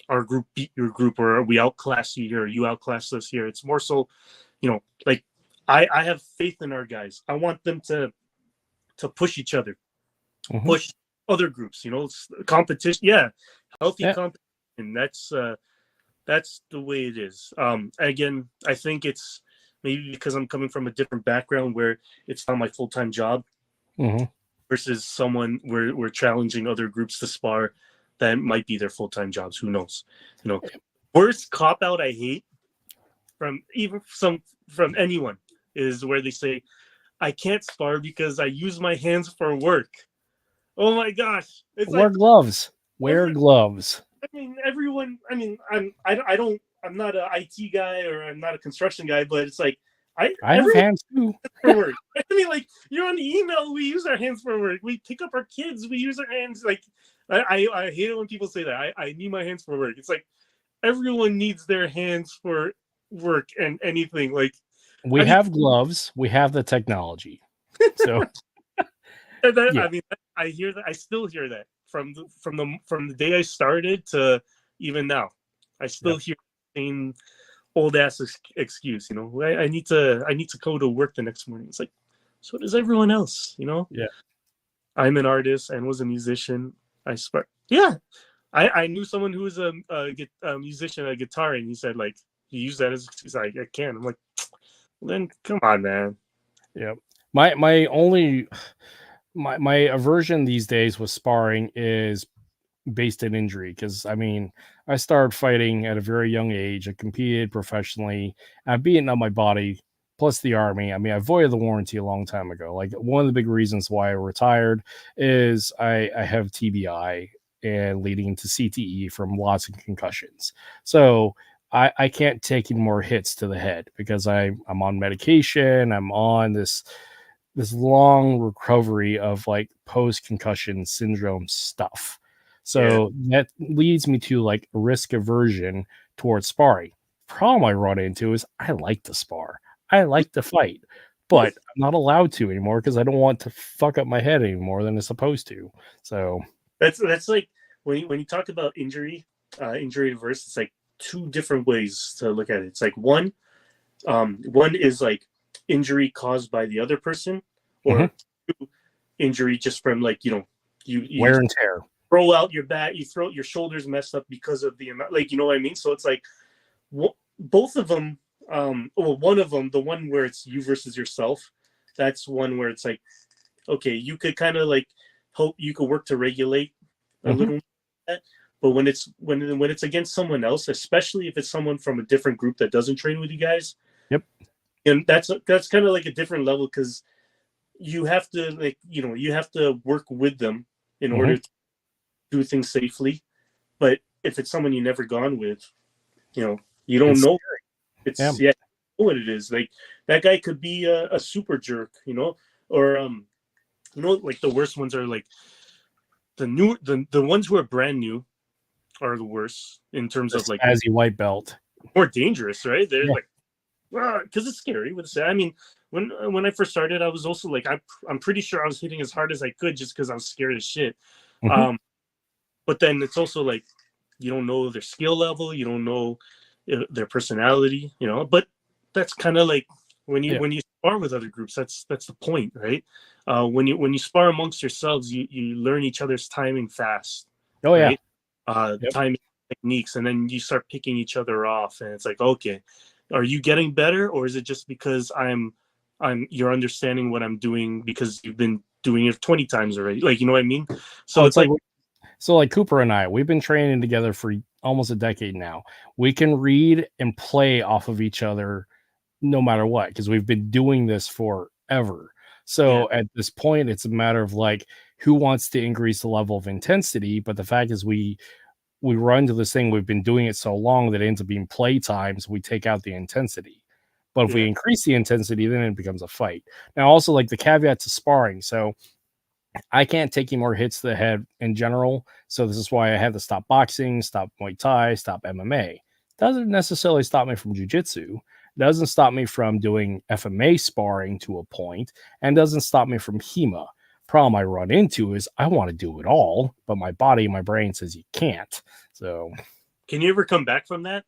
our group beat your group, or we outclass you here, or you outclass us here. It's more so, like I have faith in our guys. I want them to push each other, Mm-hmm. push other groups. Competition. Yeah, healthy competition. That's the way it is. Again, I think it's maybe because I'm coming from a different background where it's not my full-time job, Mm-hmm. versus someone where we're challenging other groups to spar that might be their full-time jobs. Who knows? Worst cop out I hate from anyone is where they say, I can't spar because I use my hands for work. Oh my gosh. It's Wear like gloves. Wear gloves. I mean, everyone. I mean, I'm not an IT guy, or I'm not a construction guy, but it's like I have hands too. for work. I mean, like you're on email, we use our hands for work. We pick up our kids, we use our hands. Like I hate it when people say that. I need my hands for work. It's like everyone needs their hands for work and anything. Like We have gloves. We have the technology. So I mean, I hear that. I still hear that from the day I started to even now. I still hear the same old ass excuse. I need to go to work the next morning. It's like, so does everyone else. Yeah. I'm an artist and was a musician. I swear. Yeah, I knew someone who was a musician, a guitar, and he said like he used that as excuse. I can. I'm like, well, then come on, man. Yeah. My only my aversion these days with sparring is based in injury, because I mean I started fighting at a very young age. I competed professionally. I've beaten up my body, plus the army. I mean, I voided the warranty a long time ago. Like one of the big reasons why I retired is I have TBI, and leading into CTE from lots of concussions. So I can't take any more hits to the head because I'm on medication. I'm on this long recovery of like post concussion syndrome stuff. Yeah. So that leads me to like risk aversion towards sparring. Problem I run into is I like to spar. I like to fight, but I'm not allowed to anymore because I don't want to fuck up my head any more than it's supposed to. So That's like when you talk about injury adverse, it's like two different ways to look at it. It's like one is like injury caused by the other person, or two, injury just from like you wear and tear. throw out your back, you throw your shoulders messed up because of the amount, like you know what I mean. So it's like both of them. Well, one of them, the one where it's you versus yourself, that's one where it's like, okay, you could kind of like hope you could work to regulate a little bit, but when it's against someone else, especially if it's someone from a different group that doesn't train with you guys, and that's kind of like a different level because you have to like you have to work with them in order to do things safely. But if it's someone you never gone with, you don't know. It's you know what it is. Like that guy could be a super jerk, or like the worst ones are like the ones who are brand new are the worst in terms of like as a white belt, more dangerous, right? They're like, because it's scary. I mean, when I first started, I was also like, I'm pretty sure I was hitting as hard as I could just because I was scared as shit. But then it's also like you don't know their skill level, you don't know their personality, But that's kind of like when you spar with other groups, that's the point, right? When you spar amongst yourselves, you learn each other's timing fast. Oh right? Timing techniques, and then you start picking each other off, and it's like, okay, are you getting better, or is it just because you're understanding what I'm doing because you've been doing it 20 times already, like you know what I mean? So it's like Cooper and I, we've been training together for almost a decade now. We can read and play off of each other no matter what because we've been doing this forever. So at this point, it's a matter of like who wants to increase the level of intensity. But the fact is, we run to this thing. We've been doing it so long that it ends up being play times. We take out the intensity. But if we increase the intensity, then it becomes a fight. Now, also like the caveat to sparring. So I can't take any more hits to the head in general. So this is why I had to stop boxing, stop Muay Thai, stop MMA. Doesn't necessarily stop me from jujitsu. Doesn't stop me from doing FMA sparring to a point, and doesn't stop me from HEMA. Problem I run into is I want to do it all, but my body and my brain says you can't. So, can you ever come back from that?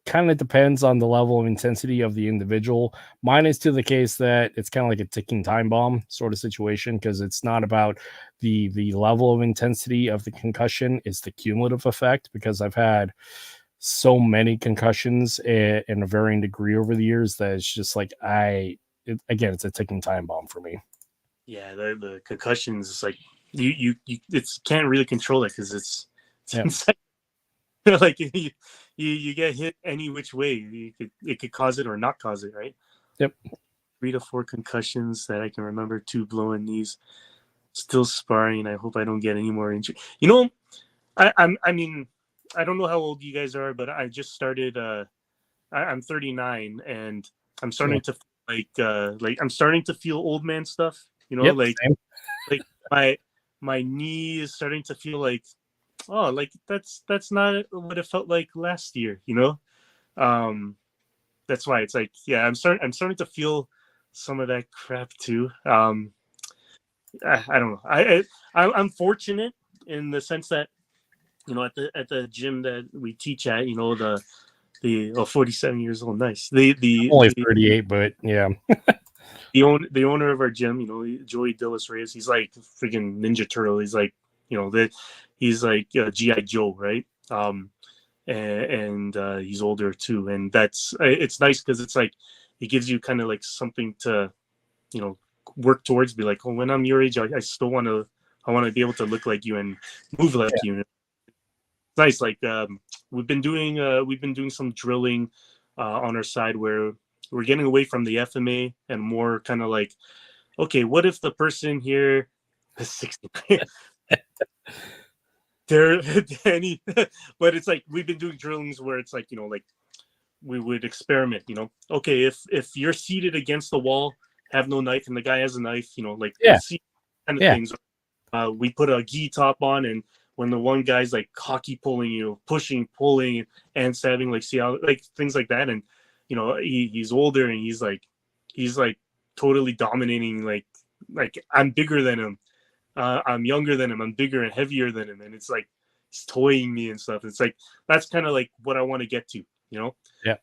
Kind of depends on the level of intensity of the individual. Mine is to the case that it's kind of like a ticking time bomb sort of situation because it's not about the level of intensity of the concussion, it's the cumulative effect because I've had so many concussions in a varying degree over the years that it's just like again, it's a ticking time bomb for me. Yeah, the concussions is like you can't really control it because it's insane. Like you get hit any which way. It could cause it or not cause it, right? Yep. 3 to 4 concussions that I can remember, 2 blown knees, still sparring. I hope I don't get any more injury. I mean, I don't know how old you guys are, but I just started. I'm 39, and I'm starting to like I'm starting to feel old man stuff. Like my knee is starting to feel like, oh, like that's not what it felt like last year, that's why it's like, I'm starting to feel some of that crap too. I don't know. I'm fortunate in the sense that at the gym that we teach at, the 47 years old, nice, the only 38, but the owner of our gym, Joey Dillis Reyes, he's like freaking Ninja Turtle. He's like, he's like GI Joe, right? And he's older too, and it's nice because it's like it gives you kind of like something to, work towards. Be like, oh, when I'm your age, I still want to be able to look like you and move like you. It's nice. Like we've been doing some drilling on our side where we're getting away from the FMA and more kind of like, okay, what if the person here is 60? There, any, but it's like we've been doing drillings where it's like like we would experiment. Okay, if you're seated against the wall, have no knife, and the guy has a knife, like Yeah, see kind of yeah. things. We put a gi top on, and when the one guy's like hockey pulling you, pushing, pulling, and stabbing, like see how like things like that, and he's older and he's like totally dominating. Like I'm bigger than him, I'm younger than him, I'm bigger and heavier than him, and it's like he's toying me and stuff. It's like that's kind of like what I want to get to, Yeah.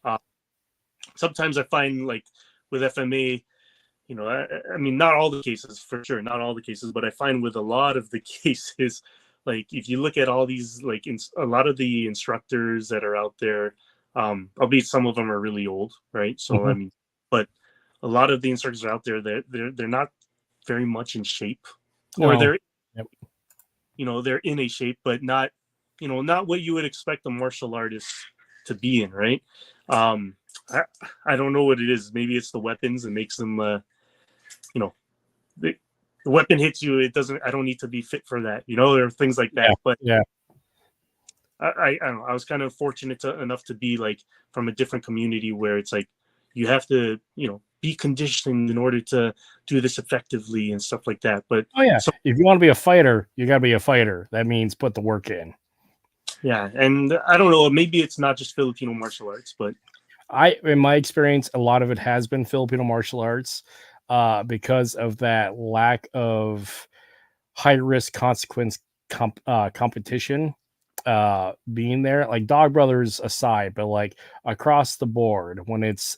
Sometimes I find like with FMA, I mean, not all the cases for sure, not all the cases, but I find with a lot of the cases, like if you look at all these, like a lot of the instructors that are out there, albeit some of them are really old, right? So I Mhm. mean, but a lot of the instructors out there, they're not very much in shape, or No. Yep. they're in a shape, but not, not what you would expect a martial artist to be in, right? Um, I, I don't know what it is. Maybe it's the weapons and makes them, you know, the, the weapon hits you. It doesn't. I don't need to be fit for that, or things like Yeah. that. But Yeah. I don't know. I was kind of fortunate enough to be like from a different community where it's like you have to, be conditioned in order to do this effectively and stuff like that. But Oh yeah. so If you want to be a fighter, you got to be a fighter. That means put the work in. yeah, and I don't know. Maybe it's not just Filipino martial arts, but In my experience, a lot of it has been Filipino martial arts, because of that lack of high risk consequence competition being there. Like Dog Brothers aside, but like across the board, when it's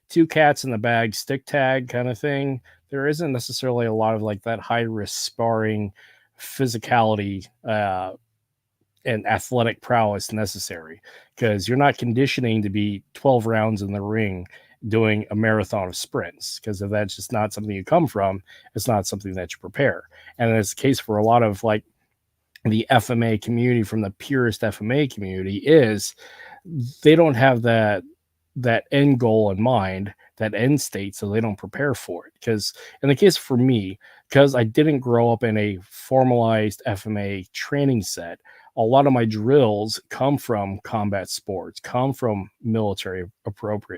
two cats in the bag, stick tag kind of thing, there isn't necessarily a lot of like that high risk sparring physicality and athletic prowess necessary, because you're not conditioning to be 12 rounds in the ring doing a marathon of sprints, because if that's just not something you come from, it's not something that you prepare. And it's the case for a lot of like the FMA community, from the purest FMA community, is they don't have that end goal in mind, that end state, so they don't prepare for it. Because in the case for me, because I didn't grow up in a formalized FMA training set, a lot of my drills come from combat sports, come from military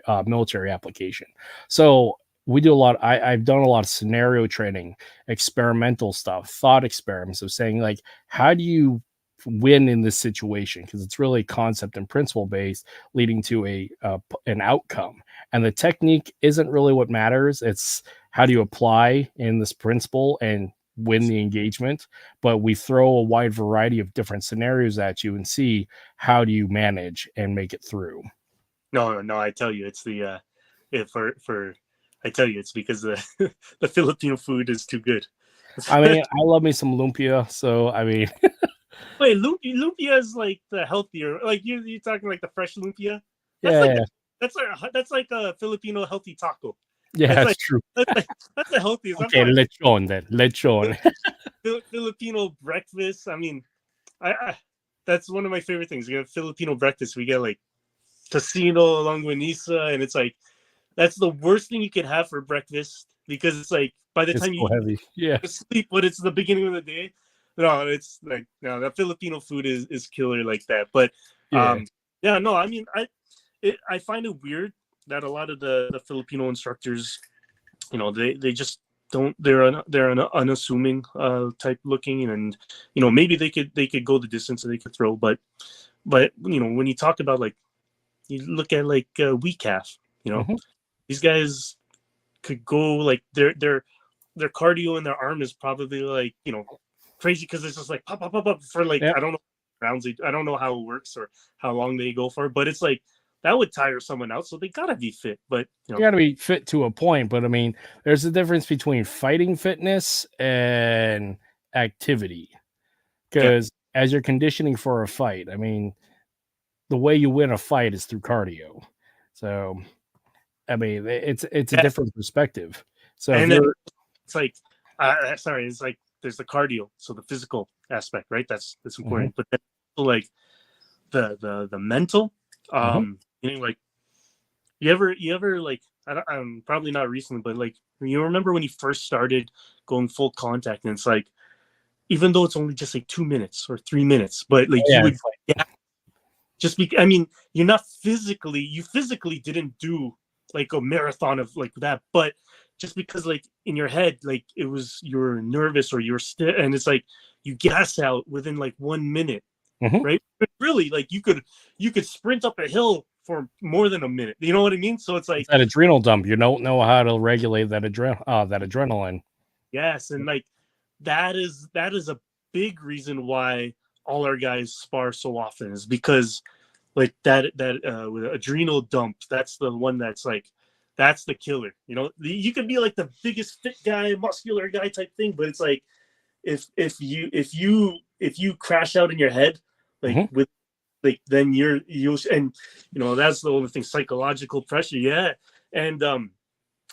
application. So we do a lot. I've done a lot of scenario training, experimental stuff, thought experiments of saying like, how do you win in this situation? Because it's really concept and principle based, leading to an outcome. And the technique isn't really what matters. It's how do you apply in this principle and win the engagement. But we throw a wide variety of different scenarios at you and see how do you manage and make it through. no. I tell you, it's the for I tell you, it's because the the Filipino food is too good. I mean, I love me some lumpia, so I mean, Wait, lumpia is like the healthier. Like you're talking like the fresh lumpia. That's like yeah, that's like a Filipino healthy taco. yeah, That's that's like true. that's the healthiest. I'm Okay, talking lechon then, lechon. Filipino breakfast. I mean, I that's one of my favorite things. We get Filipino breakfast. We get like tocino, longanisa, and it's like that's the worst thing you could have for breakfast because it's like by the It's time so you heavy. Yeah, sleep, but it's the beginning of the day. No, it's like no, the Filipino food is killer like that. But yeah. yeah, no, I mean, I find it weird that a lot of the Filipino instructors, they just don't. They're an unassuming type looking, and maybe they could go the distance and they could throw, but when you talk about like you look at like weak calf, Mhm. these guys could go like their cardio in their arm is probably like crazy because it's just like pop pop pop pop for like Yep. I don't know rounds. I don't know how it works or how long they go for, but it's like that would tire someone out. So they gotta be fit. But You got to be fit to a point, but I mean, there's a difference between fighting fitness and activity. yeah, Because as you're conditioning for a fight, I mean, the way you win a fight is through cardio. So, I mean, it's a yeah. different perspective. So if And then you're, it's like sorry, it's like there's the cardio, so the physical aspect, right? That's Mhm, important. But then also, like the mental, mhm. like you ever like I'm probably not recently, but like you remember when you first started going full contact, and it's like even though it's only just like 2 minutes or 3 minutes, but like you Yeah, would, it's like, yeah, just be, I mean, you're not physically, you physically didn't do like a marathon of like that, but just because like in your head, like it was, you're nervous or you're still, and it's like you gas out within like 1 minute, mhm. right? But really, like you could sprint up a hill for more than a minute. You know what I mean? So it's It's like, that adrenal dump. You don't know how to regulate that adrenaline. yes, and like that is a big reason why all our guys spar so often, is because like that with adrenal dump, that's the one that's like, that's the killer. You know, you can be like the biggest fit guy, muscular guy type thing, but it's like if you crash out in your head, like Mhm. with like, then you'll, and you know, that's the only thing, psychological pressure, yeah. And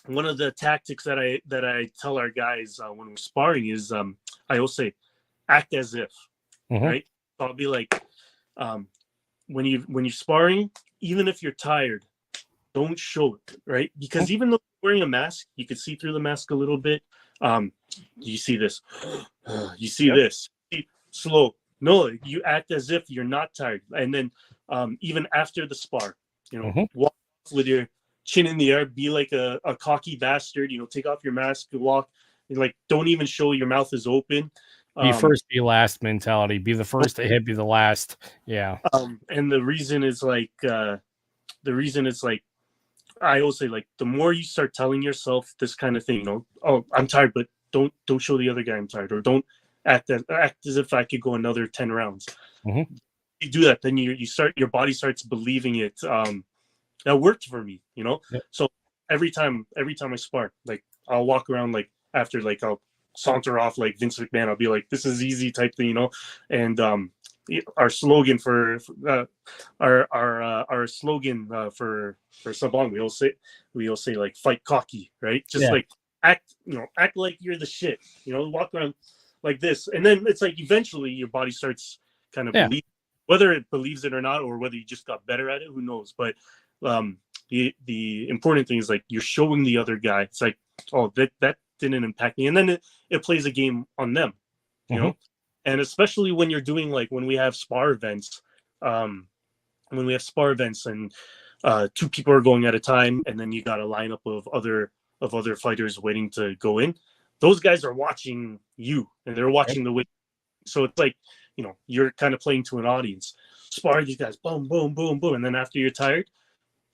one of the tactics that I tell our guys when we're sparring is, I will say, act as if, Mhm. right? So I'll be like, um, when you're sparring, even if you're tired, don't show it, right? Mhm. Because even though you're wearing a mask, you can see through the mask a little bit. You see this, you see Yep. this, slow. No, you act as if you're not tired, and then even after the spar, you know, Mhm. walk with your chin in the air, be like a cocky bastard. You know, take off your mask, walk, and like don't even show your mouth is open. Be Um, first, be last mentality. Be the first to hit, be the last. Yeah. and the reason is like I always say, like, the more you start telling yourself this kind of thing, you know, oh, I'm tired, but don't show the other guy I'm tired, or don't act as if I could go another 10 rounds. Mhm. You do that, then you start, your body starts believing it. That worked for me, you know. Yep. So every time I spar, like I'll walk around, like after, like I'll saunter off like Vince McMahon. I'll be like, this is easy type thing, you know. And our slogan for our slogan for Sabong, we'll say like, fight cocky, right? Just Yeah. like act like you're the shit, you know, walk around like this, and then it's like eventually your body starts kind of Yeah. believing, whether it believes it or not, or whether you just got better at it, who knows. But the important thing is, like, you're showing the other guy, it's like, oh, that didn't impact me, and then it plays a game on them, you Mhm. know. And especially when you're doing, like, when we have spar events, um and two people are going at a time, and then you got a lineup of other fighters waiting to go in. Those guys are watching you, and they're Yep. watching the way. So it's like, you know, you're kind of playing to an audience. Spar these guys, boom, boom, boom, boom, and then after you're tired,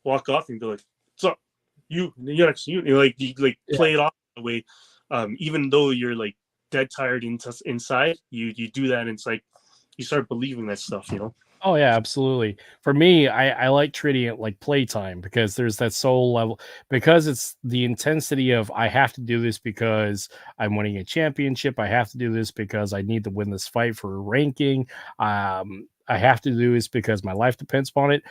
walk off and be like, "What's up, you?" And you like, you Yeah. play it off the way, even though you're like dead tired inside. You do that, and it's like you start believing that stuff, you know. Oh yeah, absolutely. For me, I like treating it like playtime because there's that soul level, because it's the intensity of, I have to do this because I'm winning a championship. I have to do this because I need to win this fight for ranking. I have to do this because my life depends upon it.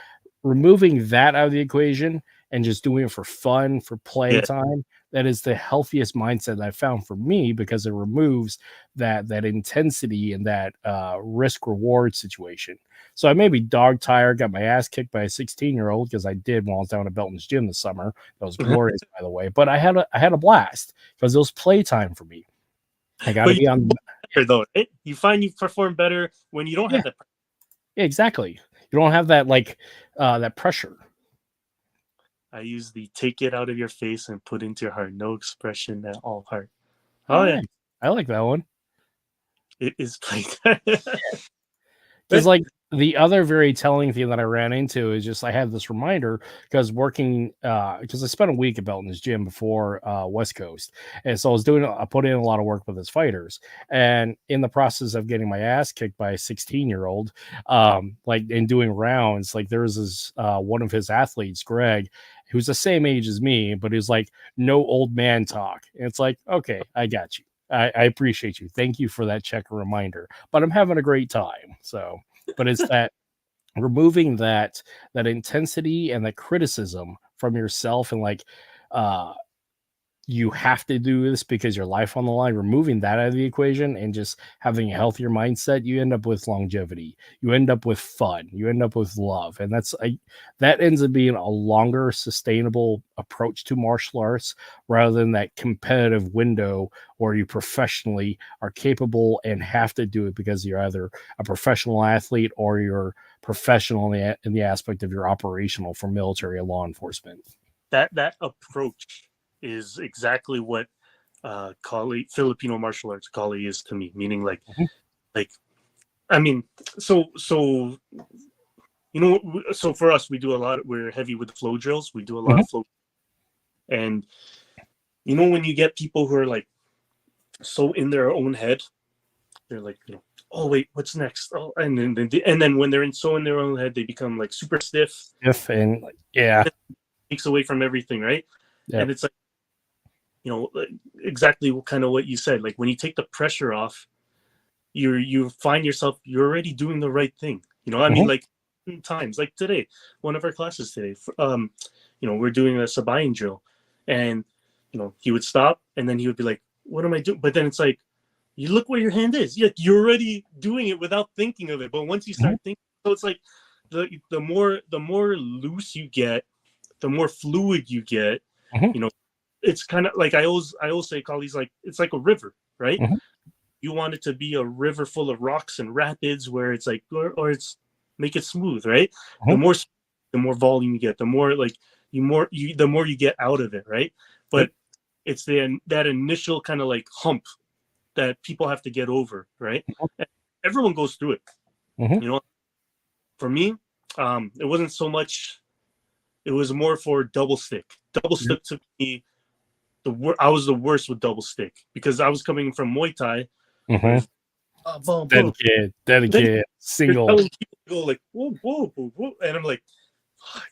Removing that out of the equation and just doing it for fun, for Yeah, playtime, that is the healthiest mindset I found for me, because it removes that intensity and that risk reward situation. So I may be dog tired, got my ass kicked by a 16-year-old, because I did while I was down at Belton's gym this summer. That was mhm. glorious, by the way. But I had a blast because it was playtime for me. I got to But you be on. better though, right? You find you perform better when you don't Yeah, have that. yeah, exactly. You don't have that, like, that pressure. I use the take it out of your face and put into your heart. No expression at all heart. Oh, Oh yeah, nice. I like that one. it is like Because, but like, the other very telling thing that I ran into is just, I had this reminder, because working, because I spent a week at Belton's gym before West Coast, and so I put in a lot of work with his fighters, and in the process of getting my ass kicked by a 16-year-old, like, in doing rounds, like, there was this one of his athletes, Greg, who's the same age as me, but he's like, no old man talk. And it's like, okay, I got you. I appreciate you. Thank you for that check reminder. But I'm having a great time. So, but it's that removing that intensity and that criticism from yourself, and like, uh you have to do this because your life on the line, removing that out of the equation and just having a healthier mindset, you end up with longevity. You end up with fun. You end up with love. And that ends up being a longer, sustainable approach to martial arts rather than that competitive window where you professionally are capable and have to do it because you're either a professional athlete or you're professional in the aspect of your operational for military and law enforcement. That approach is exactly what Kali, Filipino martial arts Kali is to me. Meaning, like I mean, so so for us, we do a lot. We're heavy with the flow drills. We do a lot Mhm. of flow, and when you get people who are like so in their own head, they're like, oh wait, what's next? Oh, and then when they're in their own head, they become like super stiff. If and yeah, It takes away from everything, right? yep. And it's like, exactly kind of what you said. Like when you take the pressure off, you find yourself, you're already doing the right thing. I mean, Mhm. like times like today, one of our classes today, we're doing a sabayang drill, and he would stop, and then he would be like, "What am I doing?" But then it's like, you look where your hand is. Yeah, you're already doing it without thinking of it. But once you Mhm. start thinking, so it's like the more loose you get, the more fluid you get. Mhm. You know, it's kind of like I always say, Kali's like it's like a river, right? Mhm. You want it to be a river full of rocks and rapids where it's like, or it's make it smooth, right? the Mhm. more the more volume you get, the more like the more you get out of it, right? Yep. But it's that initial kind of like hump that people have to get over, right? And everyone goes through it. Mhm. you know for me, it wasn't so much, it was more for double stick. Double Yep. stick took me I was the worst with double stick because I was coming from Muay Thai where Mhm. it's boom boom. Then Dedicated, you're single. telling people to go like whoa whoa whoa whoa, and I'm like,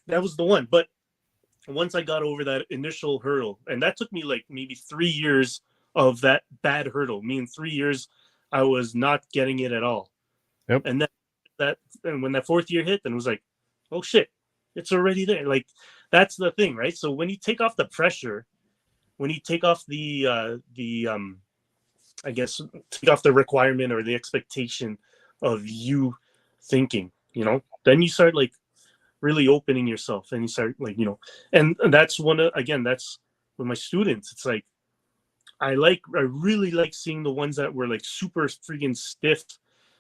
that was the one. But once I got over that initial hurdle, and that took me like maybe 3 years of that bad hurdle. Me in 3 years, I was not getting it at all. Yep. And then and when that fourth year hit, then it was like, oh shit, it's already there. Like that's the thing, right? So when you take off the pressure, when you take off the I guess take off the requirement or the expectation of you thinking, then you start like really opening yourself, and you start like, and that's that's with my students. It's like I really like seeing the ones that were like super freaking stiff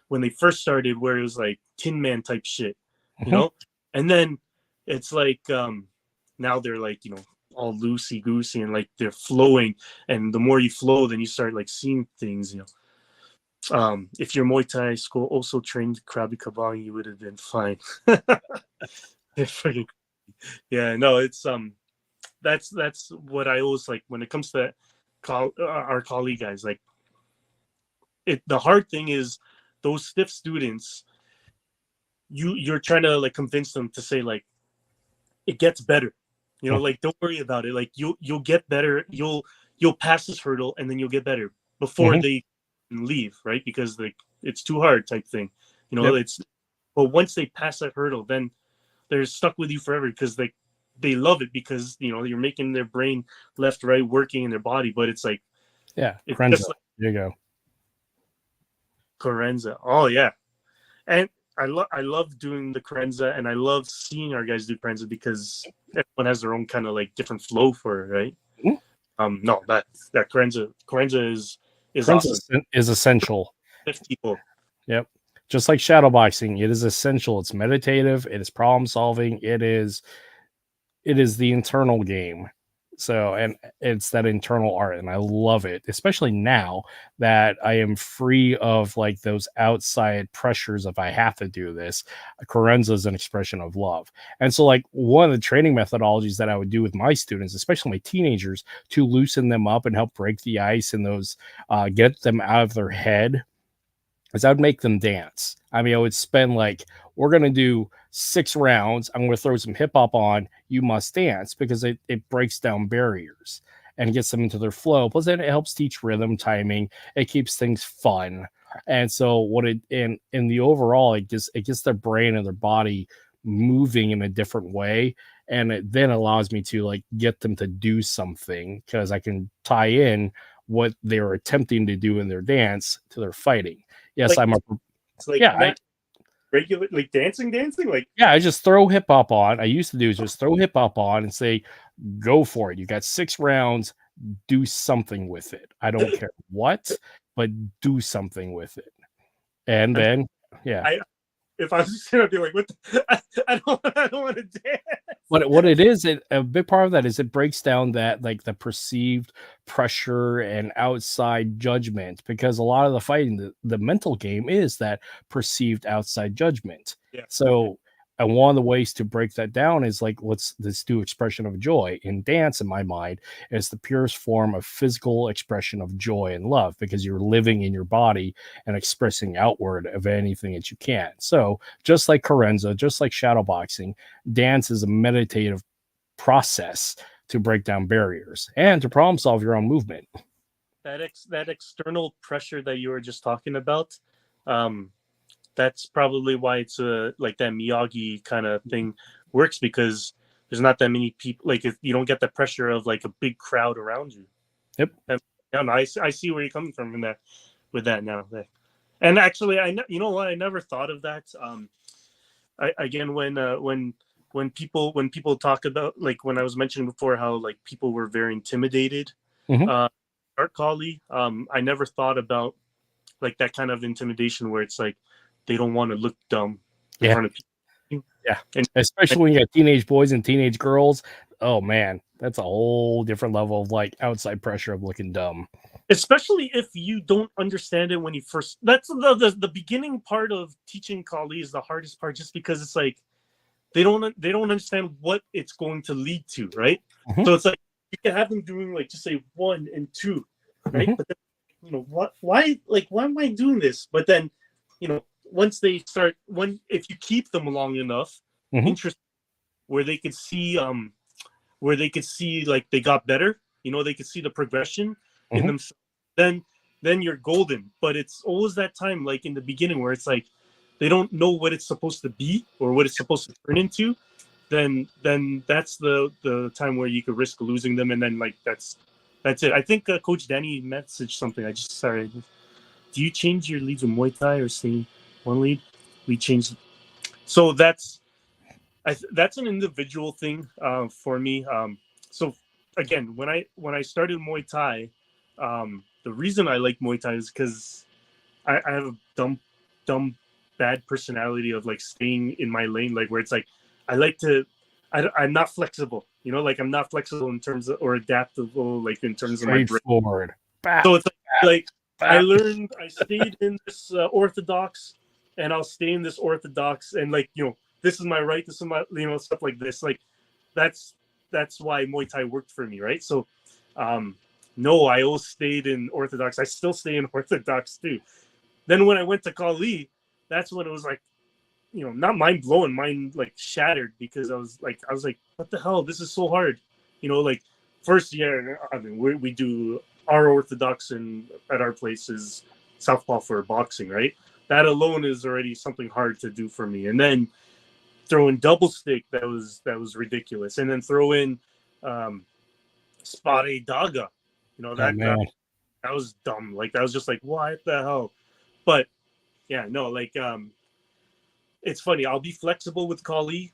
when they first started, where it was like Tin Man type shit, you Mhm. know, and then it's like now they're like all loosey goosey and like they're flowing, and the more you flow, then you start like seeing things, if your Muay Thai school also trained Krabi Kabang, you would have been fine. It's freaking, yeah, no, it's that's what I always like when it comes to our colleague guys. Like the hard thing is those stiff students. You're trying to like convince them to say like it gets better. Mhm. Like don't worry about it. Like you'll get better. You'll pass this hurdle and then you'll get better before Mhm. they leave, right? Because like it's too hard type thing. Yep. It's but once they pass that hurdle, then they're stuck with you forever because they love it because you're making their brain left right working in their body. But it's like Yeah. it's Krenza. just like There you go. Corenza. Oh yeah, and I love doing the Corenza, and I love seeing our guys do Corenza because everyone has their own kind of like different flow for it, right? Mhm. No, that Corenza is Krenza awesome. is essential. 50 people. Yep. Just like shadow boxing, it is essential. It's meditative. It is problem solving. It is the internal game. So, and it's that internal art, and I love it, especially now that I am free of like those outside pressures of I have to do this. Carenza is an expression of love. And so, like, one of the training methodologies that I would do with my students, especially my teenagers, to loosen them up and help break the ice and those get them out of their head is I would make them dance. I mean, I would spend like, we're going to do 6 rounds. I'm going to throw some hip hop on. You must dance because it breaks down barriers and gets them into their flow. Plus, then it helps teach rhythm, timing. It keeps things fun. And so, what it in the overall, it gets their brain and their body moving in a different way. and it then allows me to like get them to do something because I can tie in what they're attempting to do in their dance to their fighting. Yes, Like I'm a it's like yeah, not regular, like dancing, like I just throw hip hop on. I used to do is just throw hip hop on and say, go for it. You got 6 rounds, do something with it. I don't care what, but do something with it. And I'm, then, yeah. I if I was just gonna be like, what? I don't want to dance. What it is, a big part of that is it breaks down that like the perceived pressure and outside judgment because a lot of the fighting, the mental game is that perceived outside judgment. Yeah. So, and one of the ways to break that down is like let's do expression of joy in dance. In my mind, is the purest form of physical expression of joy and love because you're living in your body and expressing outward of anything that you can. So, just like Carenza, just like shadowboxing, dance is a meditative process to break down barriers and to problem solve your own movement. That external pressure that you were just talking about, that's probably why it's like that Miyagi kind of thing works because there's not that many people. Like if you don't get the pressure of like a big crowd around you. Yep. And, yeah, no, I see where you're coming from in that with that now. And actually, you know what? I never thought of that. Again, when people talk about like when I was mentioning before how like people were very intimidated, Mhm. Art Kali, I never thought about like that kind of intimidation where it's like they don't want to look dumb in Yeah. front of people. Yeah. And Especially when you got teenage boys and teenage girls. Oh man, that's a whole different level of like outside pressure of looking dumb. especially if you don't understand it when you first, that's the beginning part of teaching Kali is the hardest part just because it's like they don't understand what it's going to lead to, right? Mhm. So it's like you can have them doing like just say 1 and 2, right? Mhm. But then, why am I doing this? But then, once they start, if you keep them long enough, Mhm. interest where they could see like they got better, they could see the progression in Mhm. themselves, then you're golden. But it's always that time like in the beginning where it's like they don't know what it's supposed to be or what it's supposed to turn into, then that's the time where you could risk losing them, and then like that's it. I think Coach Danny messaged something. I just sorry. Do you change your leads with Muay Thai or stay one lead? We changed. So that's an individual thing for me. So again, when I started Muay Thai, the reason I like Muay Thai is because I have a dumb, bad personality of like staying in my lane, like where it's like I like to. I'm not flexible, like I'm not flexible in terms of or adaptable, like in terms of my brain. Straightforward. Bap, So it's like bap. I stayed in this orthodox, and I'll stay in this orthodox, and like this is my right, this is my stuff like this. Like that's why Muay Thai worked for me, right? So, no, I always stayed in orthodox. I still stay in orthodox too. Then when I went to Kali, that's when it was like, not mind blowing, mind like shattered because I was like, what the hell? This is so hard. Like first year, I mean, we do our orthodox and at our place is southpaw for boxing, right? That alone is already something hard to do for me. And then throw in double stick, that was ridiculous. And then throw in spade daga, Oh man. that was dumb. Like that was just like what the hell. But yeah, no, like it's funny. I'll be flexible with Kali,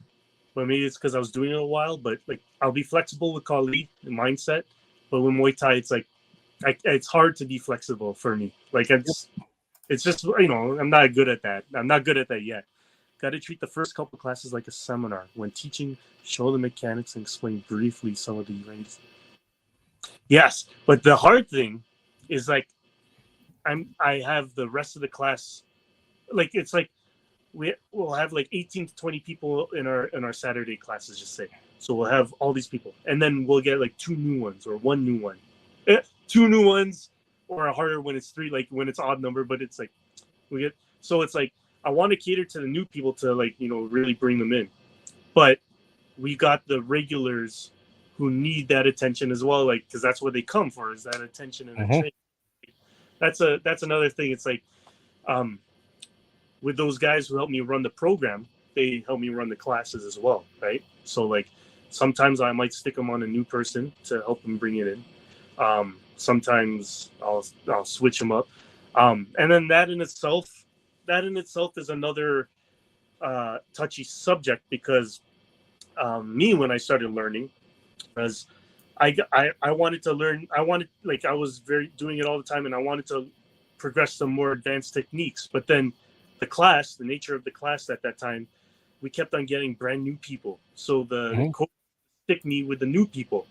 but maybe it's because I was doing it a while. But like I'll be flexible with Kali mindset, but with Muay Thai, it's like it's hard to be flexible for me. Like it's just I'm not good at that. I'm not good at that yet. Got to treat the first couple classes like a seminar. When teaching, show the mechanics and explain briefly some of the ranges. Yes, but the hard thing is like I have the rest of the class. Like it's like we'll have like 18 to 20 people in our Saturday classes, just say. So we'll have all these people, and then we'll get like 2 new ones or 1 new one, 2 new ones, or a harder when it's 3, like when it's odd number, but it's like we get. So it's like I want to cater to the new people to like really bring them in, but we got the regulars who need that attention as well, like because that's what they come for is that attention and Mhm. attention. That's another thing. It's like um, with those guys who help me run the program, they help me run the classes as well, right? So like Sometimes I might stick them on a new person to help them bring it in. Sometimes I'll switch them up, and then that in itself is another touchy subject because me when I started learning, as I wanted to learn. I wanted like I was very doing it all the time, and I wanted to progress some more advanced techniques. But then the nature of the class at that time, we kept on getting brand new people. So the coach stick me with the new people,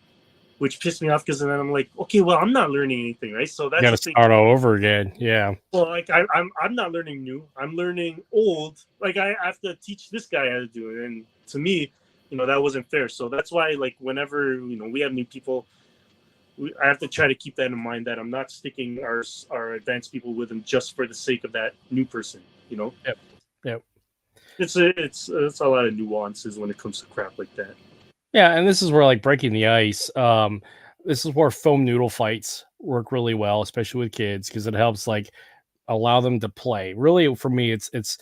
which pissed me off because then I'm like, okay, well, I'm not learning anything, right? So You that's got to the thing. start all over again. Yeah. Well, like I'm not learning new. I'm learning old. Like I have to teach this guy how to do it, and to me, that wasn't fair. So that's why, like, whenever we have new people, I have to try to keep that in mind that I'm not sticking our advanced people with them just for the sake of that new person. Yep. Yep. It's a lot of nuances when it comes to crap like that. Yeah, and this is where like breaking the ice. This is where foam noodle fights work really well, especially with kids, because it helps like allow them to play. Really, for me, it's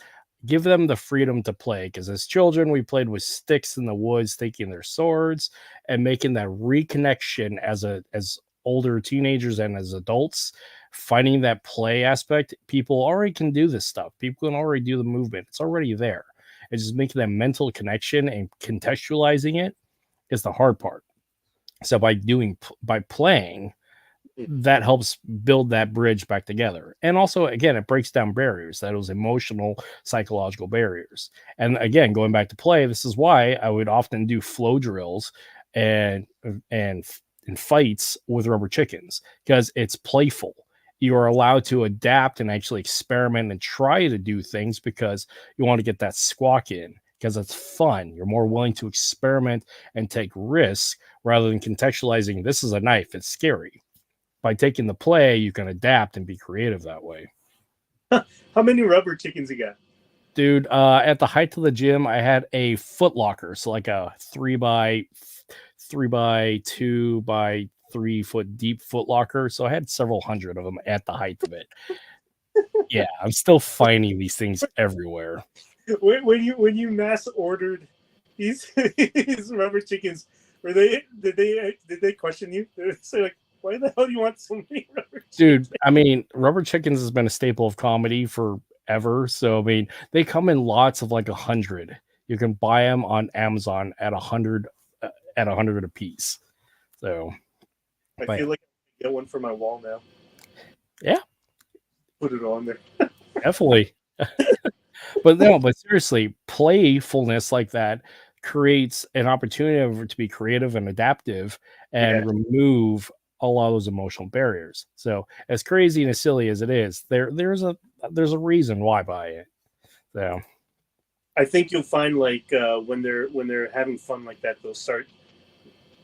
give them the freedom to play. Because as children, we played with sticks in the woods, taking their swords and making that reconnection as older teenagers and as adults, finding that play aspect. People already can do this stuff. People can already do the movement. It's already there. It's just making that mental connection and contextualizing it is the hard part. So by playing, that helps build that bridge back together. And also, again, it breaks down barriers, those emotional, psychological barriers. And again, going back to play, this is why I would often do flow drills and and fights with rubber chickens, because it's playful. You are allowed to adapt and actually experiment and try to do things because you want to get that squawk in, because it's fun. You're more willing to experiment and take risks rather than contextualizing this is a knife, it's scary. By taking the play, you can adapt and be creative that way. How many rubber chickens you got? Dude, at the height of the gym, I had a foot locker, so like a 3 by 2 by 3 foot deep foot locker. So I had several hundred of them at the height of it. Yeah, I'm still finding these things everywhere. When you mass ordered these rubber chickens, did they question you? Did they say like, why the hell do you want so many rubber chickens? Dude, I mean, rubber chickens has been a staple of comedy forever. So I mean, they come in lots of like 100. You can buy them on Amazon at 100 a piece. So I feel like I get one for my wall now. Yeah, put it on there. Definitely. But seriously, playfulness like that creates an opportunity to be creative and adaptive and remove a lot of those emotional barriers. So as crazy and as silly as it is, there's a reason why buy it. So I think you'll find like when they're having fun like that, they'll start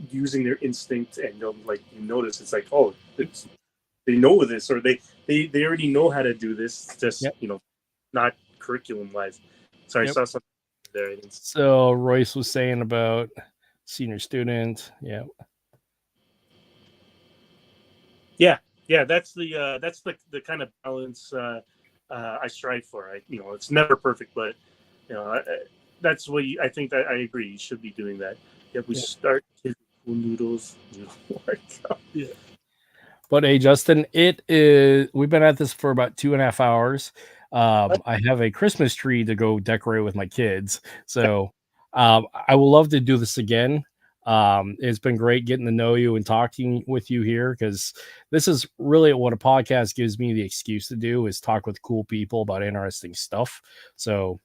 using their instinct, and they'll like notice it's like, oh, they know this, or they already know how to do this. Just not curriculum wise. Sorry, I saw something there. So Royce was saying about senior student. Yeah. That's the kind of balance I strive for. It's never perfect, but that's what I think that I agree. You should be doing that. We start kids with noodles. Yeah. But hey, Justin, we've been at this for about 2.5 hours. I have a Christmas tree to go decorate with my kids. So I would love to do this again. It's been great getting to know you and talking with you here, because this is really what a podcast gives me the excuse to do, is talk with cool people about interesting stuff. So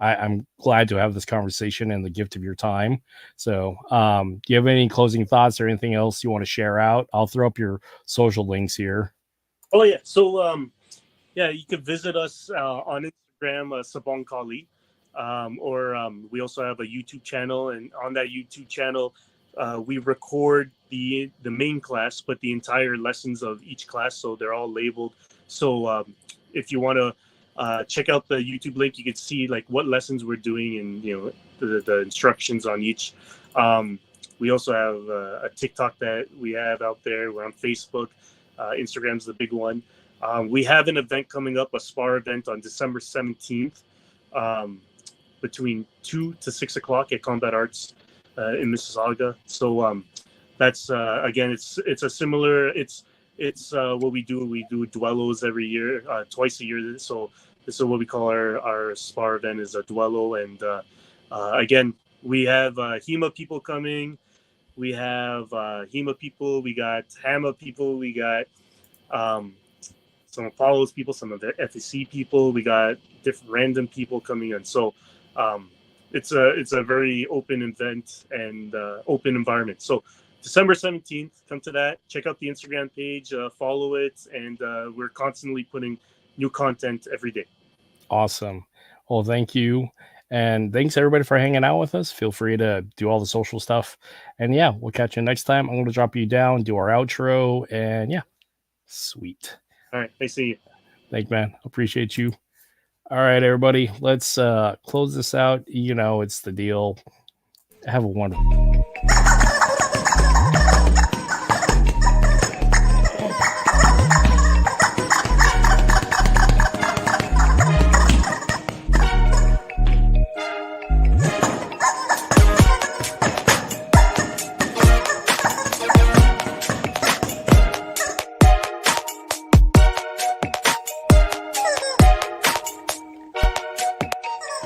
I'm glad to have this conversation and the gift of your time. So do you have any closing thoughts or anything else you want to share out? I'll throw up your social links here. Oh yeah. So you could visit us on Instagram, Sabong Kali. Or we also have a YouTube channel, and on that YouTube channel, we record the main class, but the entire lessons of each class, so they're all labeled. So if you want to check out the YouTube link, you can see like what lessons we're doing, and the instructions on each. We also have a TikTok that we have out there. We're on Facebook. Instagram's the big one. We have an event coming up, a spar event on December 17th. Between 2 to 6 o'clock at Combat Arts in Mississauga. So that's again, it's a similar. It's what we do. We do duellos every year, twice a year. So this is what we call our spar event is a duello, and again, we have HEMA people coming. We have HEMA people. We got HAMA people. We got um, some Apollo's people, some of the FEC people. We got different random people coming in. So it's a very open event and open environment. So December 17th, come to that. Check out the Instagram page, follow it, and we're constantly putting new content every day. Awesome. Well, thank you. And thanks everybody for hanging out with us. Feel free to do all the social stuff. And yeah, we'll catch you next time. I'm going to drop you down, do our outro. And yeah, sweet. All right. Nice seeing you. Thank you, man. Appreciate you. All right, everybody. Let's close this out. You know, it's the deal. Have a wonderful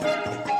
Bye.